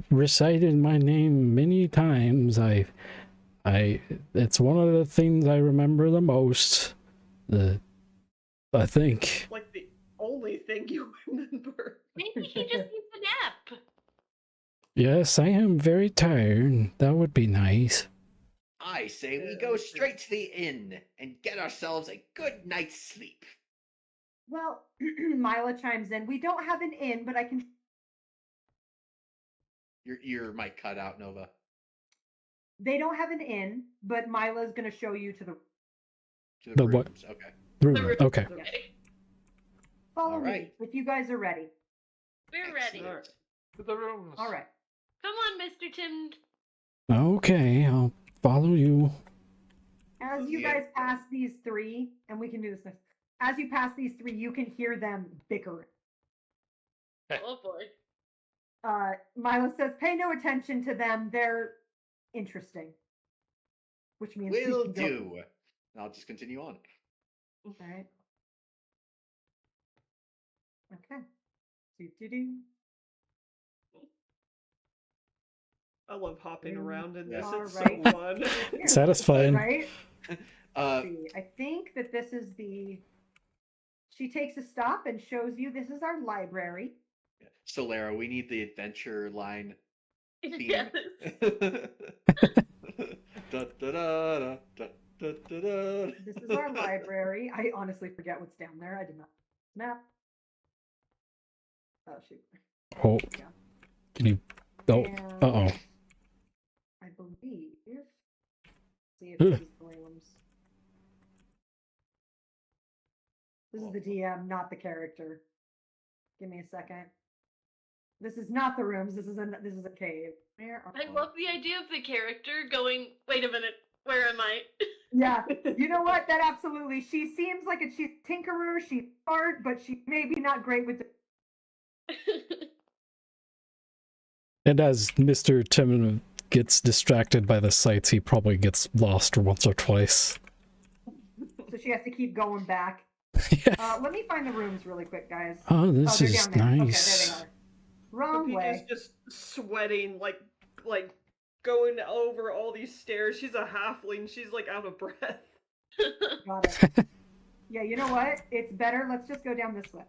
recited my name many times. It's one of the things I remember the most. I think. Like the only thing you remember. Maybe he just needs a nap. Yes, I am very tired. That would be nice. I say we go straight to the inn and get ourselves a good night's sleep. Well, Mila chimes in. We don't have an inn, but I can. Your ear might cut out, Nova. They don't have an inn, but Mila's going to show you to the. To the The what? rooms. Okay. Rumor. Okay. Okay, Follow All me right. if you guys are ready. we're ready. Excellent. To the rooms. All right. Come on, Mr. Tim. Okay, I'll follow you. As you Yeah. guys pass these 3, and we can do this next. As you pass these 3, you can hear them bickering. Oh boy. Mila says, "Pay no attention to them. They're interesting." Which means we Will can go- do. I'll just continue on. All right. Okay. Do. I love hopping around in this. All It's right. so fun. Satisfying. Right? Uh, See, I think that this is the. She takes a stop and shows you this is our library. Solera, we need the adventure line. Yes. Da-da-da-da, da-da-da-da. This is our library. I honestly forget what's down there. I did not snap. Oh shoot. Oh, Yeah. can you? Oh, And uh-oh. I believe. See if Ugh. this is the rooms. This is the DM, not the character. Give me a second. This is not the rooms. This is a cave. Where are I love the idea of the character going, wait a minute, where am I? Yeah, you know what? That absolutely. She seems like she's tinkerer. She's smart, but she's maybe not great with. And as Mr. Tim gets distracted by the sights, he probably gets lost once or twice. So she has to keep going back. Yeah. Let me find the rooms really quick, guys. Oh, this they're is down there. nice. Okay, there they are. Wrong Pepika's way. just sweating, like going over all these stairs. She's a halfling. She's like out of breath. Got it. Yeah, you know what? It's better. Let's just go down this way.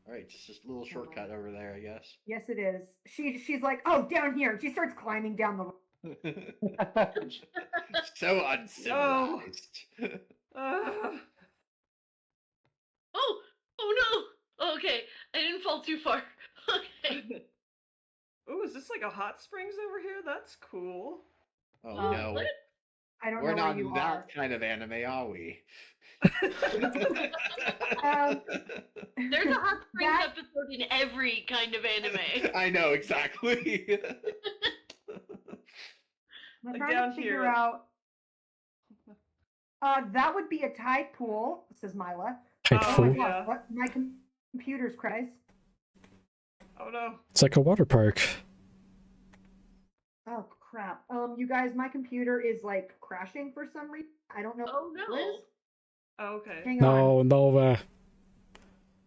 All right, just a little shortcut over there, I guess. Yes, it is. She's like, oh, down here. She starts climbing down the. So uncivilized. Oh no! Okay, I didn't fall too far. Okay. Oh, is this like a hot springs over here? That's cool. Oh no. What? I don't We're know where not you in are. that kind of anime, are we? There's a hot springs That- episode in every kind of anime. I know exactly. I'm Like trying down to figure here. out. That would be a tide pool, says Mila. Tide Oh, pool. yeah. What? My computer's cries. Oh no. It's like a water park. Oh crap. You guys, my computer is like crashing for some reason. I don't know. Oh what it no. is. Oh, okay. Hang on. No, Nova.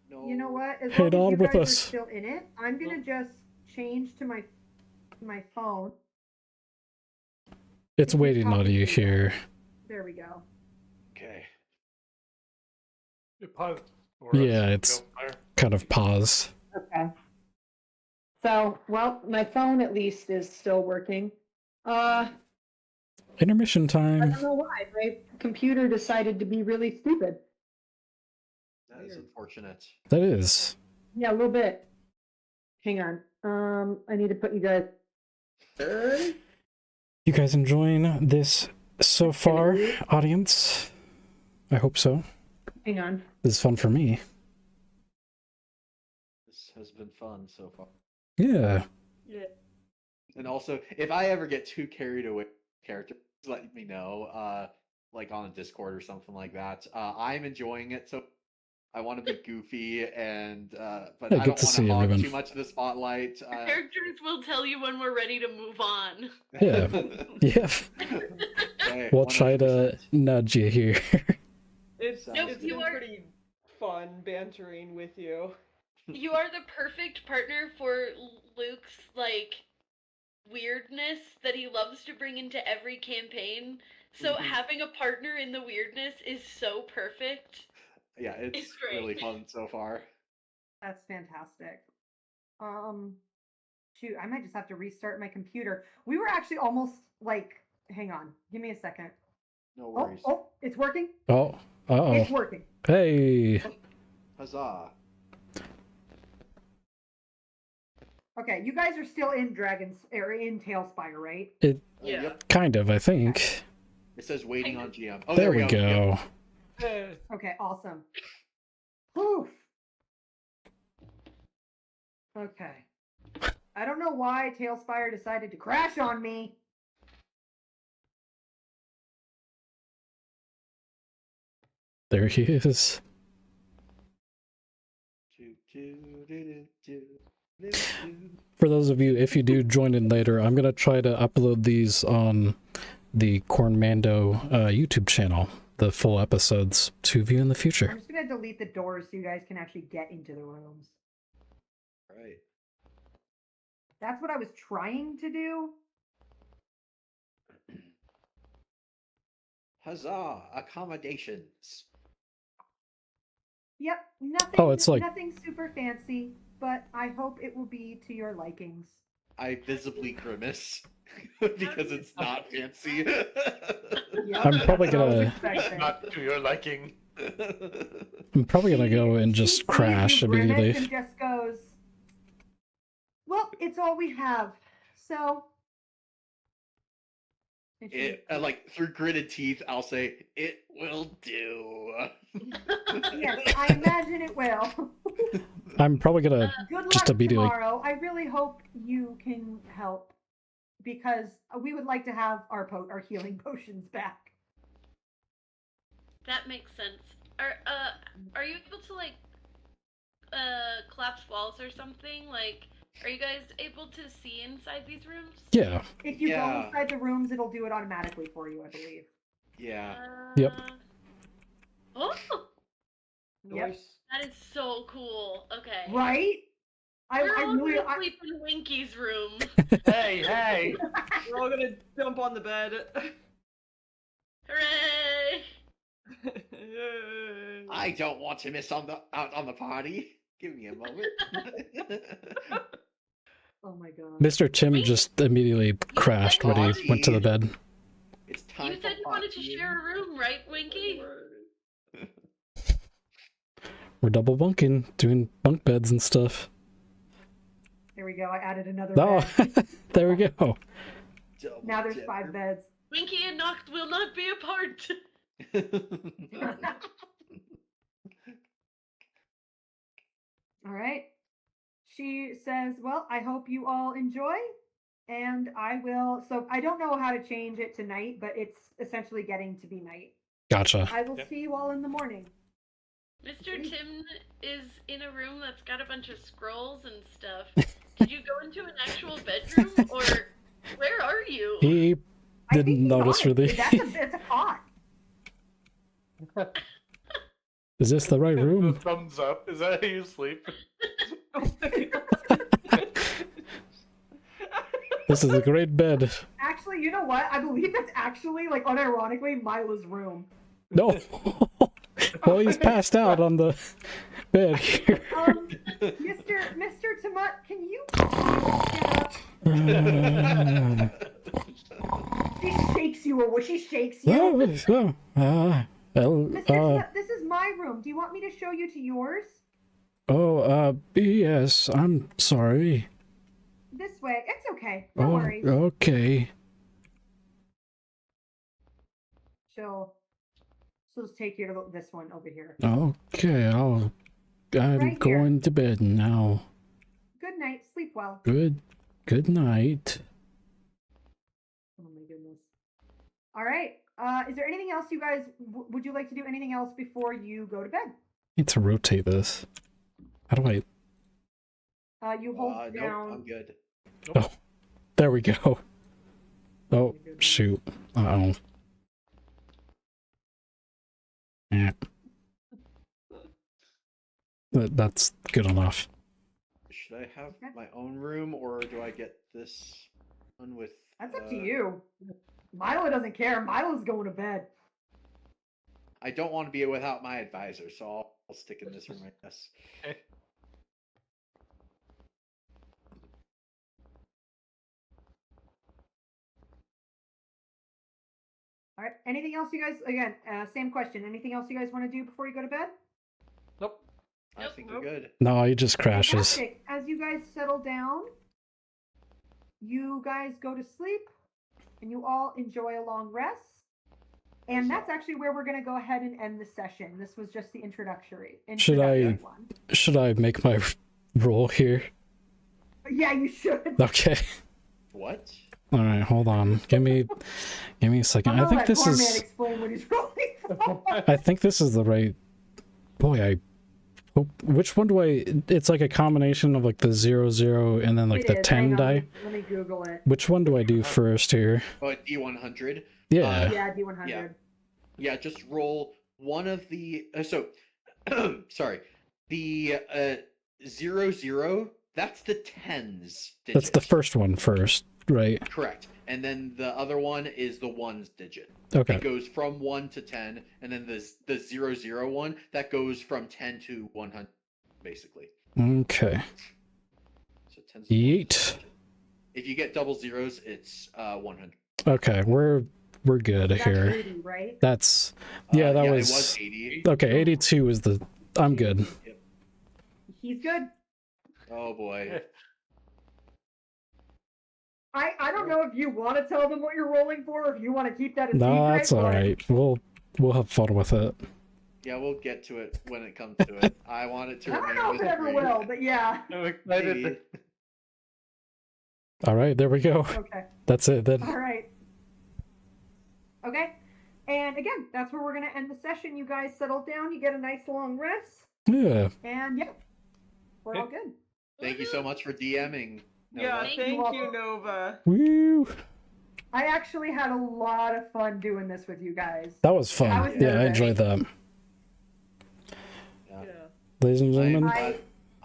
No. You know what? As Hang long as on you with guys are us. still in it, I'm gonna just change to my phone. It's Keep waiting on talking you to you here. guys. There we go. Okay. You pause for Yeah, us. it's- Go fire. Kind of pause. Okay. So, well, my phone at least is still working. Intermission I time. don't know why. My computer decided to be really stupid. That is unfortunate. That is. Yeah, a little bit. Hang on. I need to put you guys. You guys enjoying this so far, audience? I hope so. Hang on. This is fun for me. This has been fun so far. Yeah. Yeah. And also, if I ever get too carried away with characters, let me know. Like on a Discord or something like that. I'm enjoying it, so I want to be goofy and but Yeah, I good don't to want to see hog everyone. too much of the spotlight. Characters will tell you when we're ready to move on. Yeah. Yeah. Okay, We'll try to 100%. nudge you here. It's Nope, it's you been are- pretty fun bantering with you. You are the perfect partner for Luke's like weirdness that he loves to bring into every campaign. So Mhm. having a partner in the weirdness is so perfect. Yeah, it's It's great. really fun so far. That's fantastic. Shoot, I might just have to restart my computer. We were actually almost like, hang on, give me a second. No Oh, worries. oh, it's working. Oh. It's Uh-oh. working. Hey. Huzzah! Okay, you guys are still in in Tailspire, right? It Yeah. Yep. kind of, I think. It says waiting on GM. Oh, There we Yep. go. Okay, awesome. Whew. Okay. I don't know why Tailspire decided to crash on me. There he is. For those of you, if you do join in later, I'm going to try to upload these on the Cornmando YouTube channel, the full episodes, to view in the I'm future. just gonna delete the doors so you guys can actually get into the rooms. Right. That's what I was trying to do. Huzzah! Accommodations. Yep, nothing. Oh, it's like- nothing super fancy, but I hope it will be to your likings. I visibly grimace because it's not fancy. Yep, I'm probably that's what I was gonna- expecting. Not to your liking. I'm probably going to go and She just sees crash you grimace immediately. And just goes, well, it's all we have. So, and she- Like through gritted teeth, I'll say, "It will do." yes, I imagine it will. I'm probably going to Good Just luck immediately- tomorrow. I really hope you can help because we would like to have our healing potions back. That makes sense. Are you able to like collapse walls or something? Like, are you guys able to see inside these rooms? Yeah. If you go Yeah. inside the rooms, it'll do it automatically for you, I believe. Yeah. Yep. Oh, Yep. Nice. that is so cool. Okay. Right? We're I all really. gonna sleep in Winky's room. Hey, hey! We're all gonna jump on the bed. Hooray! Yay. I don't want to miss out on the party. Give me a moment. Oh my god. Mr. Tim just immediately crashed when he went to the bed. It's time. You said you wanted to share a room, right, Winky? We're double bunking, doing bunk beds and stuff. There we go. I added another Oh, bed. there we go. Now there's 5 beds. Winky and Nox will not be apart. All right. She says, well, I hope you all enjoy. And I will. So I don't know how to change it to night, but it's essentially getting to be night. Gotcha. I will Yep. see you all in the morning. Mr. Tim is in a room that's got a bunch of scrolls and stuff. Did you go into an actual bedroom, or where are you? He I think didn't he's notice on it. really. It's a cot. Is this the right The room? thumbs up. Is that how you sleep? This is a great bed. Actually, you know what? I believe that's actually, like, unironically, Mila's room. No. Well, he's passed out on the bed here. Mr. Tamut, can you get up? She shakes you away. She shakes you. Well, Mr. Tamut, this is my room. Do you want me to show you to yours? yes, I'm sorry. This way. It's okay. No worries. Okay. She'll just take you to this one over here. Okay, I'm Right here. going to bed now. Good night. Sleep well. Good night. Oh my goodness. All right. Is there anything else you guys would you like to do anything else before you go to bed? Need to rotate this. How do I? You hold Nope, down. I'm good. Oh, there we go. Oh, shoot. Uh-oh. Yeah. That's good enough. Should I have Okay. my own room, or do I get this one with? That's up to you. Milo doesn't care. Milo's going to bed. I don't want to be without my advisor, so I'll stick in this room, I guess. Okay. All right. Anything else you guys? Again, same question. Anything else you guys want to do before you go to bed? Nope. I Nope. think we're good. No, he just crashes. Fantastic. As you guys settle down, you guys go to sleep, and you all enjoy a long rest. And that's actually where we're going to go ahead and end the session. This was just the introductory one. Should I make my roll here? Yeah, you should. Okay. What? All right, hold on. Give me a second. I'm I gonna think let this poor is. man explain what he's rolling for. I think this is the right. Boy, I. Oh, which one do I? It's like a combination of like the 0, and then like It the is. 10 Hang on, die. Let me Google it. Which one do I do first here? Oh, a D100. Yeah. Yeah, D100. Yeah. Yeah, just roll one of the. Sorry, the 00. That's the tens. Digit. That's the first one first, right? Correct. And then the other one is the ones digit. Okay. It goes from 1 to 10, and then the 00 one that goes from 10 to 100, basically. Okay. So 10. Yeet. If you get double zeros, it's 100. Okay, we're good That's here. 80, right? That's yeah. That It was was 80. okay. 82 is the. I'm good. Yep. He's good. Oh boy. I don't know if you want to tell them what you're rolling for, or if you want to keep that a secret. No, that's all but- right. We'll have fun with it. Yeah, we'll get to it when it comes to it. I want it to I don't remain know if it ever mystery. will, but yeah. I'm excited. Maybe. All right, there we go. Okay. That's it then. All right. Okay. And again, that's where we're going to end the session. You guys settle down. You get a nice long rest. Yeah. And yeah, we're all good. Thank you so much for DMing. Yeah, Nova. Thank thank you. you, Nova. Woo. I actually had a lot of fun doing this with you guys. That was fun. I was Yeah, I nervous. enjoyed that. Yeah. Yeah. Ladies and gentlemen.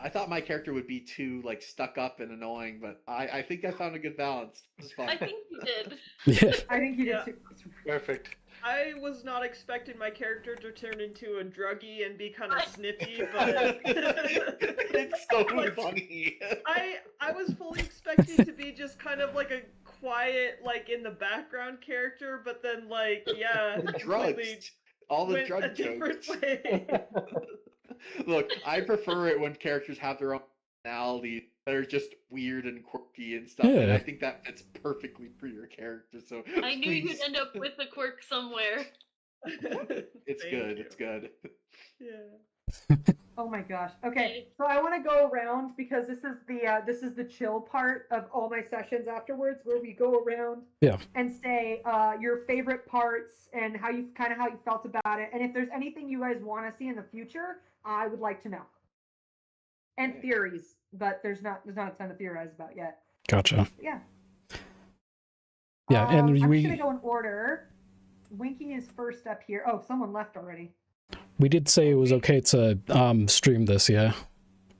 I thought my character would be too like stuck up and annoying, but I think I found a good balance. It was fun. I think you did. Yeah. I think you did Yeah. too. Perfect. I was not expecting my character to turn into a druggie and be kind of I- snippy, but It's so funny. I was fully expecting to be just kind of like a quiet, like in the background character, but then like yeah, The completely drugs. All the went drug a different jokes. way. Look, I prefer it when characters have their own personalities that are just weird and quirky and stuff. And Yeah. I think that fits perfectly for your character. So I knew you'd please, end up with a quirk somewhere. it's Thank good. you. It's good. Yeah. Oh my gosh. Okay, Okay. so I want to go around because this is the chill part of all my sessions afterwards, where we go around Yeah. and say your favorite parts and how you felt about it, and if there's anything you guys want to see in the future, I would like to know. And Okay. theories, but there's not a ton to theorize about yet. Gotcha. Yeah. Yeah, and I'm just we gonna go in order. Winky is first up here. Oh, someone left already. did say it was okay to stream this. Yeah,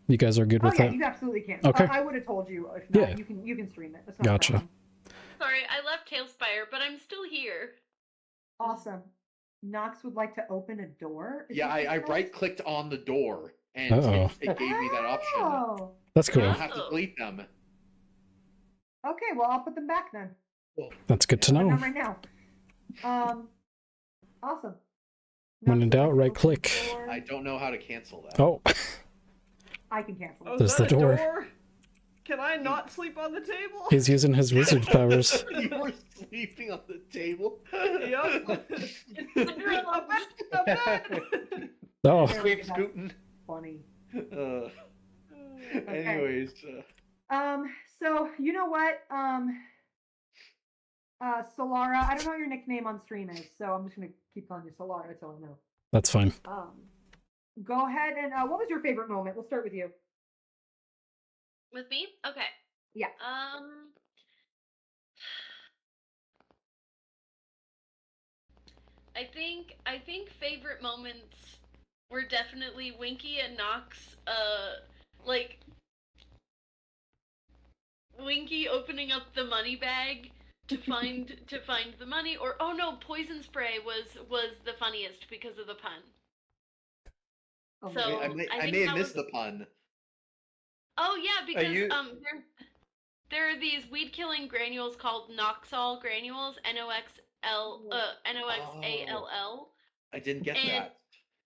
you guys are good Oh with yeah, that. you absolutely can. Okay. I would have told you if not. Yeah. You can stream it. That's not a Gotcha. problem. Sorry, I left Tailspire, but I'm still here. Awesome. Knox would like to open a door. Is Yeah, that what I it says? right clicked on the door and Uh-oh. it gave me that option. Oh. That's You cool. don't have to Oh. delete them. Okay, well I'll put them back then. That's good to But know. not right now. Awesome. When in Knox would doubt, like to right open click. the door. I don't know how to cancel that. Oh, I can cancel Oh, it. There's is that the a door. door? Can I not sleep on the table? he's using his wizard powers. You were sleeping on the table. Yep. Cinderella. I'm bed. Oh, Sleep That's scooting. funny. Anyways, So you know what? Solara, I don't know what your nickname on stream is, so I'm just gonna keep calling you Solara until I know. that's fine. Go ahead and what was your favorite moment? We'll start with you. With me? Okay. Yeah. I think favorite moments were definitely Winky and Nox, like Winky opening up the money bag to find the money, or oh no, poison spray was the funniest because of the pun. Oh, So- I I think may have that missed was- the pun. Oh yeah, because you- there are these weed killing granules called Noxall granules, NOXALL. I didn't get And- that.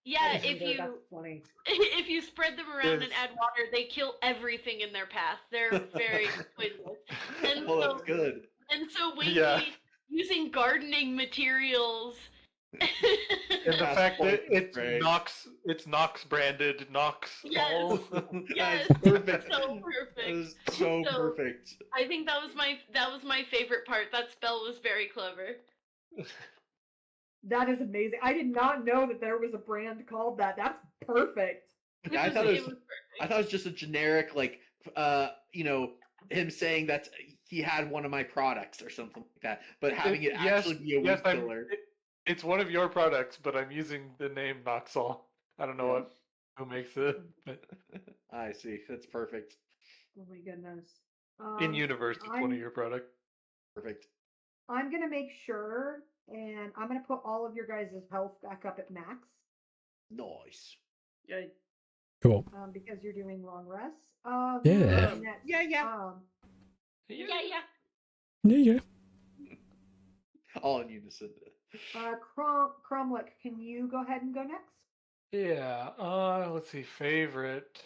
Yeah, that's if you that's funny. if you spread them around and Yes. add water, they kill everything in their path. They're very poisonous. And Oh, so that's good. and so Winky Yeah. using gardening materials. And the That's fact that poison spray. it's Nox branded Nox Yes. all. Yes, That's perfect. so That perfect. is so So- perfect. I think that was my favorite part. That spell was very clever. That is amazing. I did not know that there was a brand called that. That's perfect. Yeah, I It thought was it was perfect. just a generic, like, him saying that he had one of my products or something like that, but having it actually be a weed killer. It's one of your products, but I'm using the name Noxall. I don't know who makes it, but I see. That's perfect. Oh my goodness. in universe, it's one I'm- of your products. Perfect. I'm gonna make sure, and I'm gonna put all of your guys' health back up at max, Nice. Yeah. Cool. because you're doing long rests. Yeah. Next, Yeah, yeah. Yeah. Yeah, yeah. All in unison. Cromlech, can you go ahead and go next? Yeah. Let's see. Favorite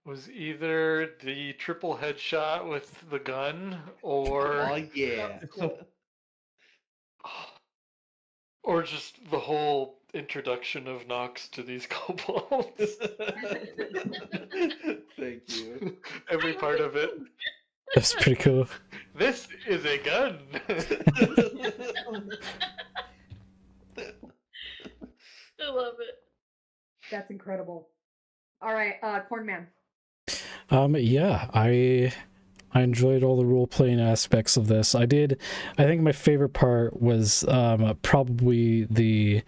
was either the triple headshot with the gun, or Oh yeah. or just the whole introduction of Nox to these kobolds. Thank you. Every part of it. That's pretty cool. This is a gun. I love it. That's incredible. All right, Cornman. Yeah, I enjoyed all the role playing aspects of this. I think my favorite part was probably the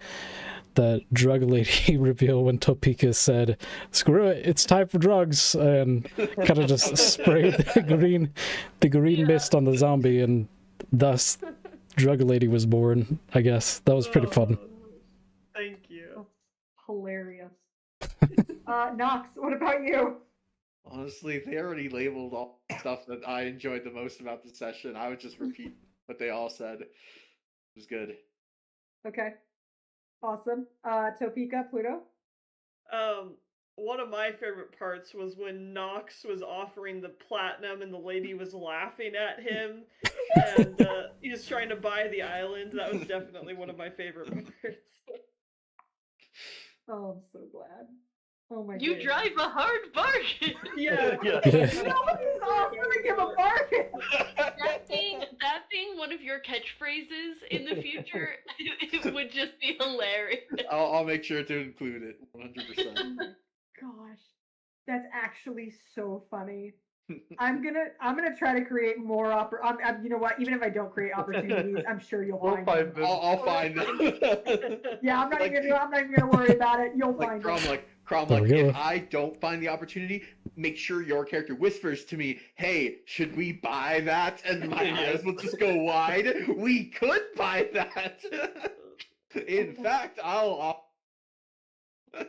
drug lady reveal when Topeka said, "Screw it, it's time for drugs," and kind of just sprayed the green mist on the zombie, and thus drug lady was born. I guess that was pretty fun. Thank you. Hilarious. Knox, what about you? Honestly, they already labeled all the stuff that I enjoyed the most about the session. I would just repeat what they all said. It was good. Okay. Awesome. Topeka, Pluto. one of my favorite parts was when Nox was offering the platinum and the lady was laughing at him, and he was trying to buy the island. That was definitely one of my favorite parts. Oh, I'm so glad. Oh my You goodness. drive a hard bargain. Yeah. Nobody's offering him a bargain. That being one of your catchphrases in the future, it would just be hilarious. I'll make sure to include it Oh 100%. my gosh, that's actually so funny. I'm gonna try to create more you know what? Even if I don't create opportunities, I'm sure you'll We'll find find them. them. I'll find them. Yeah, I'm not Like- even gonna worry about it. You'll Like find Crom, them. There we go. if I don't find the opportunity, make sure your character whispers to me, "Hey, should we buy that?" And my eyes will just go wide. We could buy that. In fact, I'll. Oh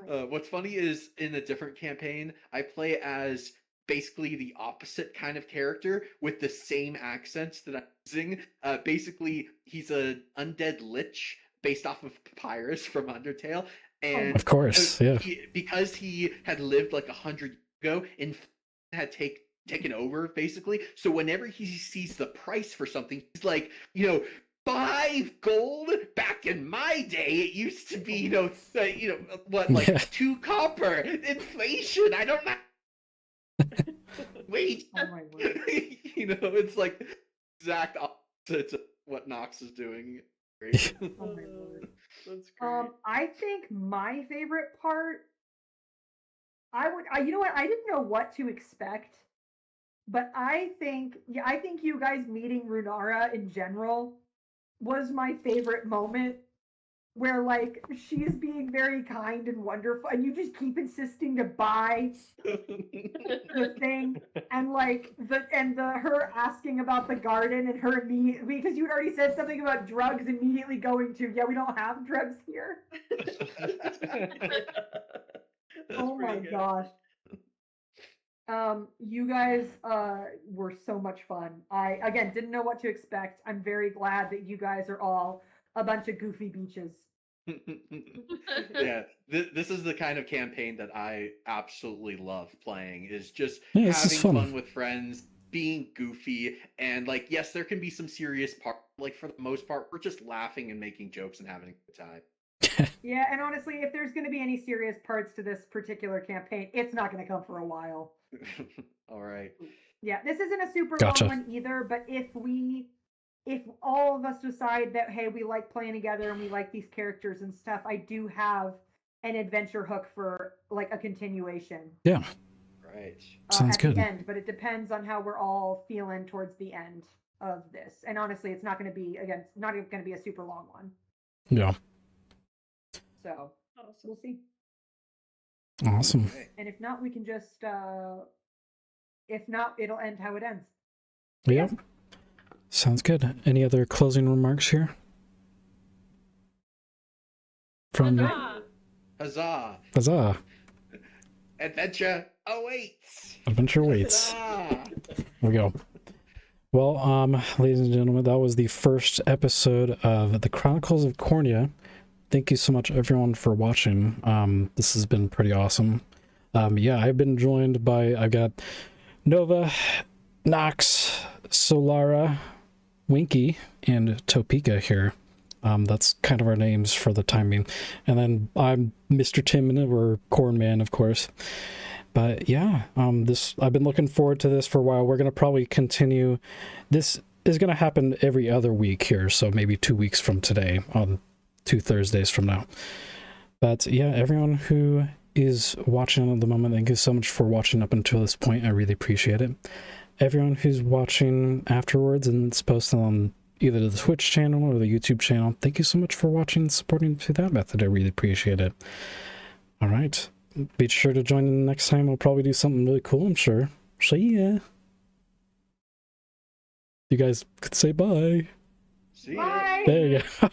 my What's funny is in a different campaign, I play as basically the opposite kind of character with the same accents that I'm using. Basically, he's an undead lich based off of Papyrus from Undertale, and Of course, yeah. because he had lived like 100 years ago and had taken over basically. So whenever he sees the price for something, he's like, 5 gold back in my day. It used to be, what, like Yeah. 2 copper. Inflation. I don't know. Wait. Oh my word. It's like exact opposite of what Nox is doing. Great. Oh my word. That's great. I think my favorite part. You know what? I didn't know what to expect, but I think you guys meeting Runara in general was my favorite moment, where like she's being very kind and wonderful, and you just keep insisting to buy the thing, and like her asking about the garden, and her because you'd already said something about drugs, immediately going to, yeah, we don't have drugs here. That's Oh my pretty good. gosh. You guys were so much fun. I again didn't know what to expect. I'm very glad that you guys are all a bunch of goofy beaches. Yeah, this is the kind of campaign that I absolutely love playing, is just Yeah, this is having fun. fun with friends, being goofy, and like, yes, there can be some serious part, like for the most part, we're just laughing and making jokes and having a good time. Yeah, and honestly, if there's going to be any serious parts to this particular campaign, it's not going to come for a while. All right. Yeah, this isn't a super Gotcha. long one either, but if all of us decide that, hey, we like playing together and we like these characters and stuff, I do have an adventure hook for like a continuation. Yeah, Right. sounds at good. the end, but it depends on how we're all feeling towards the end of this. And honestly, it's not going to be, again, it's not going to be a super long one. Yeah, So we'll see. awesome. Okay. And if not, we can just, if not, it'll end how it ends. Yeah, sounds good. Any other closing remarks here? From Huzzah! Huzzah! Huzzah! Adventure awaits! Adventure waits. Huzzah! There we go. Well, ladies and gentlemen, that was the first episode of the Chronicles of Cornia. Thank you so much, everyone, for watching. This has been pretty awesome. Yeah, I've been joined by, I've got Nova, Nox, Solara, Winky, and Topeka here. That's kind of our names for the time being. And then I'm Mr. Tim, or Cornman, of course. But yeah, I've been looking forward to this for a while. We're gonna probably continue. This is gonna happen every other week here, so maybe 2 weeks from today, on 2 Thursdays from now. But yeah, everyone who is watching at the moment, thank you so much for watching up until this point. I really appreciate it. Everyone who's watching afterwards and it's posted on either the Twitch channel or the YouTube channel, thank you so much for watching and supporting through that method. I really appreciate it. All right. Be sure to join in next time. We'll probably do something really cool, I'm sure. See ya. You guys could say bye. See ya. Bye. There you go.